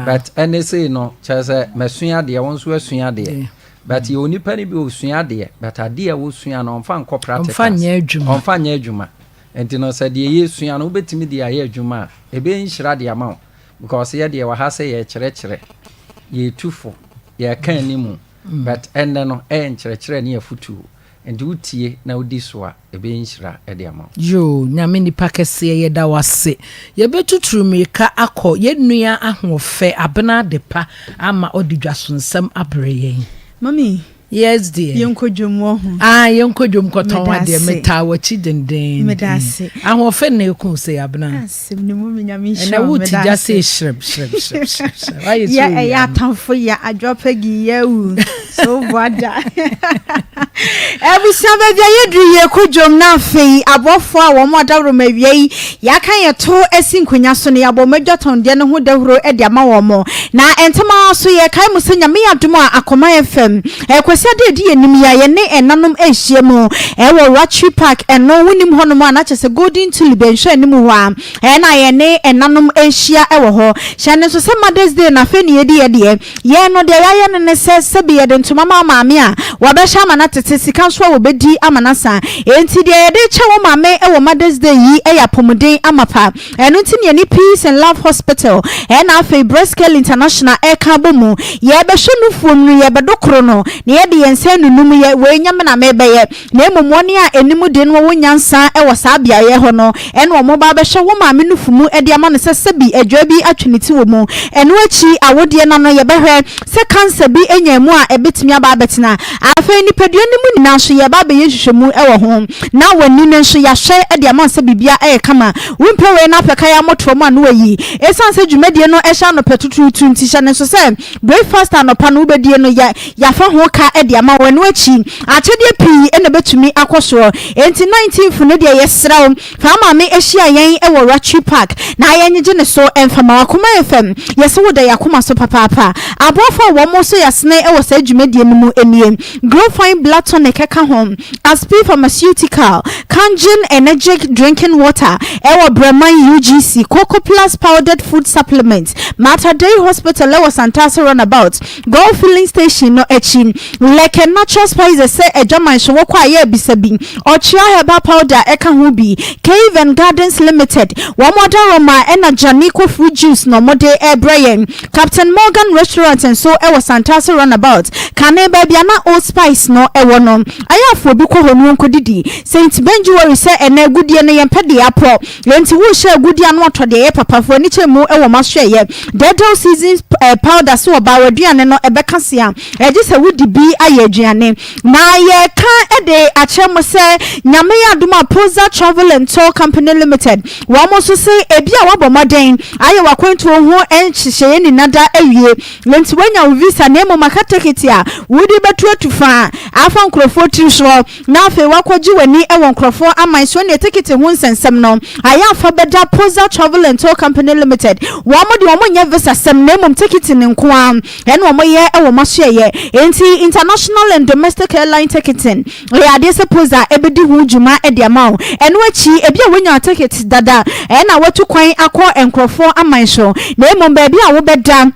but any say no chese mesua de won so asua de but you onipa ni bi osua de but ade a wo sua no onfa nko practical onfa nya adwuma enti no say de ye sua no betimi de aye adwuma ebe nhira de ama because ye de wa ha say ye kire ye tufo ye kan ni mu but ende no nkire ne afutu enti utie na udi so a ebe nhira de ama yo nyame ni pakese ye da wase ye betuturu meka akọ ye nua ahofe abena depa ama odidwaso nsam abre yen mami yes dear yenkodwom wo yenkodwom koton wa de meta wachi denden medase ahofe na eku se abena asem ne mu nyame show na wuti ja se shreb ya atamfo ya adwopagi ya wu so wada ebusia bia yedru ye kodwom na afei abofo a wo modawro mawie ya kan ye to asinkonya so ne yabo medwaton de ne ho dahuro e de ama wo mo na entema so ye kai musenya me adom a Akoma FM kwesi ade di enim ya ye ne enanom ehie mu wo Watchy Park eno wonim honom a na chese Golden Tulip enhwe enim ho a na ye ne enanom ehia wo ho hyane so se Mother's Day na fe ne ye ye no de ya ye ne se be ye de ntoma maame a wabehya ma na tete sika so wo bedi amanasa enti de ye de chewo maame wo Mother's Day yi ya pomuden amapa eno nti ne ni Peace and Love Hospital na afi Breast Care International ka bomu ye be hwenu fuom no ye be dokoro no ne ye de yense nunum ye we nyame na mebe ye na emomone a enimu de no wo nyansa wo saa bia ye ho no eno wo ba be hwe wo maame no fumu de ama no se bi adwa bi atweneti wo mu eno achi awode na no ye be hwe se cancer bi enyamu a ebetimi aba betena afa ni peduo ni mu nyina so ye ba be ye hwehwemu wo ho na wani ne so ya hwe de ama se bibia kama wimpe we na peka ya motro mu anu yi esanse dwumadie no ehya no petutu tunti hya ne so se breakfast anopa no ubedie no ya fa ho ka de ama wanu achi atedie pii ene betumi akoso enti 19th ne de yesraw fa ma me ehia yen wo Watchy Park na yenje ne so emfama Akoma FM yeso wo da yakoma so papa abofo wo mo so yasne wo sa dwumadie no mu eniem grow fine blood tonic ka home Aspi pharmaceutical Kangen energetic drinking water wo Breman UGC Coco Plus powdered food supplement Mater Day Hospital was Santasa runabout Go filling station no echi like natural spices say ejaman so wo kwa ye bisabi ochia herbal powder eka ho bi Cave and Gardens Limited wo modern Roma ena Janico fruit juice no mode Brian Captain Morgan restaurant and so was Santasa runabout kane bia na Old Spice no ewo no ayafo bi ko honu nkodidi Saint Benjuary say ena gudie ne yempede apro yenti wo hye gudie no otode ye papafo ni chemu ewo maswe ye dental season powder so ba waduane no ebekasia eje se wudi bi aye aduane na ye kan ede achemu se nyame ya duma Poza Travel and Tour Company Limited wo mo so se ebi a wabomoden aye wakwantu ho enhyehye ni nada awie lenti wanya visa na emo makatekiti a wudi betu atufa afa nkrofo tiriso na afi wakwaji wani ewo nkrofo aman so ne tikiti ho nsensem no aye afa beda Poza Travel and Tour Company Limited wo mo de wo nya visa sem na emo tikiti ne nko am ene wo ye ewo maso ye enti international and domestic airline ticketing we ade se Poza ebedi hu djuma ede amao eno achi ebi a wanya ticket dada na watu kwan akọ enkrofo aman so na emo ba bi a wo beda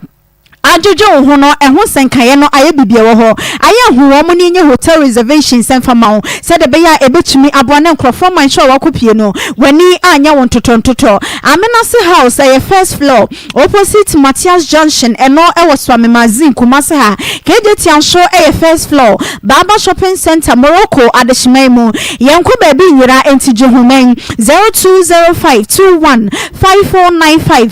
ajojo ho no ehun senkaye no aye bibie wo ho aye hu wo mo ni nye hotel reservations emfama ho se de be ya ebetumi abone nkrofo man sure wakopie no wani anya won totontoto Amenase house aye first floor opposite Matthias Junction eno ewo Swami Mazin Kumase ha KJT ansho aye first floor Baba Shopping Center Morocco adeshimaimu yenko ba bi nyira entije humen 0205215495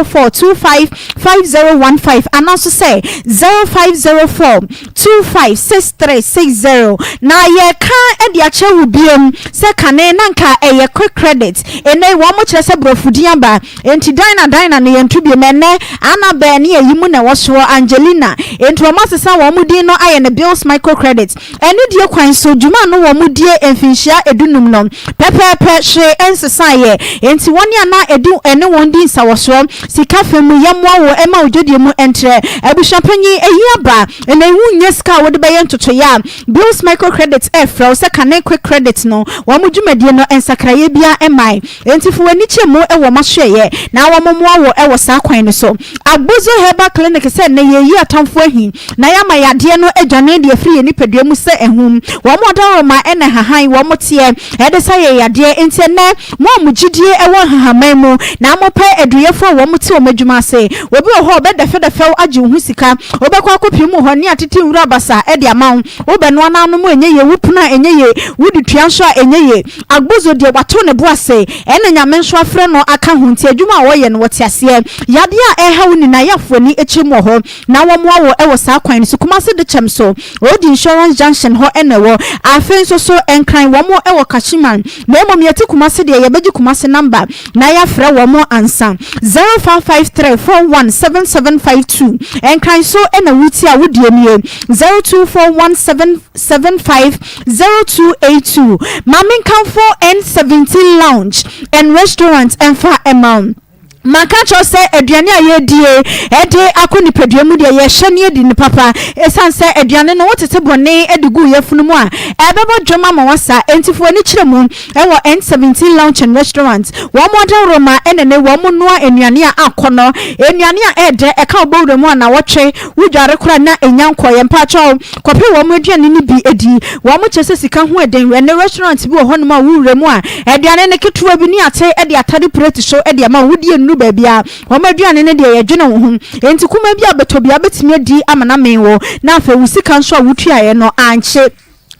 0504255015 and also say 0504256360 na ye kan e dia che wubiem se kane na nka eye quick credit ene wo mo kire se brofudian ba enti dina ne yentubie menne ana ba ne yimu na woso Angelina enti wo masesa wo mudin no aye ne bills micro credit ene die kwan so djuma no wo mudie emfinhia edunum no pepepe hwe ensesa ye enti woni ana edu ene won din sa woso sika femu yemwa wo ema adwodie mu entre abusuapanyi ehiaba na ehu nyeska wo de be yentoto ya bills microcredit efra se kane quick credit no wo mu dwumadie no ensakraye bia emai entifu wani chemu ewo mahweye na wo momoa wo ewo saa kwan no so agbozo herbal clinic se na yeyi atamfo ahi na ya mayade no adwane de afiri ni padua mu se ehum wo moda ma ene hahan wo motie ede sa ye yade enti ne mo amugidie ewo hahaman mu na mo pa aduyefo wo motie o madwuma se obi ho be defedefe agi hu sika obekwa kopim ho ne atete wura basa ede amawo obenu ananu mu enye ye wupuna enye ye wudi tuanso a enye ye agbozo de wato ne boase ene nyame nso afre no aka ho nti adwuma wo ye no wotiase yade a ehawo ni na yafoni echim ho na wo mo wo ewo saa kwan so kuma se de chem so odi insurance junction ho ene wo afen so enkran wo mo ewo kashiman na emom yeti kuma se de ye beji kuma se number na yafre wo mo ansa 0553417752 enkran so ene wuti a wodi enie 0241775082 mamin kamfo N17 lounge and restaurant and far amount makacho se aduane aye die ede akoni padua mu de ye hyane edi ni papa esanse aduane no wotete bone edigu yefunu mu a ebebo dwoma ma wasa entifo ni kiremu ewo N17 lounge and restaurant wo modern roma enene wo mu noa enuane a akono enuane a ede eka obowre mu na wotwe wudware kura na enyanko ye mpacho kope wo mu aduane ni bi edi wo mu chese sika ho eden we ne restaurant bi wo hono ma wure mu a aduane ne ketuwa bi ni ate ede atade plate show ede ma wudie babia omaduane ne de yedwene wo hu enti kuma bia betobia betime di amana menwo na afa wusika nso a wutuaye no anche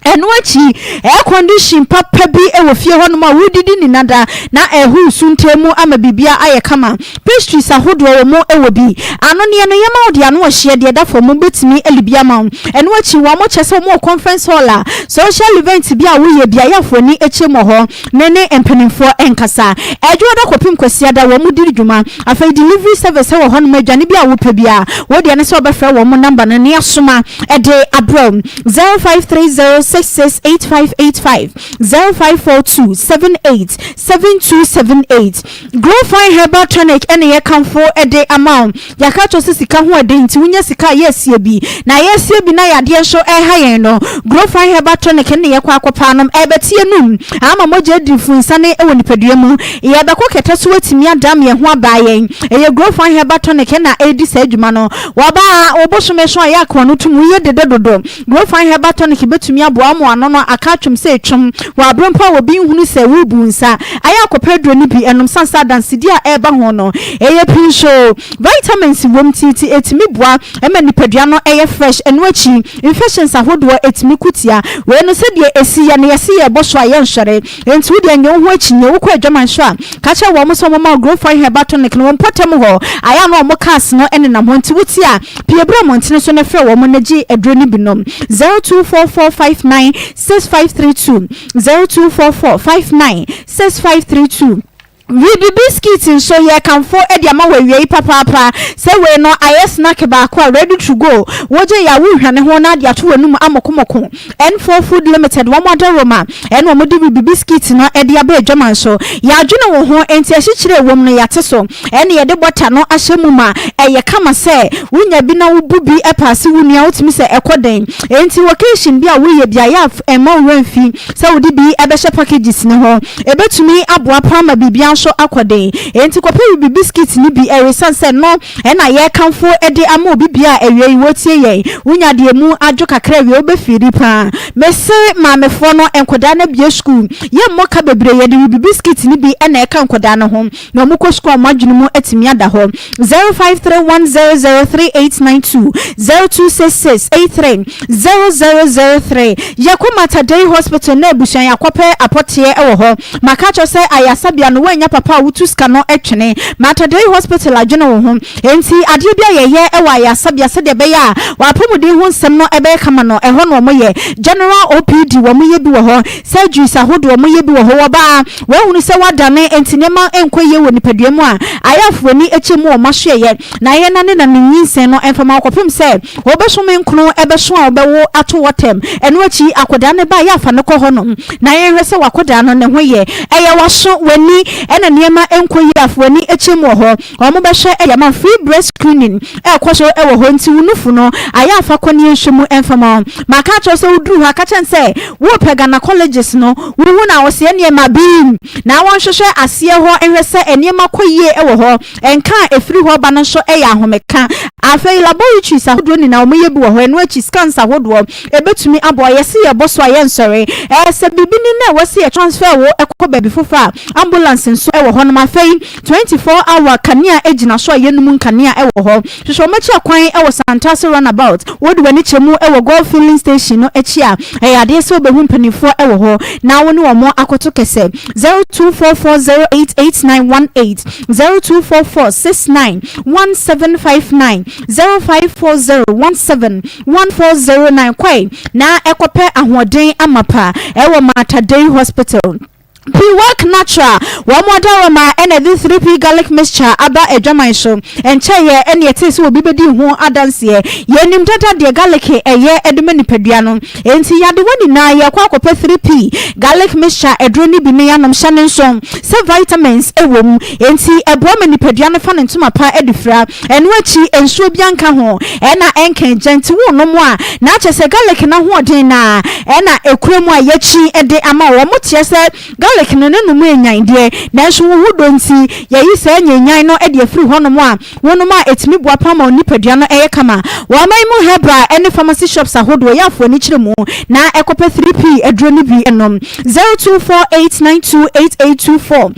enwachi air condition papa bi ewo fie ho no ma wudidi ni nada na ehu suntemu ama bibia aye kama pastries ahodo wo mo ewo bi ano ne no yema odi ano hye de da fo mo betimi elibia ma enwachi wo mo chese mo conference hall social event bia wo ye bia yafoni echemo ho nene empanimfo enkasa ejo da kopim kwasi ada wo mo diri dwuma afa delivery service wo ho no madwane bia wo pebia wo de ne se obefra wo mo number no ne asoma ede abrom 0530 668585 0542787278 Grow Fine Herbal Tonic ene ye kamfo ede amount yakacho sika ho ede nti wunya sika yesie bi na yesie bi na yade so ehayen no Grow Fine Herbal Tonic ene ye kwa akopanom ebetie num ama moje difunsa ne ewo nipadua mu ye beko kete so watimi adam ye ho abayen eye Grow Fine Herbal Tonic na edi sa adwuma no waba obosume so ayakwa no tumu ye dededodo Grow Fine Herbal Tonic betumi abo mo ano no akatwum se etwum wa abrompa wo bi hunu se wo bu nsa aya akopedro ni bi enum sansa dansidi a eba ho no eye pinsho vitamins wom titi etimi boa ema nipadua no eye fresh enwachi infections ahodo etimi kutia we no se de esi ya ne yesi ye boso aye nhwere entu de enyo ho achi nye wo kwa adwaman so a ka che wo mo so mo ma Grow Fine Herbal Tonic no potem ho aya no mo cast no ene na ho nti wutia piebra mo ntine so ne frɛ wo mo nagi adro ni binom 0244596532 0244596532 Ribi biscuits in so ye can for ediama we papa say we no aye snack ba kwa ready to go woje ya wu hwane ho na dia to wanum amokomoko N4 Food Limited one more Roma en wo modi ribi biscuits no edia ba adwaman so ya dwene wo ho enti ahikire wom no yate so en ye de bota no ahyemu ma eye kama say wunya bi na wubu bi epase wunia wotimi say ekoden enti occasion bi a wo ye bia ya ema wemfi say wodi bi ebehye packages ne ho ebetumi aboa pama bibia so akode enti kope bi biscuit ni bi eresanse no na ye kanfo ede ama bibia ewie wotie ye wunya de mu adwo kakra wie obefiri pa mese mamefo no enkoda na bia school ye moka bebre ye de bi biscuit ni bi na e kan koda no ho na mo ko school madwunu mu atimi ada ho 0531003892 0266830003 Akoma Today Hospital na ebusan yakope apotie ewo ho makacho se ayasabia no wanya papa wutu ska no etwene Today Hospital adwene wo ho enti ade bia ye ewa ayasabia se de be ya wapomudi ho nsem no ebe kama no eho no moye general OPD wo moye bi wo ho surgeries ahodo wo moye bi wo ho ba wo hunu se wadane enti nema enkoye wo nipadua mu a ayafoni echemu o mahweye na ye na ne na nyinsen no enfama akopem se obesome nkunu ebeso a obewo ato wotem eno achi akoda ne ba ya fa ne ko ho no na ye hwese wakoda no ne ho ye eye waso wani ena niema enkoyi afoni echemu ho omo be hwe eyama free breast screening ekwoso ewo ho nti wunufu no aya afa kwani enhwemu enfama maka cho se udru ha ka chen se wo pega na colleges no wuhu na wo se niema bi na won hwehwe ase ho enhwese eniema koyie ewo ho enka efiri ho ba no so eya ahomeka afei laboratories ahodo ni na omoye bi wo ho eno achi scans ahodo ebetumi abo yesi ye boso ayensore se bibini na wasi ye transfer wo ekọ baby fofa ambulance nso ewo ho no mafei 24 hour kania ejina so yenum nkania ewo ho hwehwe machi akwan ewo Santase runabout wodi wani chemu ewo golf filling station no echi a ade se obehu mpanifo ewo ho na woni wo mo akoto kese 0244088918 0244691759 0540171409 kwai na ekope ahoden amapa ewo Mater Dei Hospital P-Work Natural, one more Darama and a 3P garlic mixture about a German show, and Chaye and your taste will be who are dancing. Yenim Tata de garlic a year at the mini pediano, and see the one in a quack 3P garlic mixture, a drony binianum shannon song, some vitamins, a womb, and see a bomani pediano fan into my pa edifra, and wachi and so bianca ho, and a anke gentle no more, not just a garlic and a water, and a cremo yechi and the ama mutia said. Garlic no no mu enyan de na so wo do nti ye yi sa enyan no e de afiri ho no mu a wono ma etimi boa pama onipadua no eye kama wa mai mu hebra any pharmacy shops ahodo ya afo ni kire mu na ekope 3P aduro ni bi enom 0248928824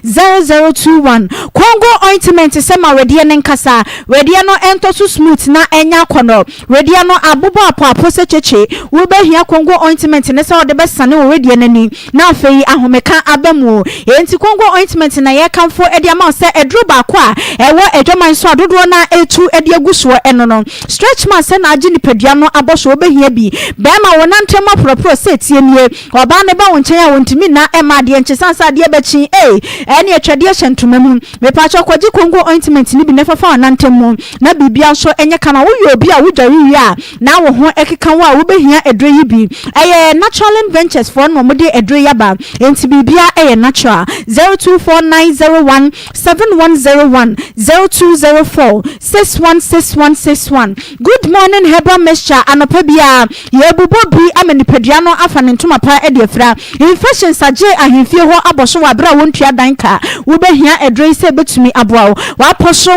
0201000021 Congo ointment se ma wedie ne nkasa wedie no ento so smooth na enya kono wedie no abubo apo se cheche wo be hia Congo ointment ne se o de be ne already enani na afei ahomeka abamu enti Congo ointment na ye kamfo edi ama se edru ba kwa ewo edwaman so adodo na etu edi aguso eno no stretch man se na agi ni padua no aboso obehia bi be ma wonantem apropro se tie nie oba ne ba wonchen a wontimi na ema de enchesansa de bechi eni atwade ahentoma mu me pa cho kwaji Congo ointment ni bi ne fafa wonantem mu na bibia so enye kana wo ye obi a wodwari wi a na wo ho ekeka wo a wobehia edre yi bi natural ventures for no mode edre yaba enti bibia natural 0249017101 0204616161 good morning Hebra mixture anopa bia ye bubo bi amenipadua no afa ne ntoma pa e de afra infection saje ahemfie ho aboso wa bra wontua danka wo behia edre se betumi aboa wa poso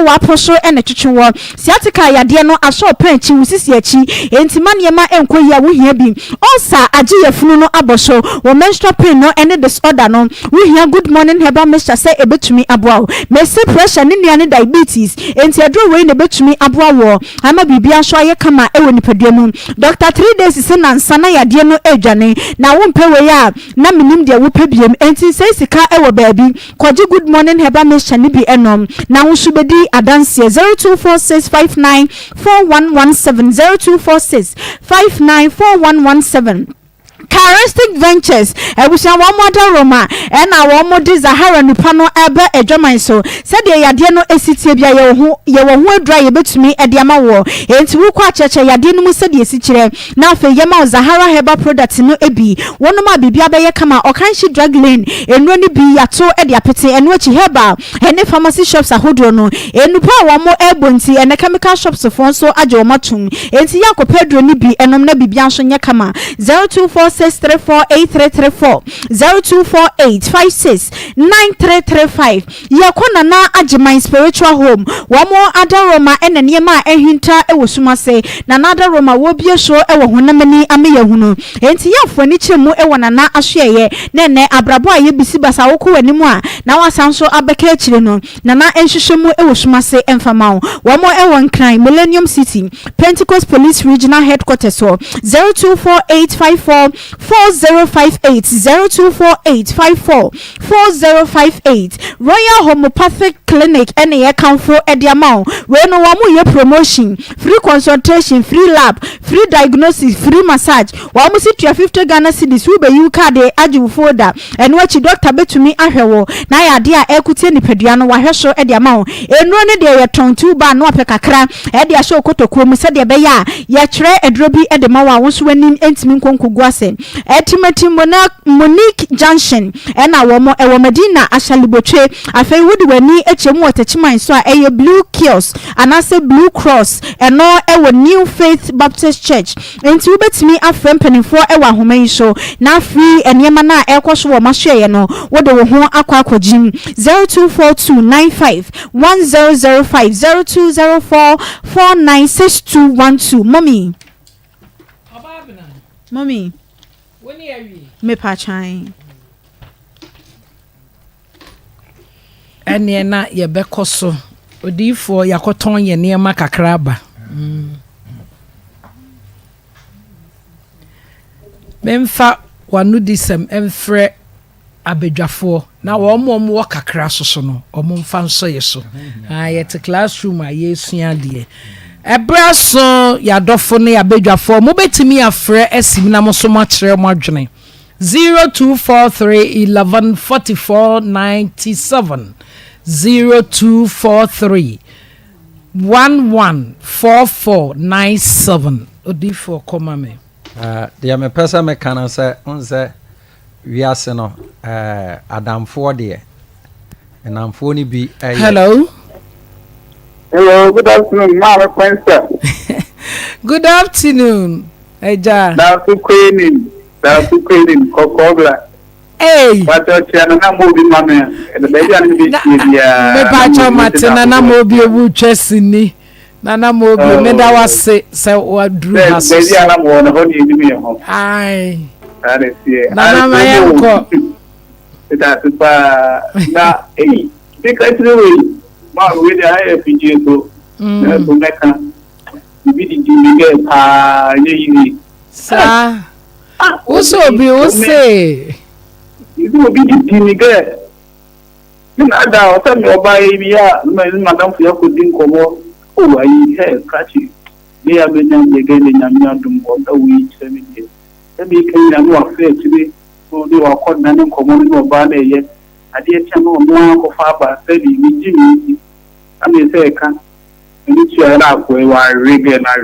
ene twetwe siatika yade no aso panchi wusisi achi enti maniema enkoyi a wo hia bi osa age yefunu no aboso wo menstrual pain no any disorder no we hear good morning Hebra mixture say ebetumi aboa me say pressure ni nuane diabetes enti adro we ne betumi aboa wo ama bibia so aye kama ewo nipadua mu doctor 3 days se na nsana yade no edwane na wo mpe we ya na minim de wo pebiem enti say sika ewo baabi kwaje good morning Hebra mixture ni bi enom na wo subedi adanse 0246594117 0246594117 Charistic Ventures ebusia wa moda Roma na wa modi Zahara nipa no ebe edwaman so said yade no esitie bia ye wo adra ye betumi ede ama wo enti wo kwa cheche yade no mu said esikire na afa ye ma Zahara herbal product no ebi wono ma bibia be ye kama okanshi drug lane enro ni bi yato ede apete eno achi herbal ene pharmacy shops ahodo no enupa wa mo ebonti ene chemical shops fo so aje wo matum enti yakopedro ni bi enom na bibia so nye kama 0246348334 0248569335 yakona na ajiman spiritual home wamo adaroma ene niema ehinta ewosumase na nadaroma wo bie so ewo honamani ameyahunu enti yafo ni chemu ewo na ahweye nene abrabo aye bisi basa woko wanimu a na wasanso abeka akire no na enhwehwemu ewosumase emfamao wamo ewo nkran Millennium City Pentecost Police Regional Headquarters so 0248544058 0248544058 Royal Homeopathic clinic ene ye kanfo ediamao we no wo mu ye promotion free consultation free lab free diagnosis free massage wo mu si 50 Ghana cedis we be you card e aju folder eno achi doctor betumi ahwewo na ya de a ekutie nipadua no wa hweso ediamao enuro ne de ye tontu ba no apekakra e de ahwe okotokuo mu se de be ya ye kire edrobi e de ma wa wo so wanim entimi nkonkogu ase etimati Monique Junction ena wo mo e wo Medina Ashalibotwe afei wodi wani echemu otachiman so a eye blue kiosk anase blue cross eno e wo New Faith Baptist Church enti ubetimi afrem penifo e wa homan so na free eniema na ekoso wo mahwe no wode wo ho akwakogim 0242951005 0204496212 mommy woni awie me pa chan ene na ye bekoso odifo yakoton ye niema kakraba memfa wanu disem emfre abedwafo na wo wo kakra soso no omo mfa nso ye so ye te classroom a yesua de ebraso yadofo ne abedwafo mo betimi afre esim na mo so mo kire mo adwene 0243114497 0243114497 odifo koma me dia me pesa me kana se onse wiase no adamfo de enamfo ni bi hello good afternoon mama Quenster. Good afternoon eja that's queening kokobla hey what chana na mo bi mama the baby and be ya me pa cha matina na mo bi obu twasini na mo bi me da wase se wadru haso baby ana mo no honi ni me ho ai are sie na ma yanko ita super na because we ma we dey high FG so na so meka bi di ge pa yini sa uso bi use idu bi di ge na da o me oba yi ya madam fu yakudin komo o ayi he kachi ni ya be nyam ge ni nyam nyadum o da wi chemi ke e bi ke na no afa tibi o di wa ko na ni komo ni oba na ye ade e tia no mo ko fa ba se bi ni ji ni ami se ka ni ti ara ko e wa rege na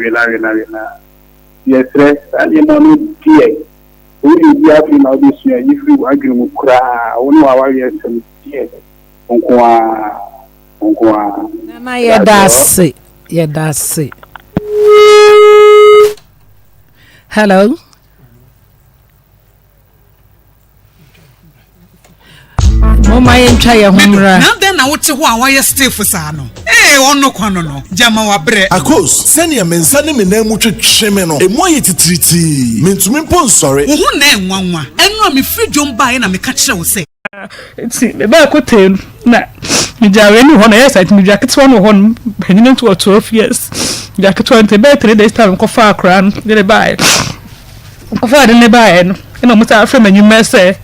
yes stress ani mo ni die o ni bi afi na o bi su ya yi free wa giri mu kura o ni wa yes die onko na ye dase hello mama yentwa ye homra na den na wote ho a wa ye stiff sa no ono kwano no jama wa bre akos sene mensa ne menamu twetweme no emu aye titiriti mentumi ponsore wo hu na enwanwa enu a me free dwom ba ye na me ka kire wo se ti me ba ko ten na mi jawe ni ho na yes I mi jacket one ho benin to 12 years jacket 20 be 3 days time ko fa akra no de buy ko fa de ne buy no eno mo ta afre manyu mese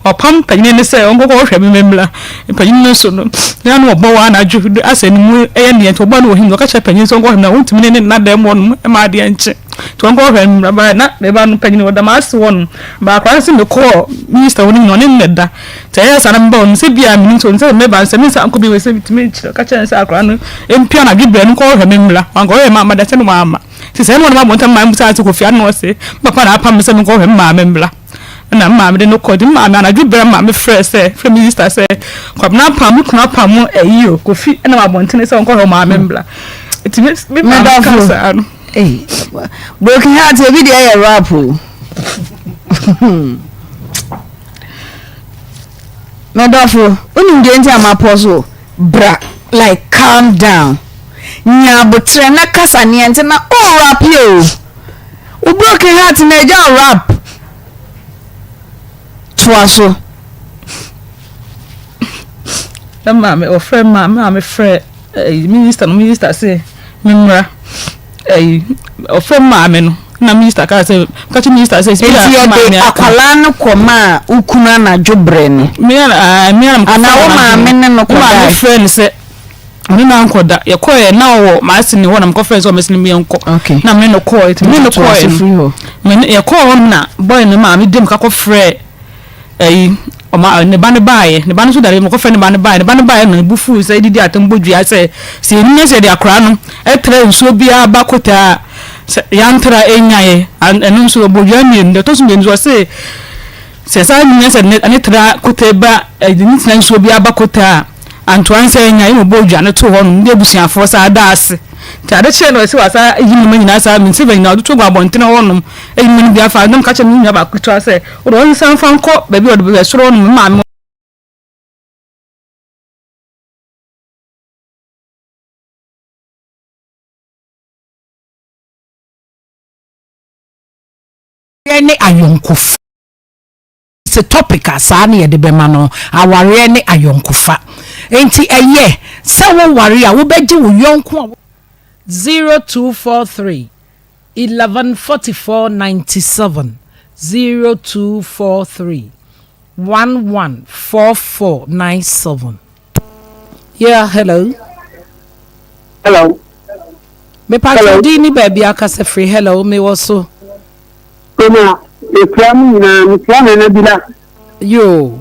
opam panyin ne se ongo ko hwe memla panyin no so no na no obo wa na ju aseni mu eye ne to obo na ohim no ka che panyin so ongo hwe na wontimi ne na da mo no e ma de enche to ongo hwe memla na be ba no panyin wo da ma se won ba kwa se me ko minister woni no ne da te ya sana mba on se bia mi nto nse me ba se mi sa anko bi we se bitimi chi ka che se akra no empia na gibre no ko hwe memla wango e ma da che no ma ti se no ma mo ntam ma mu sa ko fia no se papa na apam se me ko hwe ma memla na mama de no kodi mama na dwubere mama frɛ sɛ frɛ minister sɛ kwabna pam kuna pam ayi o kofi na mabɔntene sɛ onko ho mama mbla it me da fo no broken heart e bi de ya rap o medofo unu de nti amaposo bra like calm down nya botre na kasa ne nti na all rap yo o broken heart na ja rap twaso na mama o friend mama me friend minister say memra o friend mama no na minister ka say ka minister say akwala no koma ukuna na dwobre ne me ana ana wo mama ne no koma friend say me na anko da ye ko ye na wo ma asini wo na mko friends o mesini mi enko na me no ko it me no ko me ye ko ho na boy no ma me dem ka ko frɛ o ma ne ba ne bae ne ba no so dare mko frɛ ne ba ne bae no bufu say didi atam bodua say se ni se de akra no etre nsuo bia ba kota yantra enyaye enu nsuo bodua mi ndo to so mi nsuo say se sa ni se ne tra kota ba ni nsuo bia ba kota Antoine say nya imo bodua ne to ho no ndi ebusuafo sa adaase ta de che no se wasa yimi ma nyina sa min se ba nyina do to gwa bontene ho no yimi ni bia fa ndom ka che mi nya ba kuto say o do nsan fa nko ba bi o do be soro no ma me ne ayonkofa se topic asa na ye de be ma no aware ne ayonkofa enti eye se wo ware a wo beje wo yonko 0243 114497 0243 114497. Yeah, hello. Me pa di baby akase free hello me also. Koma efiamu na mfiamu na bila. Yo.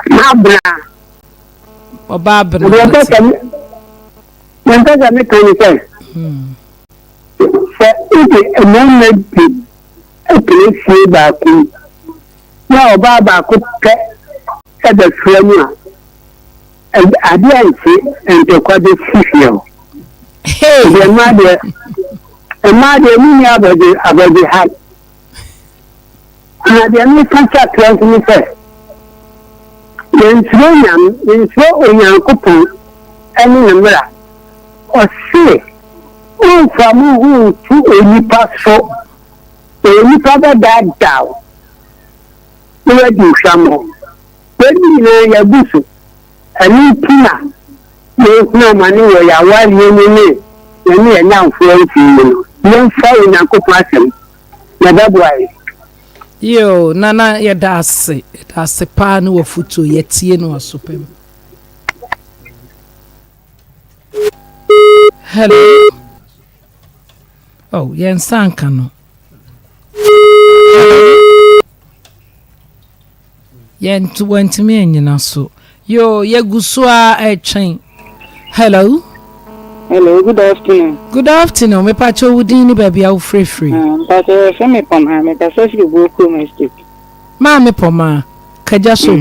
Mabra. Obabra. Nta me kan say. Se ite emonedi ekresi ba ku. Na obaba ku ke e da fiamu a ade anti ente kwade fifio. Hey, the mother ni abadi ha. Na de ni kancha class ni say. Yentro onyankopon ani namra. Ose o famu tu onipa so. Onipa ba da. We di shamo. When ni ya busu. Ani tina. No mani wo ya wa ni ni enya mfo no yen fa ina ko pasem na dabwai yo nana ya dase pa no wo futo yetie no asopem. Hello. Oh, yen sanka no yen tu wantimi enyina so yo yeguso a etwen. Hello. Hello, good afternoon. Good afternoon. Me pacho wudini baby au free. But me poma me ka so fi go ko mistake. Ma me poma kaja so.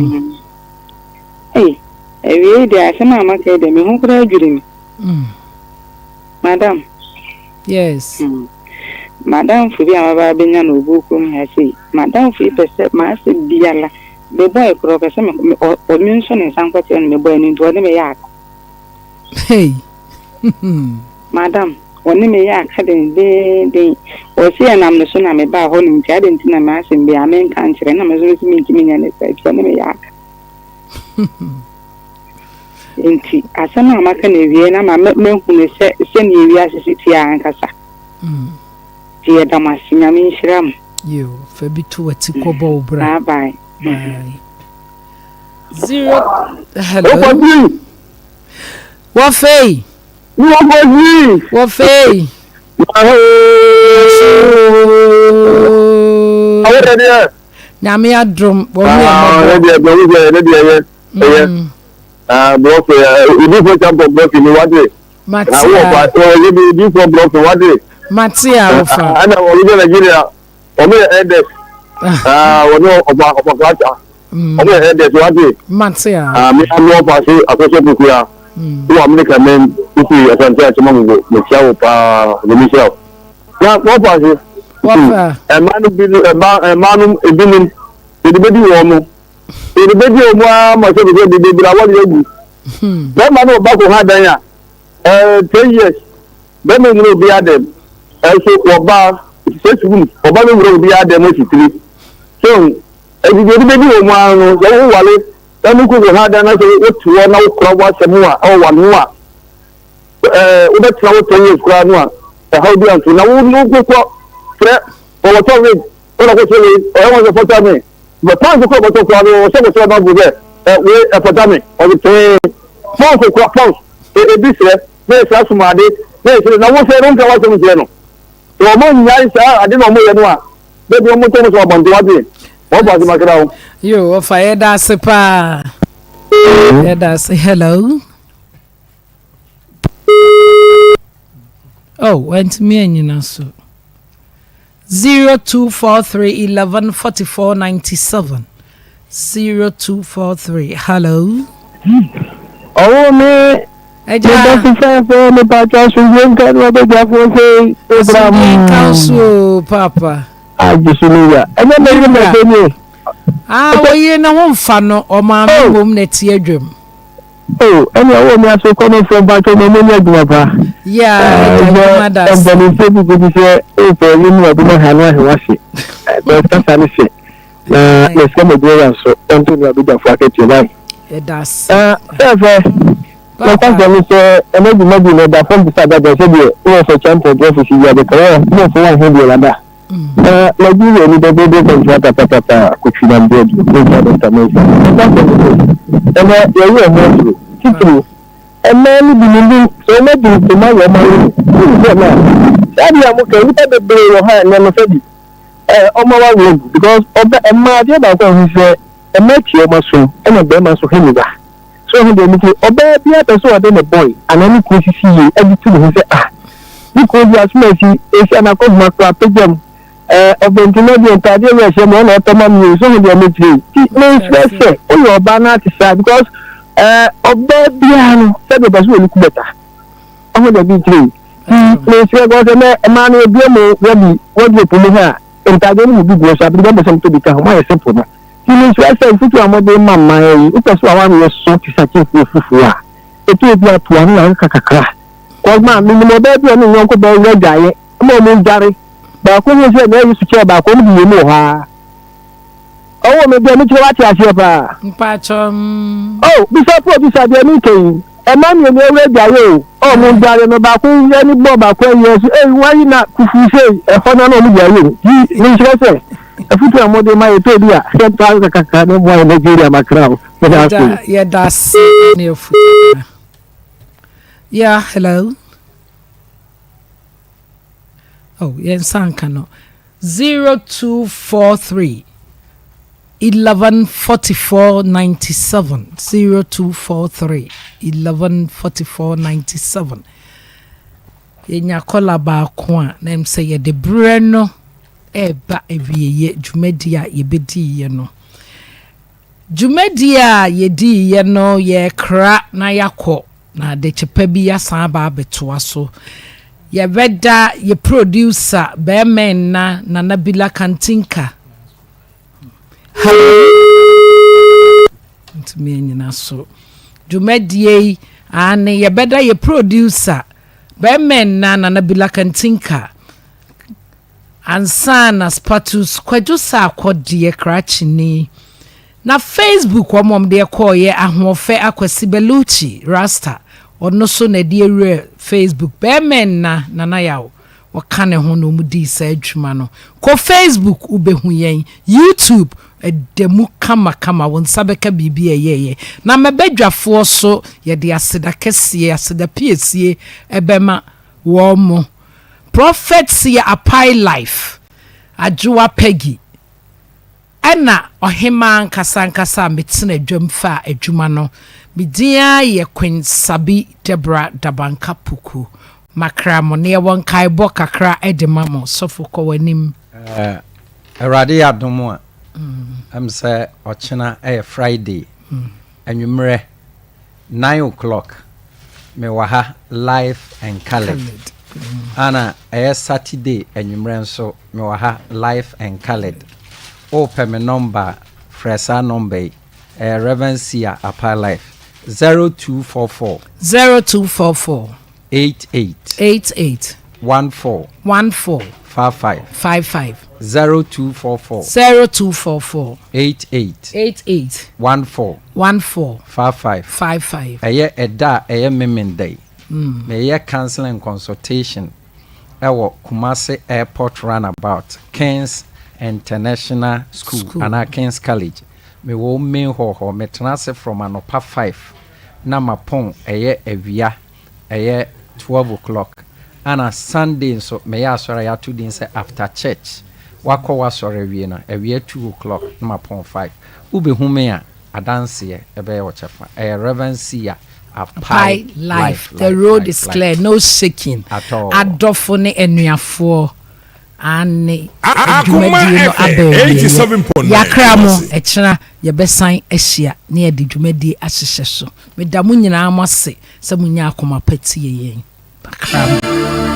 Eh, we dey asema ma ka dey me hu kura adwure mi. Madam. Yes. Madam fu bi amaba benya na obuko mi ha sei. Madam fu pese ma se biala. The boy kuro pese me o mi nso ne sankwate no me boy ni ndo me yak. Hey. Madam, woni me ya akaden de o si anam no so na me ba ho nim tia de ntina ma asem be amen kan kire na me zo si me ntimi nya ne sai woni me ya. Enti asama amaka na wie na ma me hu ne se ne wie asisi tia ankasa. Ti e damasi nya me nhyiram. Yo, fa bi to ati kobo bra. Bye. 0 Hello. What fei? What fei? Nyame adrom bo mi block you for example block ni wade Matia you for block wade Matia ofa ana wo Nigeria o me edes wono oba kwata o me edes wade Matia me am no pass akoso kuya wo America men kuku asante atumango me chawo pa le Michel ya wo pass wafa emanu ebinum edibedi wo mo edibedi o mo ma so be de bra wa yegu be ma no ba ko ha dan ya 10 years be me no bi adem so oba sesum oba no bi adem o sitiri so edibedi o mo anu so wo wale enu ko ha dan na so o tuwo na wo kro wa semu a o wa no a o be twa wo 10 years kra no a how do you na wo no ko pre o to we o na ko se o won se fota me but time ko to ko no se ko na bu we e fota me o ti phone ko phone e bi sere na esa sumade na esa na wo se ron ka wa se mo no to mo nya isa ade no mo ye no a be bi mo to no so bonde wa bi o ba di makra o yo fa e da se pa e da se hello oh went me anyina so 0243 1144 97 0243 hello oh me eja me pa cha su yen ka no be ja fo se program council papa ajisunuya ene me me se ni oye na won fa no o ma mom na tie adwam oh ene wo mi aso kono from ba to mo ni adwuma pa yeah and then se bi bi se e pe ni mo bi na ha no he wa se be ta sa ni se na le se mo do so onto na bi da fo aketi bai das fe no kwa je ni se ene bi mo bi no da fo bi sa da se bi o for champion office ya de ko mo fo wa he bi la da Nigeria ni the baby contract papa kuchina mbodi ndio ndio tameza ene yewe mwetu kitu emeni binindi so me bi kuma yo ma ni na sabi amuke uta bebe yo ha na no sabi omo wa wo because oba emma dia ba ko hise emechi o maso ene be maso heniba so he de mi oba bia person ade ne boy anani ko sisi ye ebi tu hise ni ko bi asmesi esi anako makwa pejam ọbẹ̀ntìmọ́ bí ntàdé rẹ̀ ṣe mọ́ ọ̀nà ọ̀tọ́ mọ́ mi ò sóhun di ọmọ ìtìrì tí ní ìfẹ́sẹ̀ ó yọ ọba náà ti sá because ọbẹ̀ bí àánú sẹ́dọ̀ bẹ̀ sí olùkú bẹ̀tà ọmọ ìdẹ̀bí ìtìrì ní ìfẹ́ gbọ́sẹ̀ mẹ́ ẹ máa ní ebi ọmọ rẹ̀bì wọ́n di èpò mi hàn ntàdé ní ìbí gbọ́sẹ̀ àbí gbọ́sẹ̀ sẹ́mi tóbi kan ọmọ ẹ̀sẹ̀ pọ̀ náà tí ní ìfẹ́sẹ̀ ìfútu àmọ́dé máa ma ẹ̀ yìí ó pẹ̀sẹ̀ àwọn àmì ẹ̀sọ́ ti sàkíyèsí òfúfu wa ètò ìbí àtò àwọn àwọn kàkàkà kọ́gbọ́n mi ni mo bẹ́ẹ̀ bí ọ̀nà ìyọ̀nkọ́ bẹ́ẹ̀ rẹ̀ gà yẹ ọmọ mi ń darí baako ni se na yi su che baako ni bi mu ha owo me bi mi che wa ti ase pa npa chom oh bi so pro bi sa de mi keyin e ma mi ni ewe jaye o mu jare no baako ye ni gbo baako ye so why na kufu se e hono na mu jaye ni se se e futu amode ma eto bi a se ta kaka no mo Nigeria makrao yeah that's near futu yeah hello oh yes sankano 0243 1144 97 0243 1144 97 yenya kola ba ko a na em say ye de bre no eba ewieye dwumadi a ye bedi ye no dwumadi a ye di ye no ye kra na yakọ na de chepa bi ya san ba betoa so ye beda ye producer be men na Nabila Kantinka ntumi nyina so dwumadie ane ye beda ye producer be men na Nabila Kantinka ansana spatus kwajusa akodie krachini na Facebook omom de koye ahofe akwasi beluchi rasta ono so na de ere Facebook be men na nana yawo waka ne ho no mu di sa adwuma no ko Facebook ubehu yen YouTube edemu kama won sabeka bibi eyeye na mebedwafo so ye de aseda kese aseda piesie ebema wo mo prophets ye apai life ajua pegi ana ohima nkasa metena dwamfa adwuma no bidia ye Queen Sabi Debra Dabanka Puku makramo ne won kai bo kakra edemamo sofo ko wanim erade adomo am say ochina Friday anwumre 9 o'clock me waha live and colored ana Saturday anwumre nso me waha live and colored open me number fresa number Reverencia Upper Life 0244 88 14 55 0244 88 14 55 eye eda eye memendai me ye counseling consultation ewo Kumasi Airport Runabout Kings International School and Kings College me wo me ho me transfer from anopa 5 na mapɔn ɛyɛ awia ɛyɛ 12 o'clock ana Sunday nso mɛyɛ asɔre ya to din sɛ after church wakɔ wasɔre awie na awia 2 o'clock na mapɔn 5 wobɛhu me a adanseɛ ɛbɛyɛ wɔkyɛfa ɛyɛ reverence Pi life. The road is clear, no shaking at all. Adofo ne enuafoɔ ane Akoma FM 87.9 yakra mo ɛkyena yɛbɛsan ahyia ne yɛde dwumadie ahyehyɛ so meda mo nyinaa mo ase sɛ mo nya akoma pati yɛn bakra mo